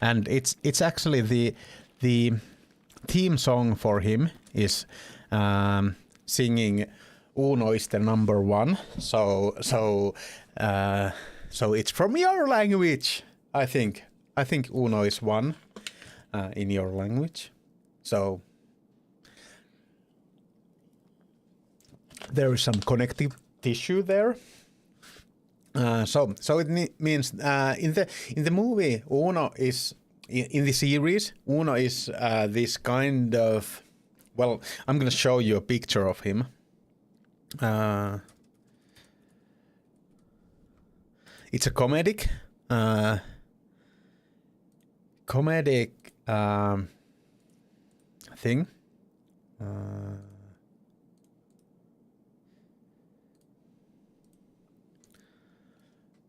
and it's actually the theme song for him is singing Uno is the number one. So it's from your language. I think Uno is one in your language. So there is some connective tissue there. So it means in the movie Uno is in the series Uno is this kind of, well, I'm gonna show you a picture of him. It's a comedic thing.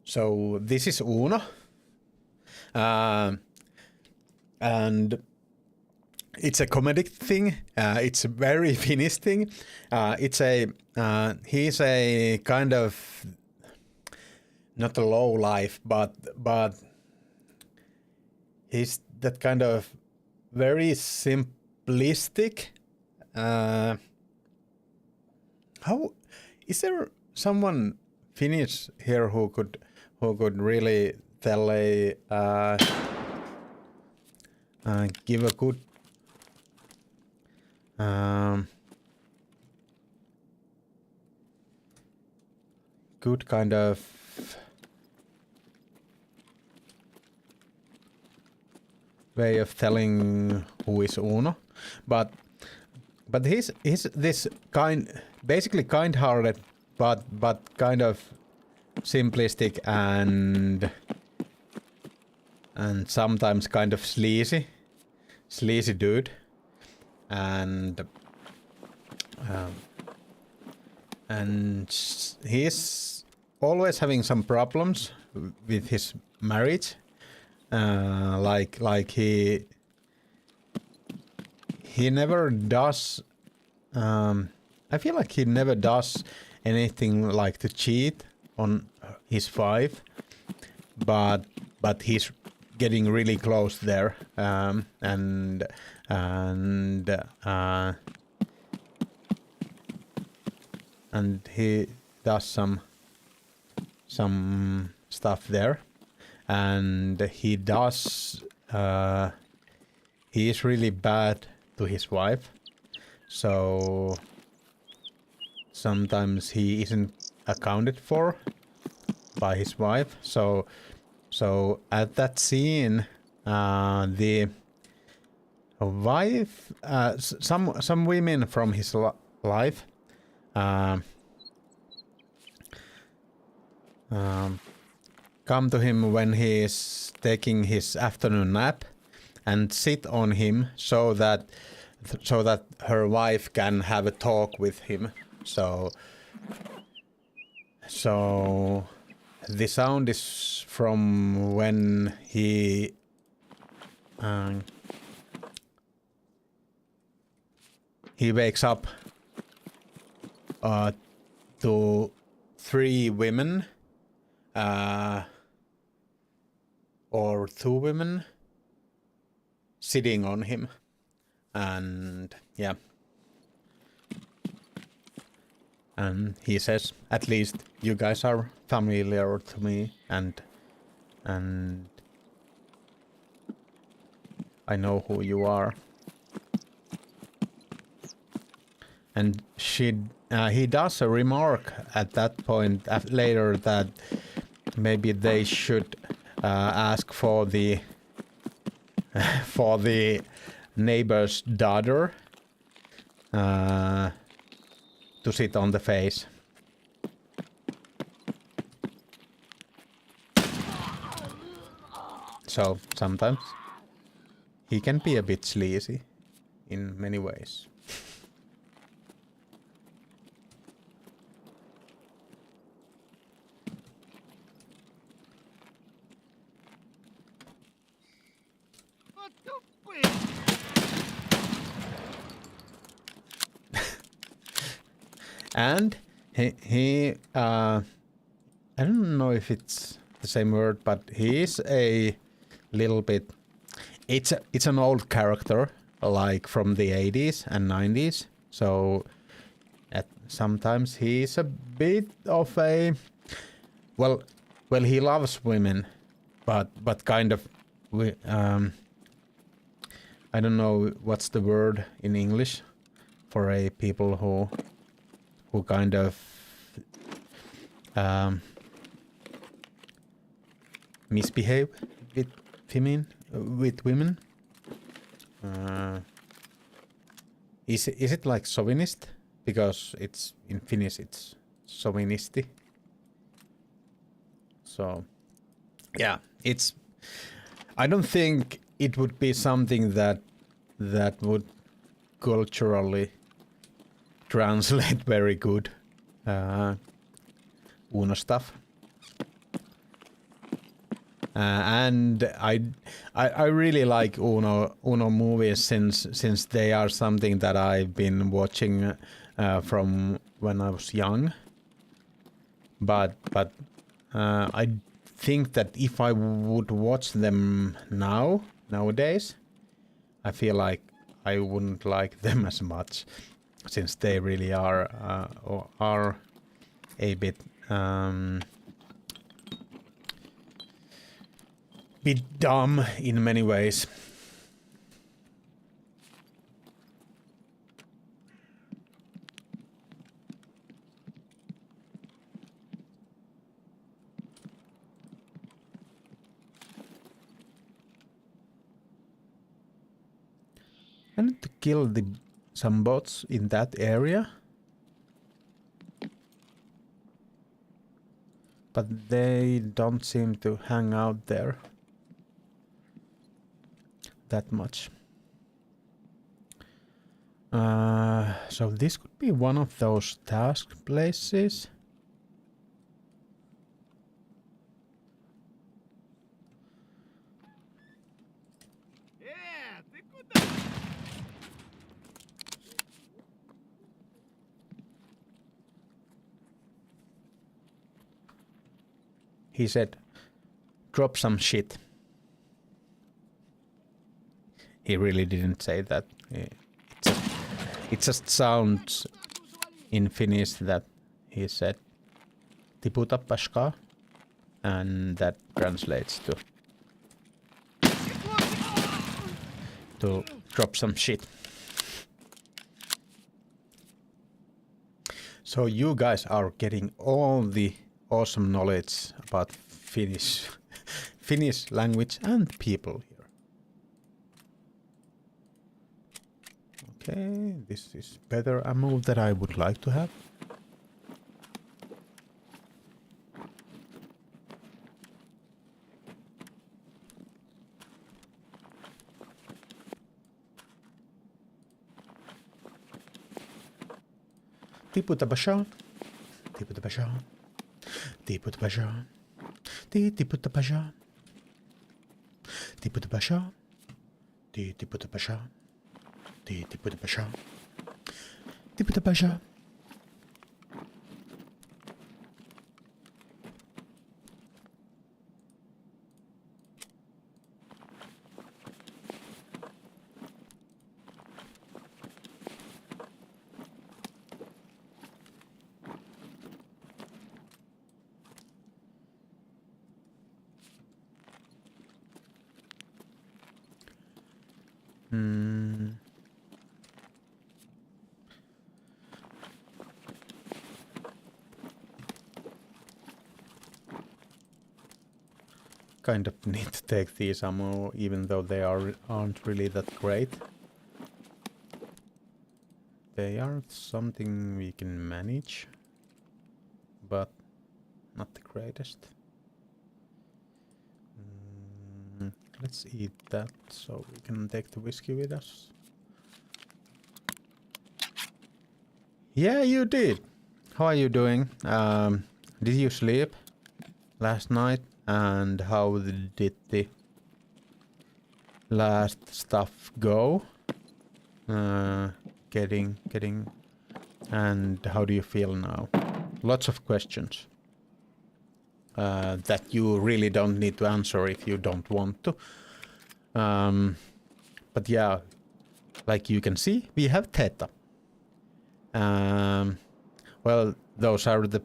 So this is Uno, and it's a comedic thing. It's a very Finnish thing. He's a kind of not a low life, but he's that kind of very simplistic. How is there someone Finnish here who could really tell give a good good kind of way of telling who is Uno, but he's this basically kind-hearted, but kind of simplistic and sometimes kind of sleazy dude, and he's always having some problems with his marriage. Like he never does. I feel like he never does anything like to cheat on his wife, but he's getting really close there, and he does some stuff there, and he does. He is really bad to his wife, so sometimes he isn't accounted for by his wife. So at that scene, the wife, some women from his life, come to him when he is taking his afternoon nap and sit on him so that her wife can have a talk with him. So the sound is from when he wakes up to 3 women, or 2 women sitting on him, and yeah, and he says, at least you guys are familiar to me, and I know who you are. And he does a remark at that point later that maybe they should ask for the neighbor's daughter to sit on the face. So sometimes he can be a bit sleazy in many ways. And he I don't know if it's the same word, but he is a little bit, it's an old character, like from the 80s and 90s. So sometimes he's a bit of a, well he loves women, but kind of I don't know what's the word in English for a people who kind of misbehave with women. Is it like chauvinist? Because it's in Finnish, it's chauvinisti. So yeah, it's. I don't think it would be something that would culturally translate very good Uno stuff. And I really like Uno movies since they are something that I've been watching from when I was young. But I think that if I would watch them nowadays, I feel like I wouldn't like them as much, since they really are a bit dumb in many ways. I need to kill some bots in that area. But they don't seem to hang out there that much. So this could be one of those task places. He said, drop some shit. He really didn't say that. It just sounds in Finnish that he said, tiputa paska, and that translates to drop some shit. So you guys are getting all the awesome knowledge about Finnish language and people here. Okay, this is better ammo that I would like to have. Tiputa basha, tiputa basha, tiputa basha, tiputa basha, tiputa basha, tiputa basha, tiputa basha, tiputa basha. Kind of need to take these ammo, even though they aren't really that great. They are something we can manage, but not the greatest. Let's eat that so we can take the whiskey with us. Yeah, you did. How are you doing? Did you sleep last night? And how did the last stuff go? Getting, and how do you feel now? Lots of questions that you really don't need to answer if you don't want to. But yeah, like you can see, we have Theta. Well, those are the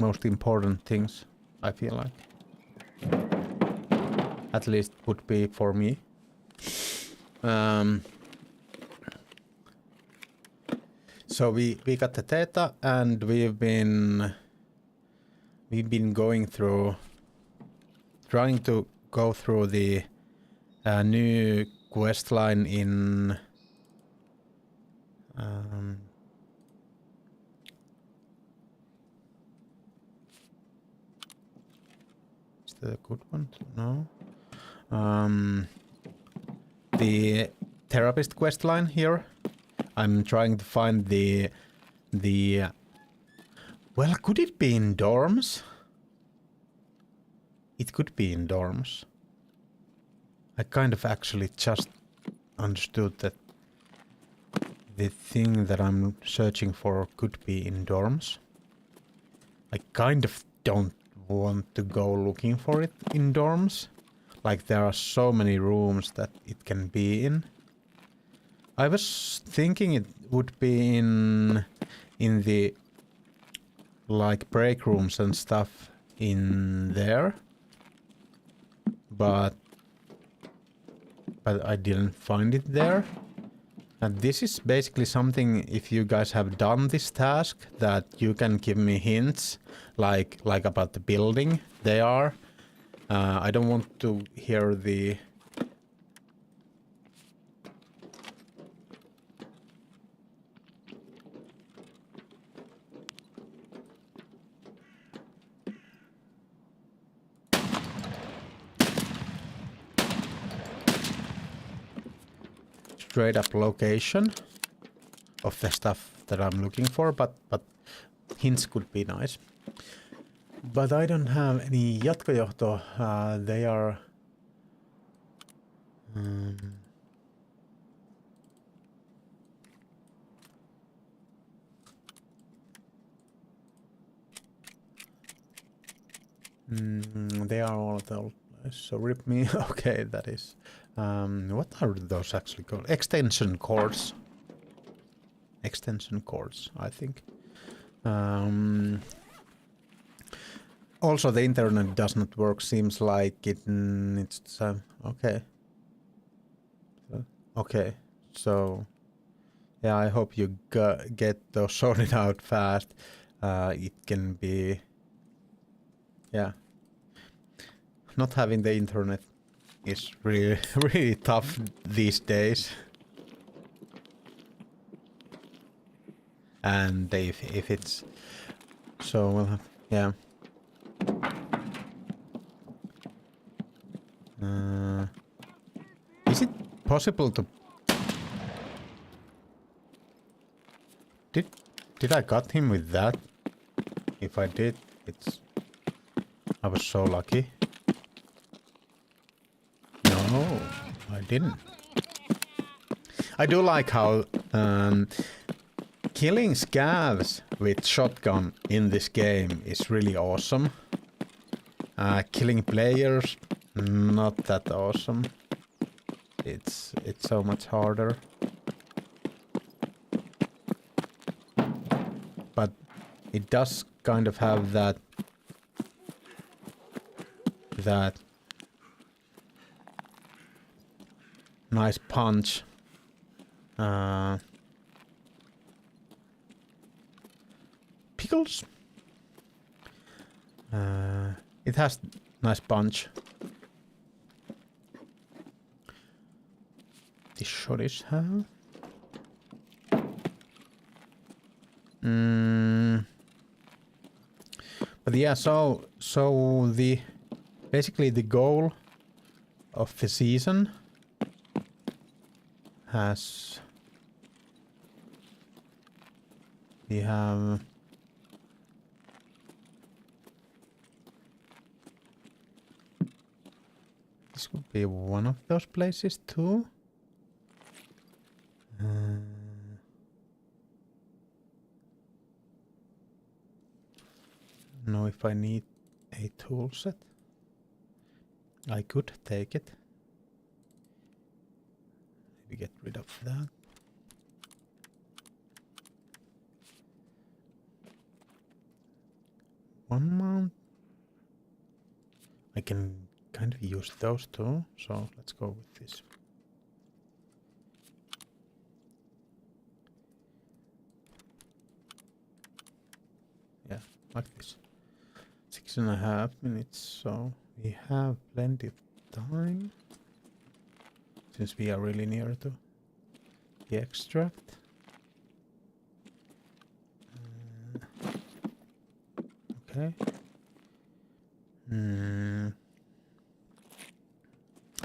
most important things, I feel like. At least would be for me. So we got the Theta, and we've been going through, trying to go through the new quest line in is that a good one? No. The therapist quest line here. I'm trying to find the well, could it be in dorms? It could be in dorms. I kind of actually just understood that the thing that I'm searching for could be in dorms. I kind of don't want to go looking for it in dorms. Like, there are so many rooms that it can be in. I was thinking it would be in the like break rooms and stuff in there, but I didn't find it there. And this is basically something, if you guys have done this task, that you can give me hints, like about the building they are. I don't want to hear the straight up location of the stuff that I'm looking for, but hints could be nice. But I don't have any jatkojohto. They are... they are all at the... So rip me. Okay, that is... what are those actually called? Extension cords. Extension cords, I think. Also, the internet does not work. Seems like it's okay. Okay, so yeah, I hope you get those sorted out fast. It can be, yeah. Not having the internet is really really tough these days. And if it's so, well, yeah. Is it possible to... Did I got him with that? If I did, it's... I was so lucky. No, I didn't. I do like how killing scavs with shotgun in this game is really awesome. Killing players, not that awesome. It's so much harder. But it does kind of have that nice punch. Pickles. It has nice punch. The shotties have. But yeah, so the basically the goal of the season has we have this could be one of those places too. Know if I need a tool set. I could take it. Maybe get rid of that. One mount. I can kind of use those two, so let's go with this. Yeah, like this. 6.5 minutes, so we have plenty of time since we are really near to the extract. Okay.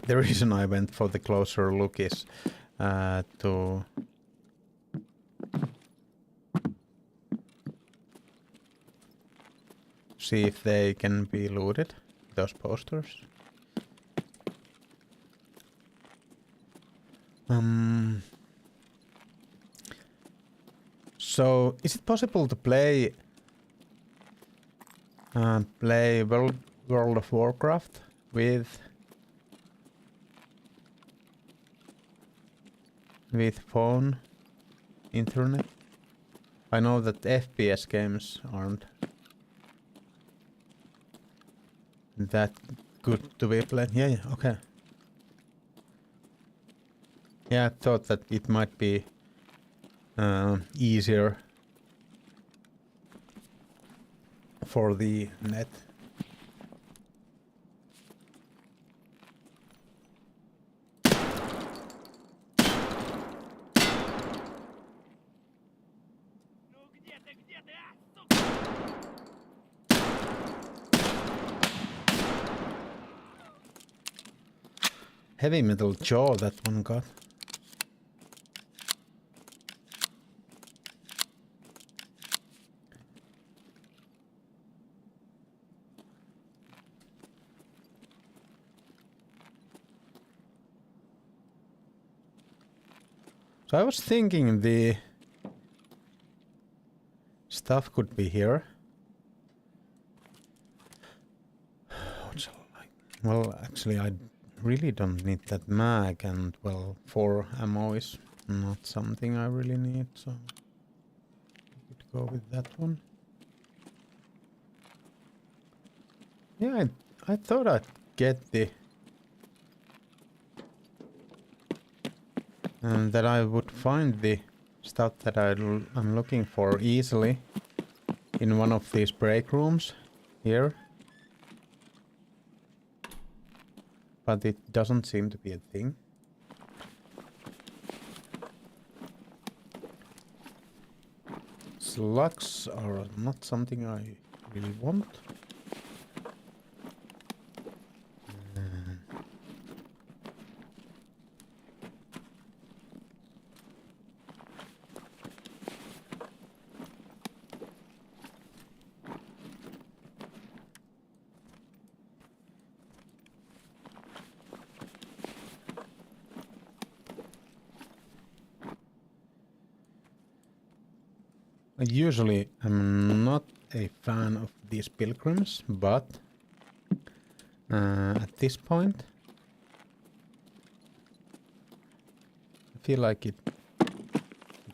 The reason I went for the closer look is to see if they can be looted, those posters. So is it possible to play World of Warcraft with phone internet? I know that FPS games aren't that good to be played. Yeah, okay. Yeah, I thought that it might be easier for the net. Heavy metal jaw that one got. So I was thinking the stuff could be here. What shall I? Well, actually, I really don't need that mag, and well, 4 ammo is not something I really need, so I could go with that one. Yeah, I thought I'd get the and that I would find the stuff that I'm looking for easily in one of these break rooms here. But it doesn't seem to be a thing. Slugs are not something I really want. I usually am not a fan of these pilgrims, but at this point I feel like it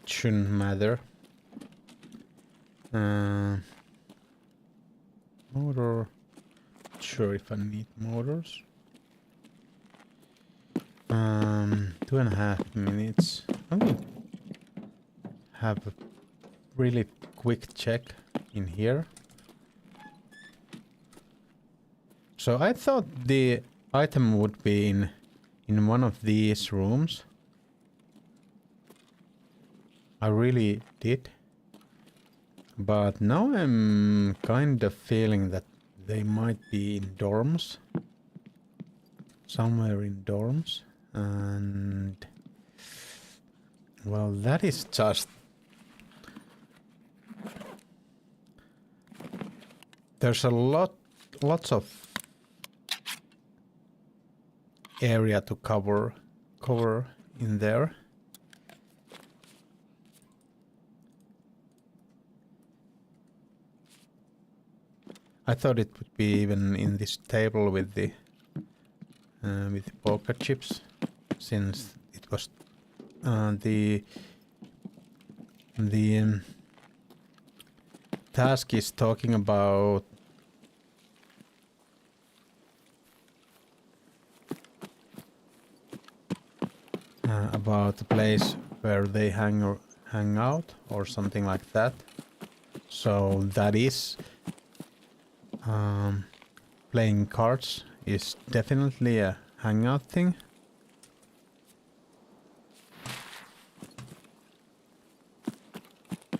shouldn't matter. Motor. Not sure if I need motors. 2.5 minutes. I will have a really quick check in here. So I thought the item would be in one of these rooms. I really did. But now I'm kind of feeling that they might be in dorms. Somewhere in dorms. And well, that is just there's a lots of area to cover in there. I thought it would be even in this table with the poker chips, since it was the task is talking about the place where they hang out or something like that. So that is playing cards is definitely a hangout thing.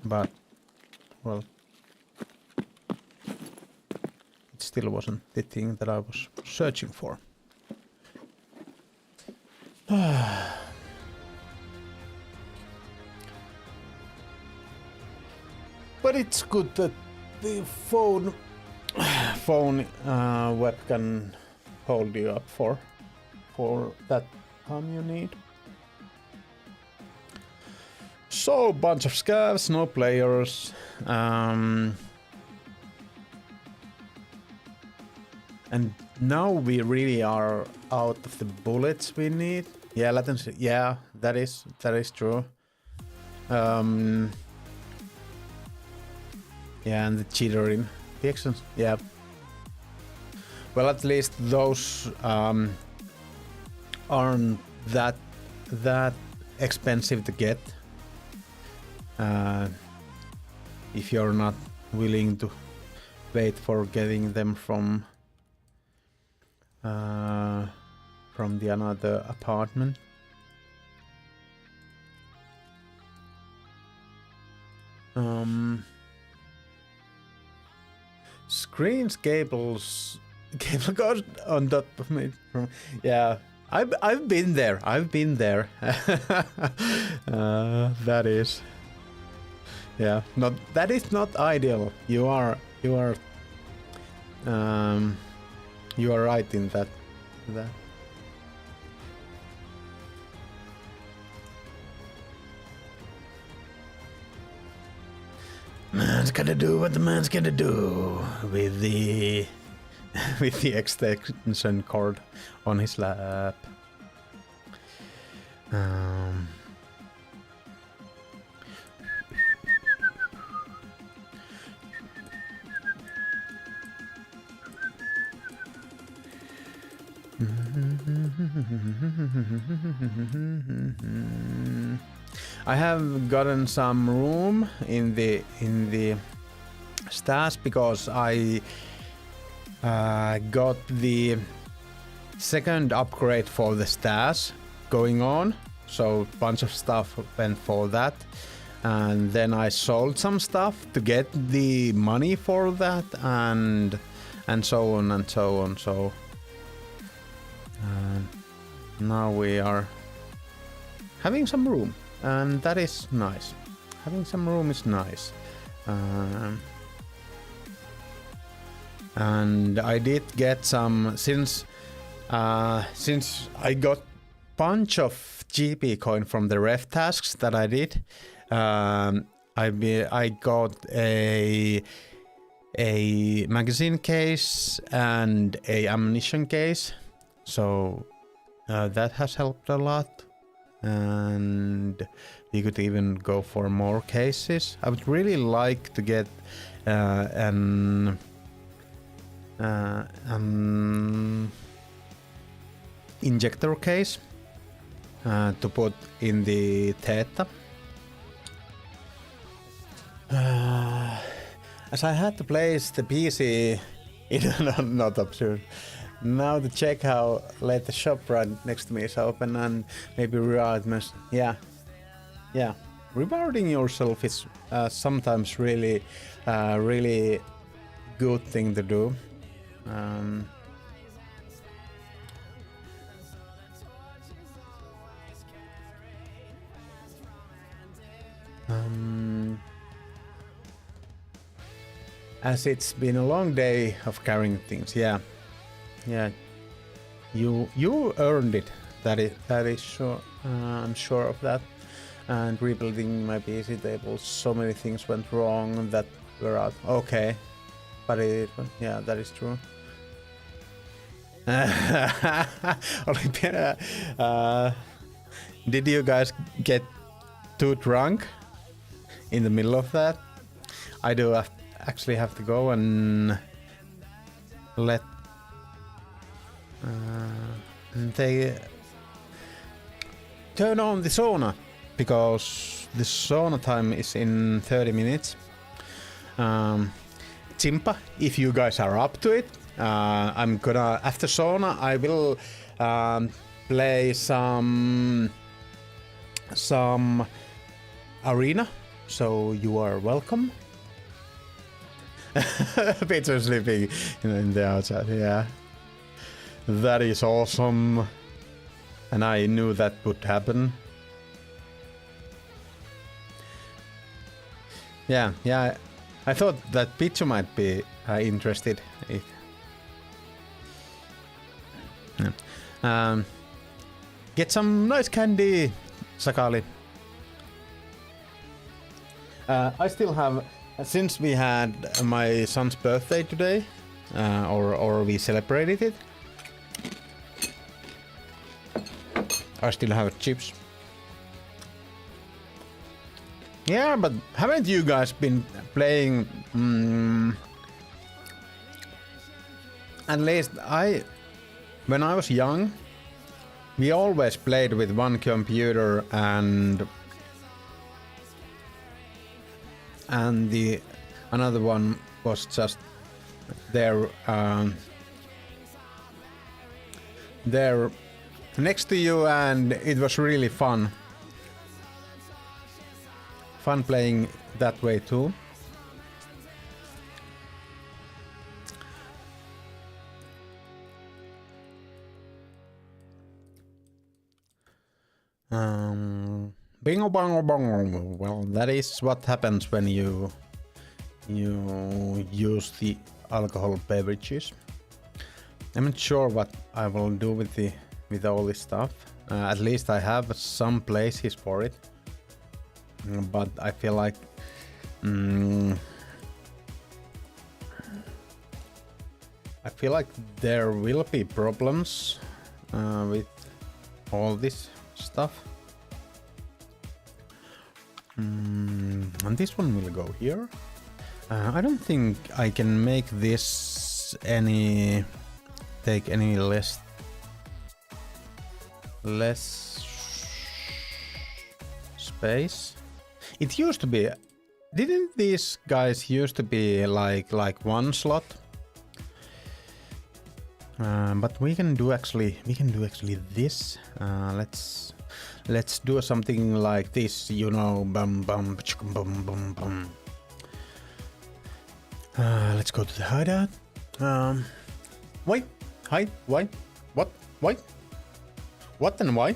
But well, it still wasn't the thing that I was searching for. But it's good that the phone web can hold you up for that time you need. So bunch of scavs, no players, and now we really are out of the bullets we need. Yeah, latency. Yeah, that is true. Yeah, and the jittering. The actions. Yeah. Well, at least those aren't that expensive to get. If you're not willing to wait for getting them from the another apartment. Screens, cables, cable goes on top of me. Yeah, I've been there. That is. Yeah, that is not ideal. You are right in that. man's gotta do what the man's gotta do with the with the extension cord on his lap. I have gotten some room in the stash because I got the second upgrade for the stash going on, so a bunch of stuff went for that, and then I sold some stuff to get the money for that, and so on and so on. So now we are having some room, and that is nice. Having some room is nice. And I did get some, since I got bunch of GP coin from the ref tasks that I did. I got a magazine case and a ammunition case, so that has helped a lot. And you could even go for more cases. I would really like to get an injector case to put in the Theta. As I had to place the PC in not absurd. Now to check how late the shop right next to me is open, and maybe reward must. Yeah. Rewarding yourself is sometimes really good thing to do. As it's been a long day of carrying things, yeah, you earned it. That is sure. I'm sure of that. And rebuilding my PC table, so many things went wrong that were out. Okay, but yeah, that is true. Olympia, did you guys get too drunk in the middle of that? I do actually have to go and let they turn on the sauna, because the sauna time is in 30 minutes. Chimpa, if you guys are up to it, I'm gonna, after sauna, I will play some arena, so you are welcome. Peter sleeping in the outside, yeah. That is awesome. And I knew that would happen. Yeah. I thought that Pichu might be interested. Yeah. Get some nice candy, Sakali. I still have, since we had my son's birthday today, or we celebrated it, I still have chips. Yeah, but haven't you guys been playing? At least when I was young, we always played with one computer, and the another one was just there next to you, and it was really fun playing that way too. Bingo bongo bongo. Well, that is what happens when you use the alcohol beverages. I'm not sure what I will do with all this stuff. At least I have some places for it, but I feel like feel like there will be problems with all this stuff. And this one will go here. I don't think I can make this take any less space. It used to be. Didn't these guys used to be like one slot? But we can do actually this. Let's do something like this, you know. Bum bum bum bum bum bum. Let's go to the hideout. Wait, hi, why, what, why, what and why?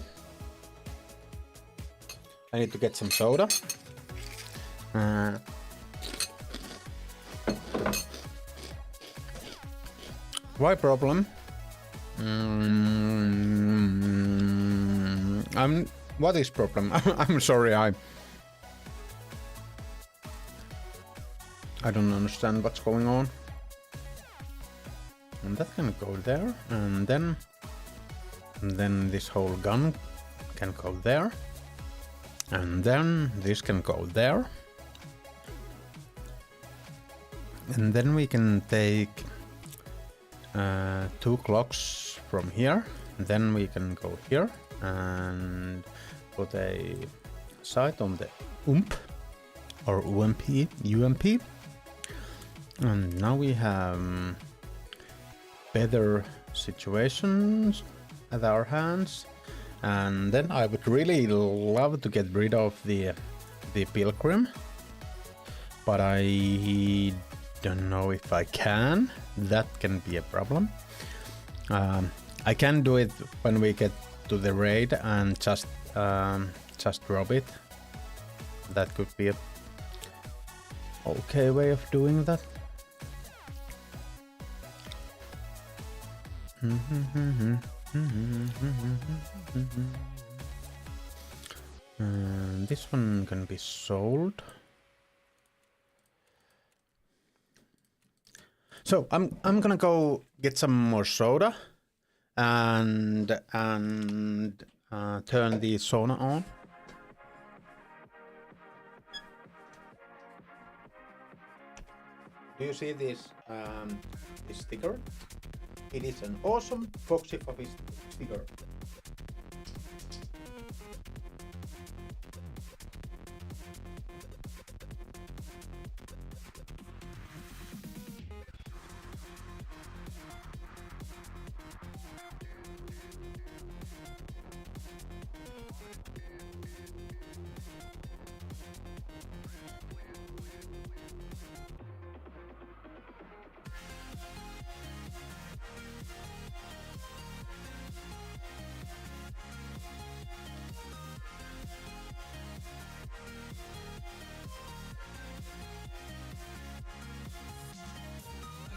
I need to get some soda. Why problem? What is problem? I'm sorry, I don't understand what's going on. And that can go there, and then this whole gun can go there, and then this can go there, and then we can take 2 clocks from here. Then we can go here and put a sight on the UMP or UMP. And now we have better situations at our hands. And then I would really love to get rid of the Pilgrim, but I don't know if I can. That can be a problem. I can do it when we get to the raid and just drop it. That could be a okay way of doing that. This one can be sold. So I'm gonna go get some more soda and turn the sauna on. Do you see this sticker? It is an awesome Foxy Office sticker.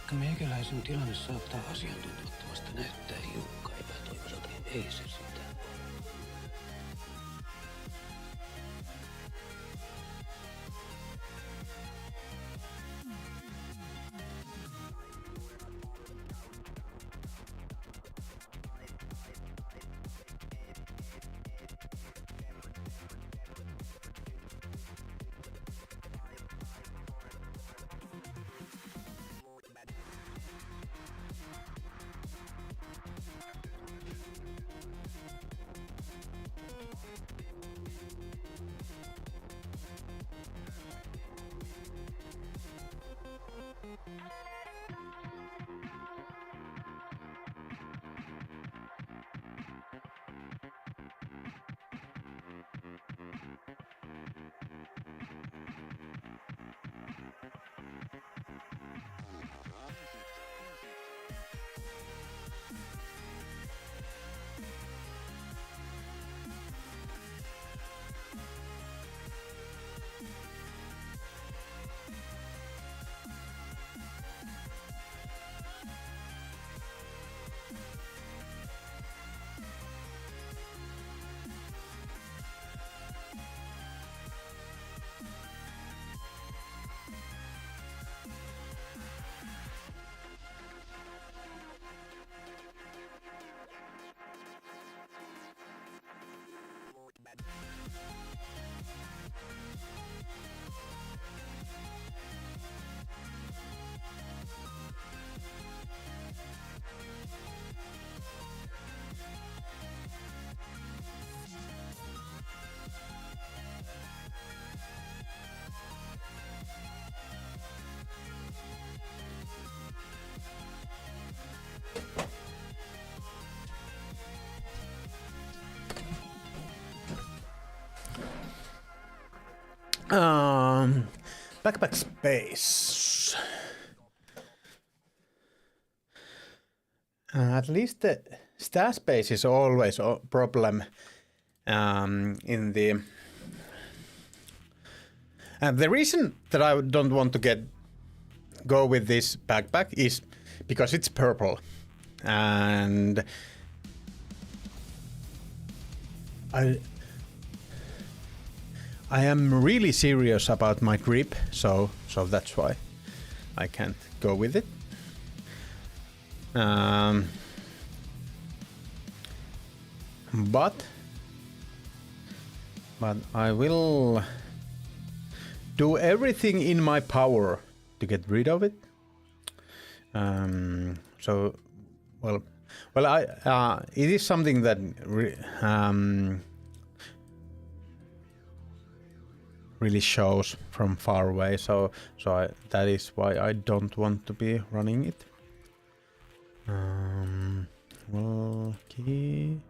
Vaikka meikäläisen tilanne saattaa asiantuntemattomasta näyttää hiukka epätoivoiselta, niin ei se sitä. Backpack space. At least the star space is always a problem in the. And the reason that I don't want to go with this backpack is because it's purple, and I am really serious about my grip, so that's why I can't go with it. But I will do everything in my power to get rid of it. It is something that really shows from far away, so that is why I don't want to be running it. Key.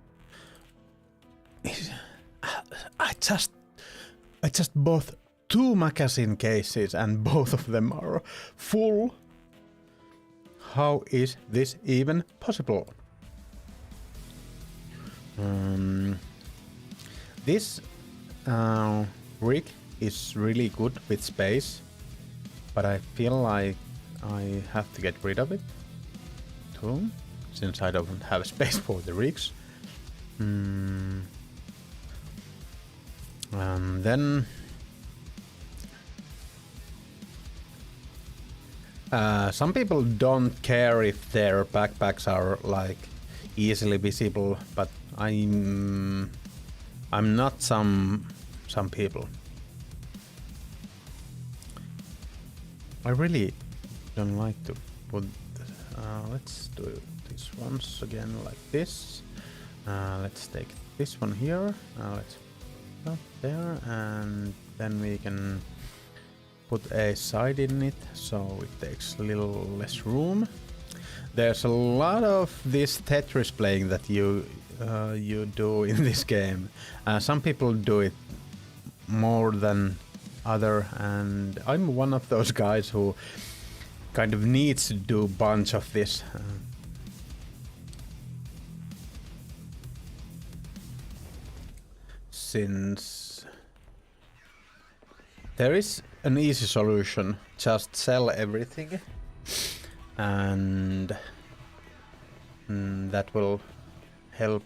I just bought 2 magazine cases and both of them are full. How is this even possible? This rig is really good with space, but I feel like I have to get rid of it too, since I don't have space for the rigs. And then some people don't care if their backpacks are like easily visible, but I'm not some people. I really don't like to put. Let's do this once again like this. Let's take this one here. Let's put there, and then we can put a side in it, so it takes a little less room. There's a lot of this Tetris playing that you do in this game. Some people do it more than other, and I'm one of those guys who kind of needs to do a bunch of this. Since there is an easy solution, just sell everything, and that will help.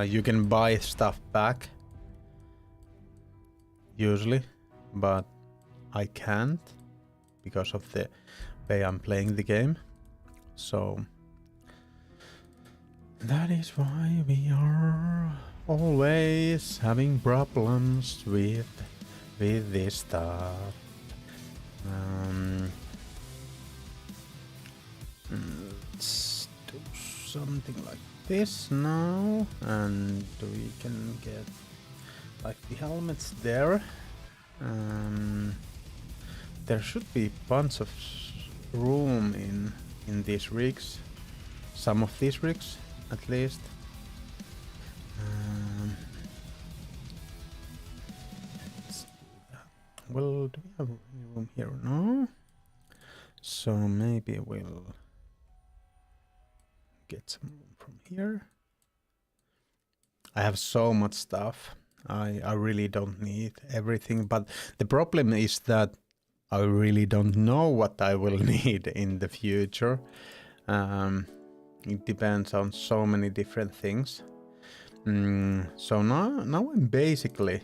You can buy stuff back usually, but I can't because of the way I'm playing the game. So that is why we are always having problems with this stuff. Let's do something like this now, and we can get like the helmets there. There should be bunch of room in these rigs, some of these rigs at least. Well, do we have any room here? No. So maybe we'll get some room from here. I have so much stuff. I really don't need everything, but the problem is that I really don't know what I will need in the future. It depends on so many different things. So now I'm basically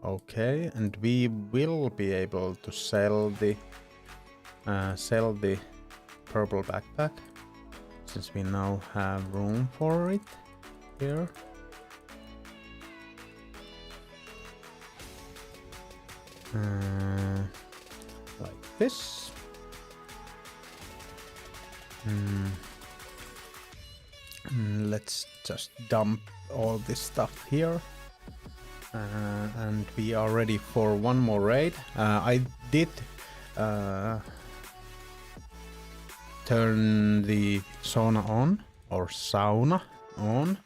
okay, and we will be able to sell the purple backpack since we now have room for it here. Like this. Let's just dump all this stuff here. And we are ready for one more raid. I did turn the sauna on,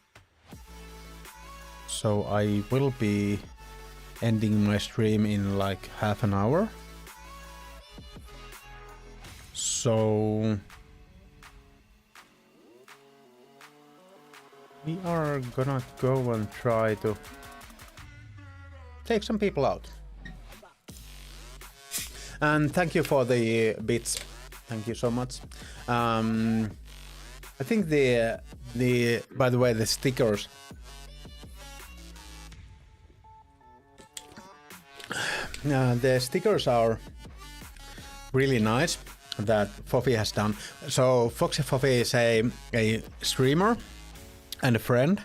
so I will be ending my stream in like half an hour. So we are gonna go and try to take some people out. And thank you for the bits. Thank you so much. I think the by the way, the stickers. The stickers are really nice that Fofi has done. So Foxy Fofi is a streamer and a friend.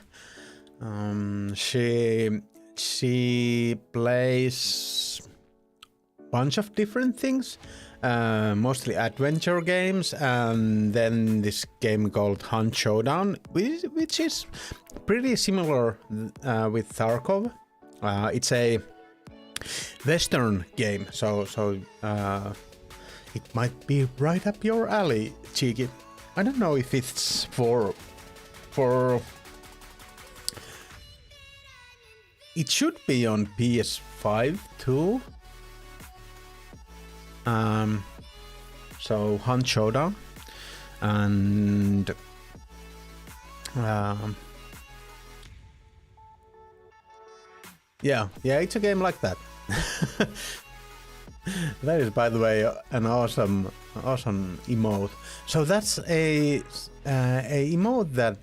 She plays bunch of different things, mostly adventure games, and then this game called Hunt Showdown, which is pretty similar with Tarkov. It's a Western game, so it might be right up your alley, Cheeky. I don't know if it's for it should be on PS5 too. So Hunt Showdown, and yeah, it's a game like that. That is, by the way, an awesome emote. So that's a emote that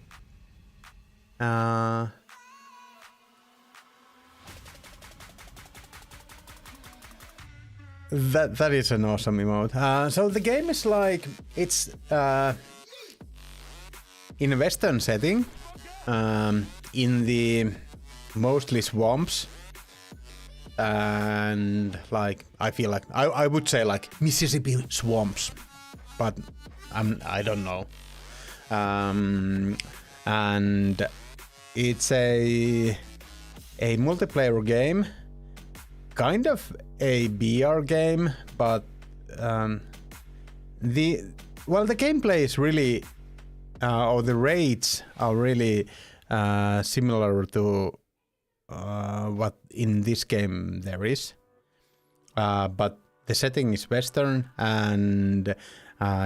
that is an awesome emote. So the game is like, it's in a Western setting, in the mostly swamps, and like I feel like I would say like Mississippi swamps, but I don't know. And it's a multiplayer game, kind of a BR game, but the gameplay is really or the raids are really similar to what in this game there is, but the setting is Western, and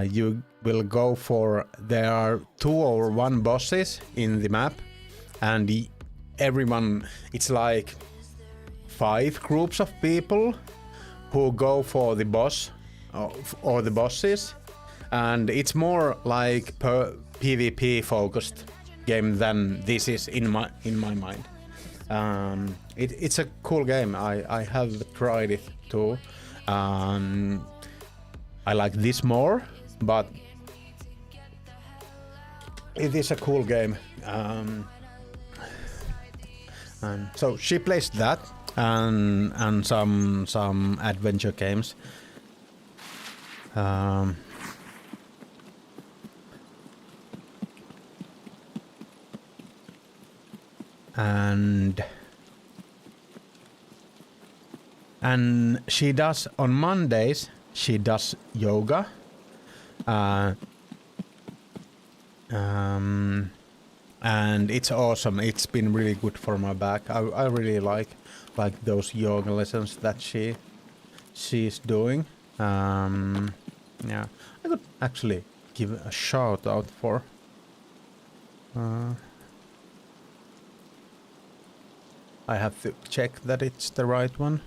you will go for, there are 2 or 1 bosses in the map, and everyone, it's like 5 groups of people who go for the boss or the bosses, and it's more like PvP focused game than this is in my mind. It's a cool game. I have tried it too. I like this more, but it is a cool game. And so she plays that and some adventure games. And she does on Mondays. She does yoga. And it's awesome. It's been really good for my back. I really like those yoga lessons that she's doing. Yeah, I could actually give a shout out for. I have to check that it's the right one.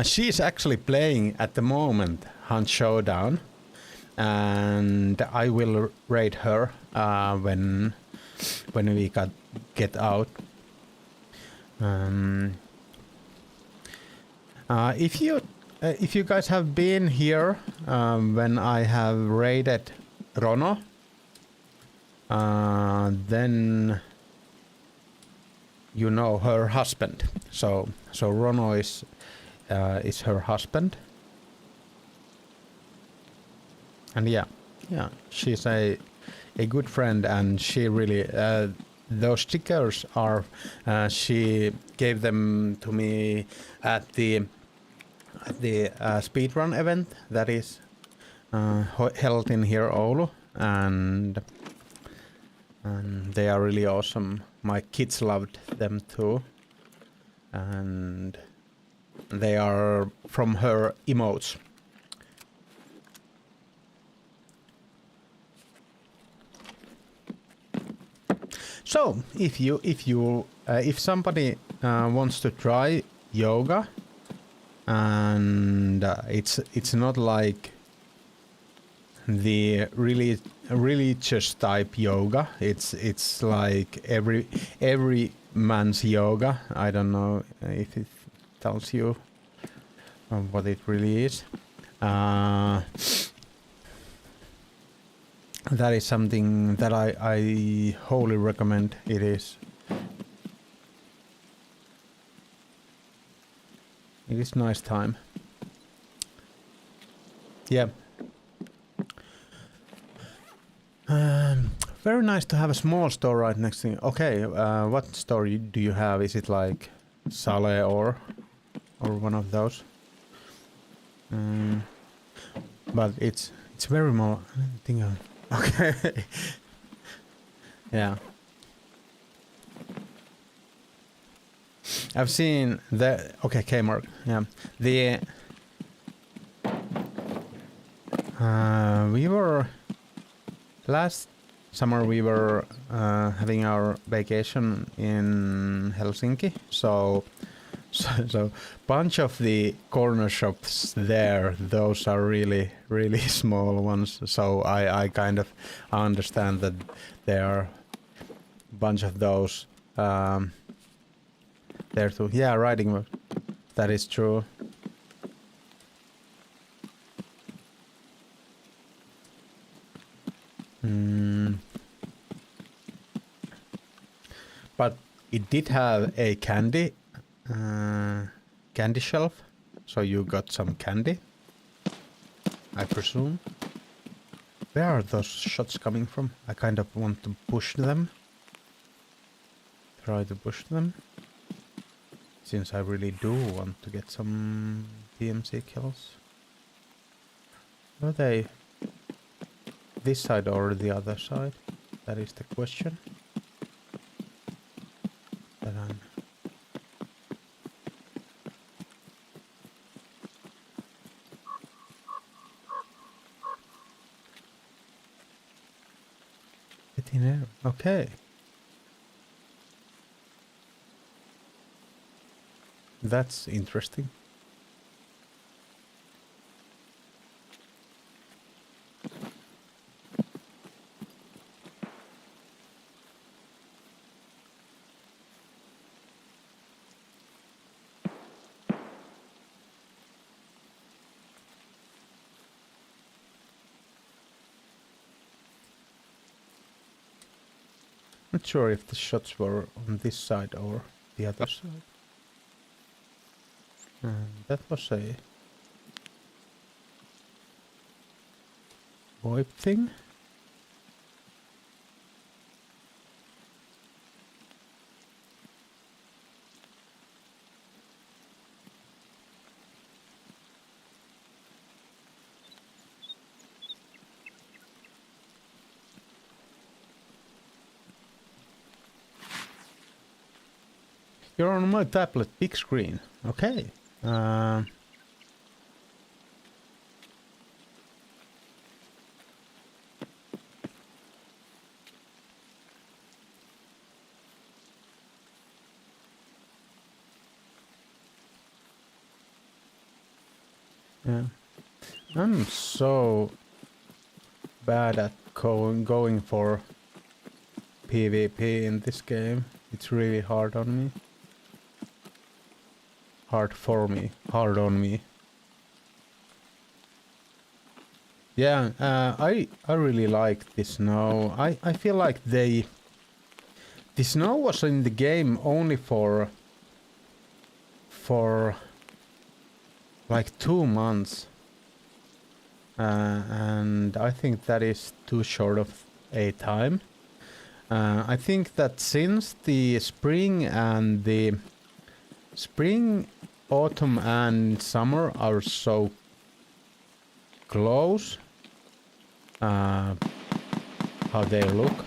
She's actually playing at the moment Hunt Showdown, and I will raid her when we get out. If you guys have been here when I have raided Rono, then you know her husband. So Rono is her husband, and yeah, she's a good friend, and she really those stickers are she gave them to me at the speedrun event that is held in here Oulu, and they are really awesome. My kids loved them too. and they are from her emotes. So if somebody wants to try yoga, and it's not like the really religious type yoga. It's like every man's yoga. I don't know if it tells you what it really is. That is something that I wholly recommend. It is nice time. Yeah. Very nice to have a small store right next to you. Okay, what store do you have? Is it like Sale or one of those? But it's very more. I think okay. Yeah. I've seen the Kmart. Yeah. The we were last summer we were having our vacation in Helsinki, so bunch of the corner shops there, those are really small ones, so I kind of understand that there are a bunch of those there too. Yeah, riding mode. That is true. But it did have a candy shelf, so you got some candy, I presume. Where are those shots coming from? I kind of want to push them. Try to push them. Since I really do want to get some PMC kills. Are they this side or the other side? That is the question. That I'm getting there. Okay. That's interesting. Not sure if the shots were on this side or the other side. That was a VoIP thing. You're on my tablet, big screen. Okay. Yeah. I'm so bad at going for PvP in this game. It's really hard on me. Hard for me. Hard on me. Yeah, I really like the snow. I feel like the snow was in the game only for like 2 months. And I think that is too short of a time. I think that since the spring, autumn and summer are so close, how they look,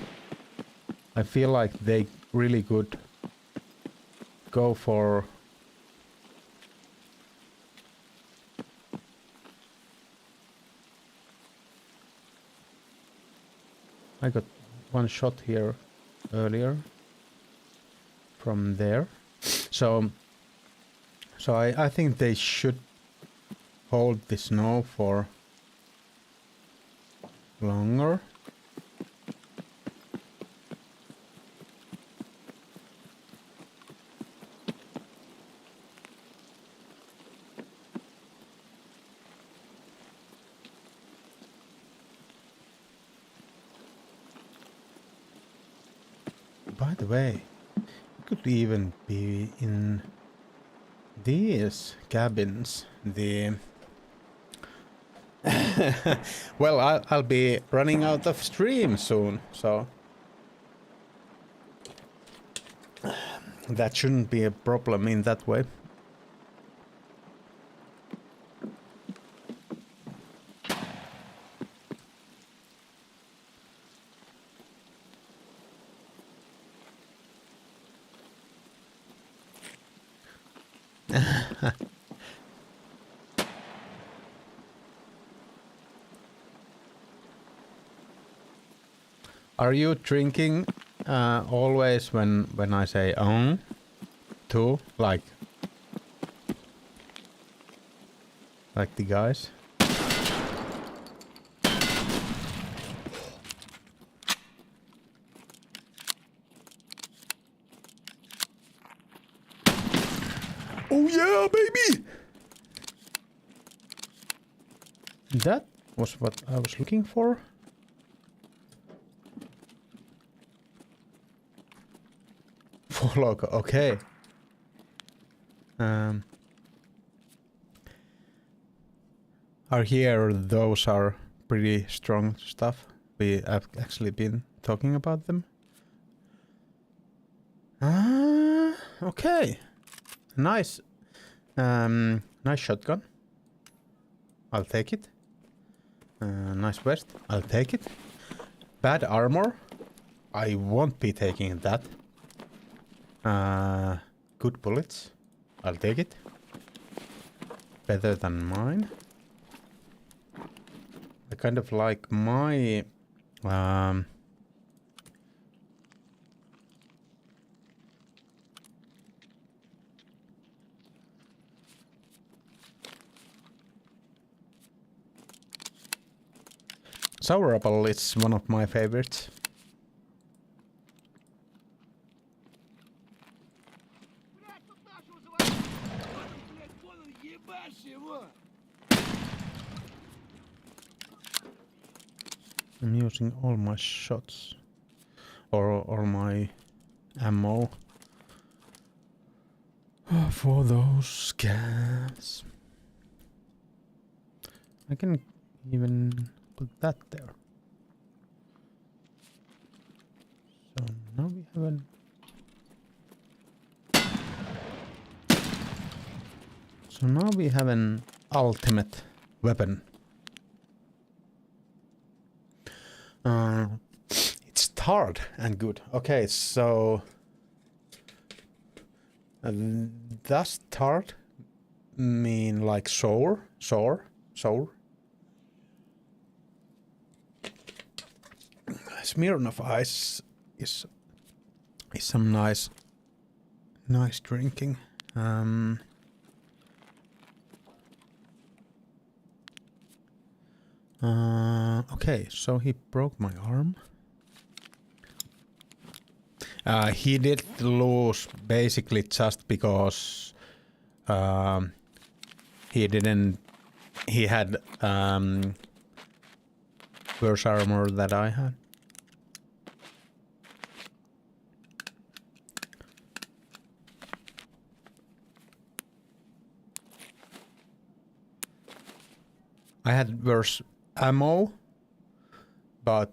I feel like they really could go for I got one shot here earlier from there. So I think they should hold the snow for longer. By the way, it could even be in these cabins. The well, I'll be running out of stream soon, so that shouldn't be a problem in that way. Are you drinking always when I say too, like the guys? Oh yeah, baby! That was what I was looking for. Loco, okay. Are here, those are pretty strong stuff. We have actually been talking about them. Okay. Nice. Nice shotgun. I'll take it. Nice vest. I'll take it. Bad armor. I won't be taking that. Good bullets. I'll take it. Better than mine. I kind of like my sour apple is one of my favorites. I'm using all my shots or my ammo for those scans. I can even put that there. So now we have an ultimate weapon. It's tarred and good. Okay, so does tarred mean like sour? Smirnoff Ice is some nice drinking. Okay, so he broke my arm. He did lose basically just because he had worse armor that I had. I had worse ammo, but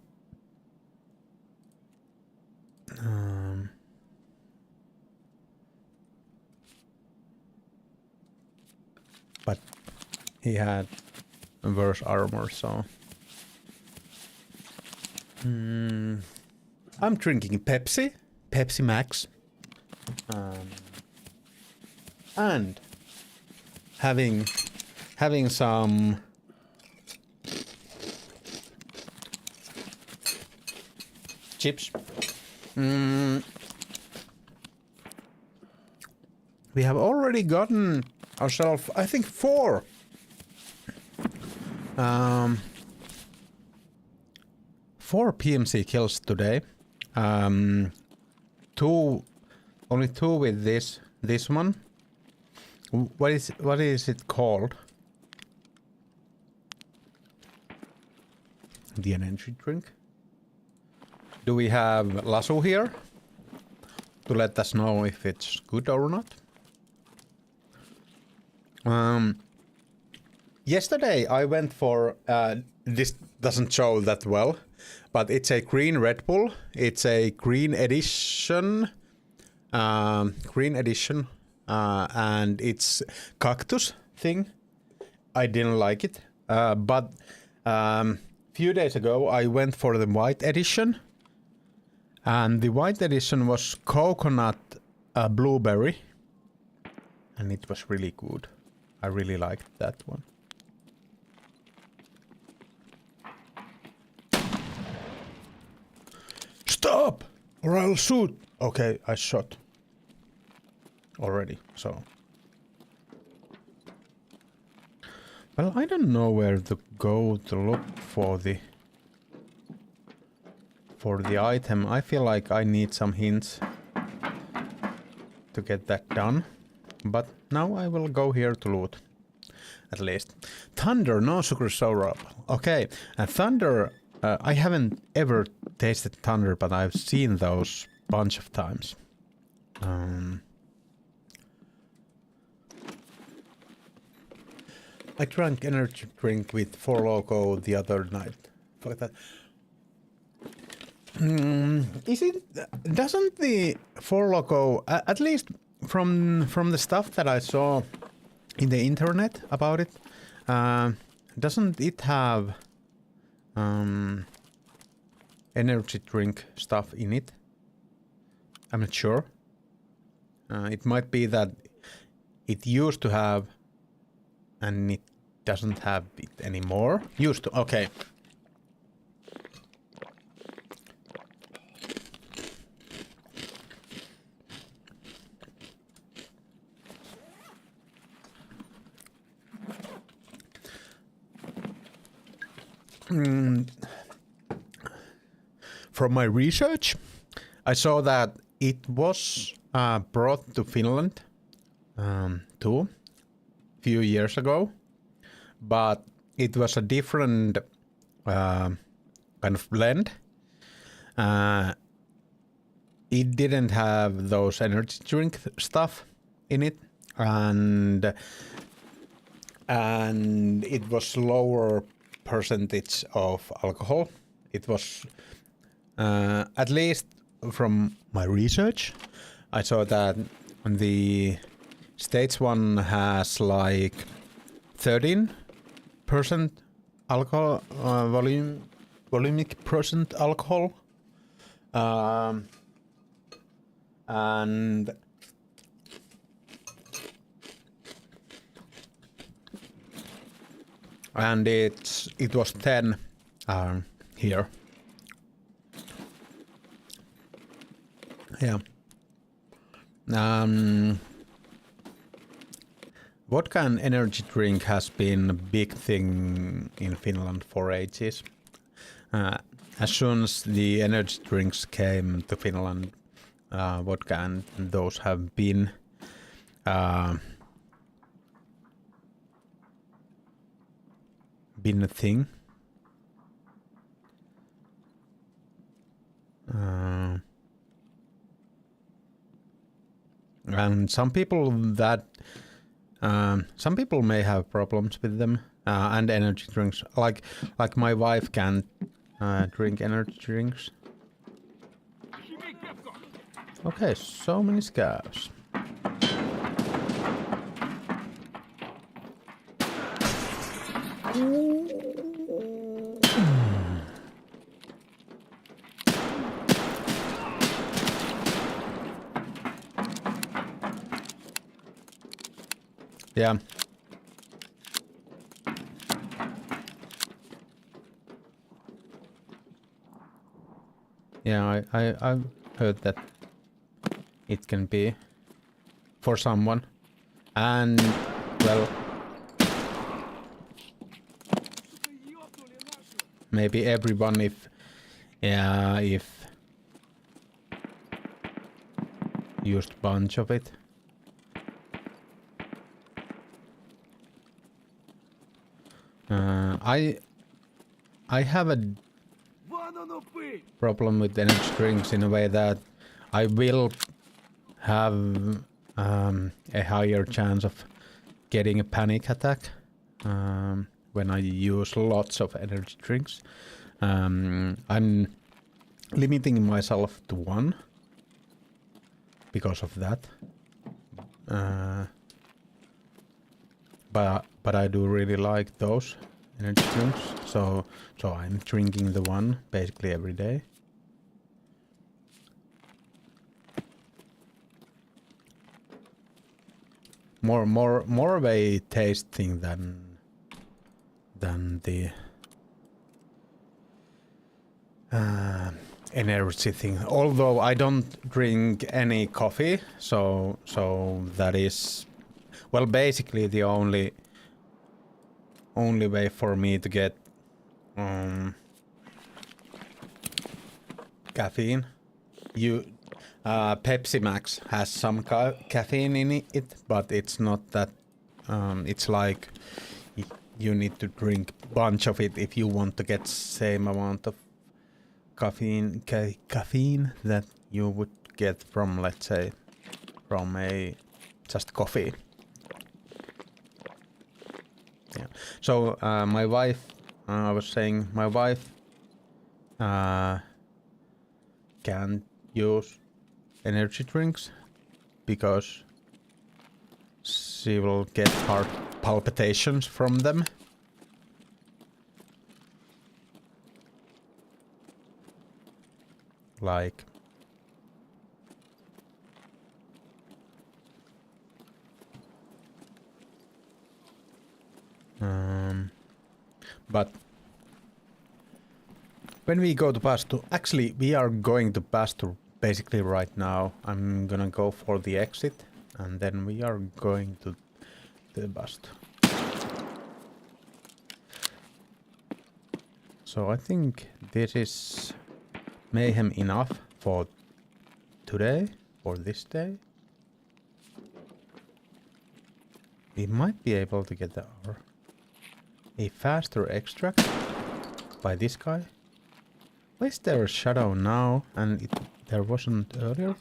he had worse armor, so I'm drinking Pepsi Max, and having some chips. We have already gotten ourselves, I think, 4 PMC kills today. Only 2 with this one. What is it called? The energy drink. Do we have Lasso here to let us know if it's good or not? Yesterday I went for this doesn't show that well, but it's a green Red Bull. It's a green edition. And it's cactus thing. I didn't like it, but few days ago I went for the white edition, and the white edition was coconut blueberry, and it was really good. I really liked that one. Stop, or I'll shoot. Okay, I shot already, so. Well, I don't know where to go to look for the item. I feel like I need some hints to get that done. But now I will go here to loot. At least. Thunder, no sugar syrup. Okay, and Thunder, I haven't ever tasted Thunder, but I've seen those bunch of times. I drank energy drink with 4 Loco the other night. Fuck that. Is it? Doesn't the 4 Loco, at least from the stuff that I saw in the internet about it, doesn't it have energy drink stuff in it? I'm not sure. It might be that it used to have, and it doesn't have it anymore. Used to, okay. From my research, I saw that it was brought to Finland too, few years ago, but it was a different kind of blend. It didn't have those energy drink stuff in it, and it was lower percentage of alcohol. It was at least from my research, I saw that the States one has like 13% alcohol, volumic percent alcohol, and it was 10 here. Yeah. Vodka and energy drink has been a big thing in Finland for ages. As soon as the energy drinks came to Finland, vodka and those have been a thing. And some people may have problems with them, and energy drinks. Like my wife can't drink energy drinks. Okay, so many scavs. Yeah. Yeah, I've heard that it can be for someone. And, well, maybe everyone if used bunch of it. I have a problem with energy drinks in a way that I will have a higher chance of getting a panic attack when I use lots of energy drinks. I'm limiting myself to one because of that. But I do really like those energy drinks, so I'm drinking the one basically every day. More of a taste thing than the energy thing. Although I don't drink any coffee, so that is, well, basically the only way for me to get caffeine. Pepsi Max has some caffeine in it, but it's not that. It's like you need to drink a bunch of it if you want to get same amount of caffeine that you would get from, let's say, from a just coffee. Yeah. So my wife, I was saying, my wife can't use energy drinks because she will get heart palpitations from them. Like but when we go to Pastu, actually we are going to Pastu basically right now. I'm gonna go for the exit and then we are going to the Pastu. So I think this is mayhem enough for today, for this day. We might be able to get a faster extract by this guy. Why is there a shadow now and there wasn't earlier?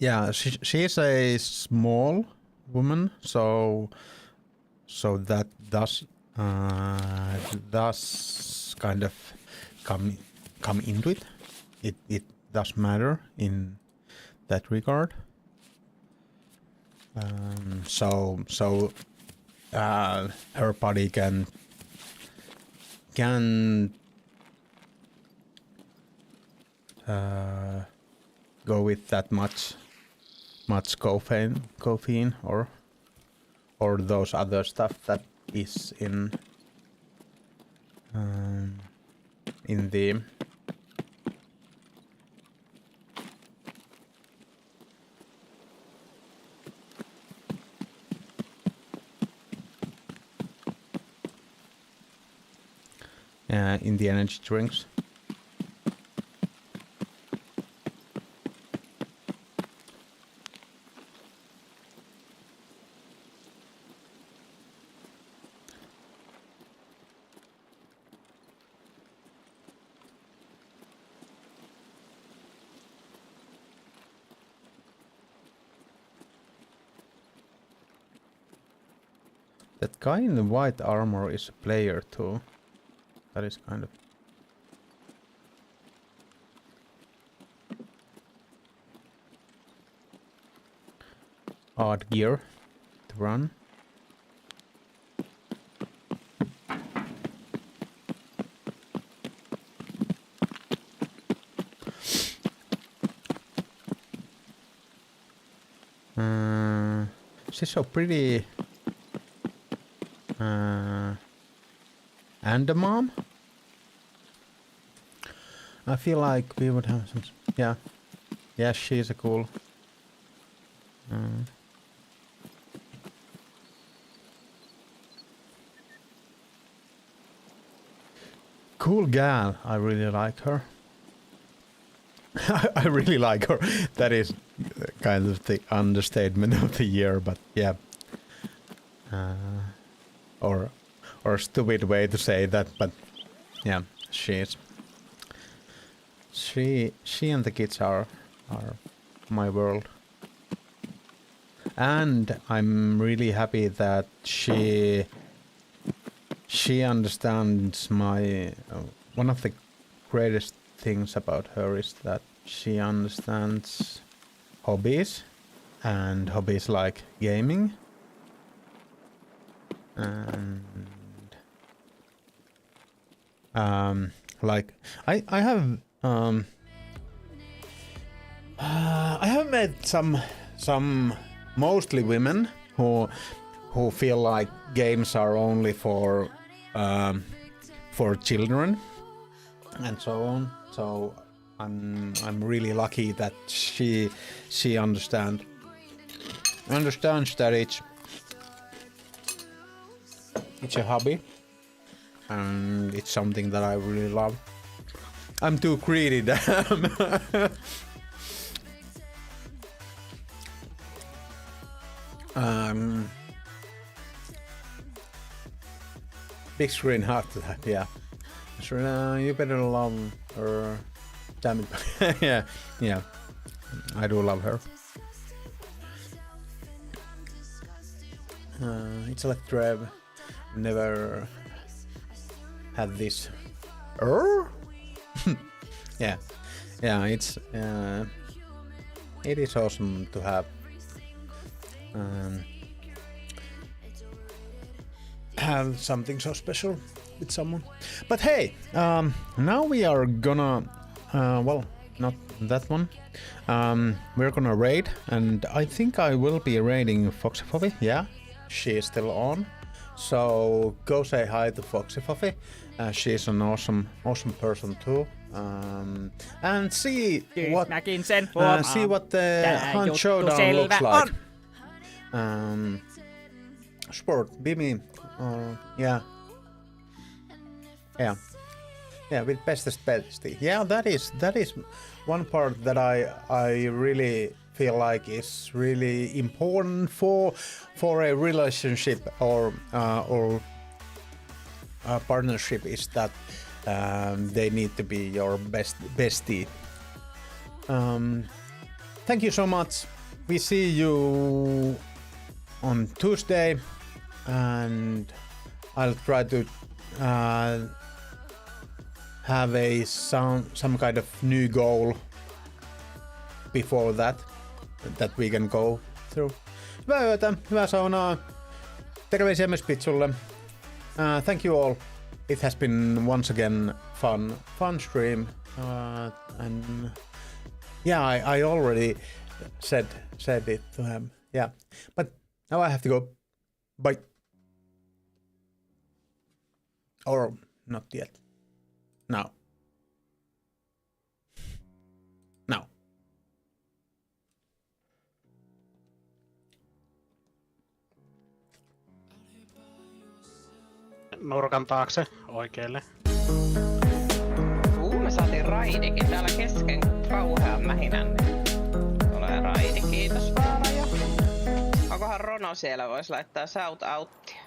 Yeah, she is a small woman, so that does kind of come into it. It does matter in that regard. So her body can go with that much caffeine or those other stuff that is in the energy drinks. That guy in the white armor is a player too. That is kind of odd gear to run. she's so pretty. And a mom. I feel like we would have some. Yeah, yeah, she's a cool. Cool gal. I really like her. I really like her. That is kind of the understatement of the year, but yeah. Or a stupid way to say that, but yeah, she and the kids are my world. And I'm really happy that she understands my one of the greatest things about her is that she understands hobbies, and hobbies like gaming. And like I have met some mostly women who feel like games are only for children and so on. So I'm really lucky that she understands that it's a hobby and it's something that I really love. I'm too greedy, damn. Big screen hard to that, yeah. So, you better love her. Damn it. yeah. I do love her. It's like Trev. Never had this. Yeah, it's it is awesome to have something so special with someone. But hey, now we are gonna well, not that one. We're gonna raid, and I think I will be raiding Foxy Fofi. Yeah, she is still on. So go say hi to Foxy Fofi. She's an awesome person too. And see what the hunt showdown looks like. Sport, Bimi, yeah, with bestest bestie. Yeah, that is one part that I really feel like is really important for a relationship or a partnership, is that they need to be your bestie. Thank you so much. We see you on Tuesday, and I'll try to have some kind of new goal before that we can go through. Hyvää yötä, hyvää saunaa. Terveisiä myös Pitsulle. Thank you all. It has been once again fun stream. And yeah, I already said it to him. Yeah, but now I have to go. Bye. Or not yet. Now. Nurkan taakse oikealle. Me saatiin raidikin täällä kesken kauhean mähinän. Tulee raidi, kiitos vaan jo. Onkohan Rono siellä, vois laittaa shout outtia.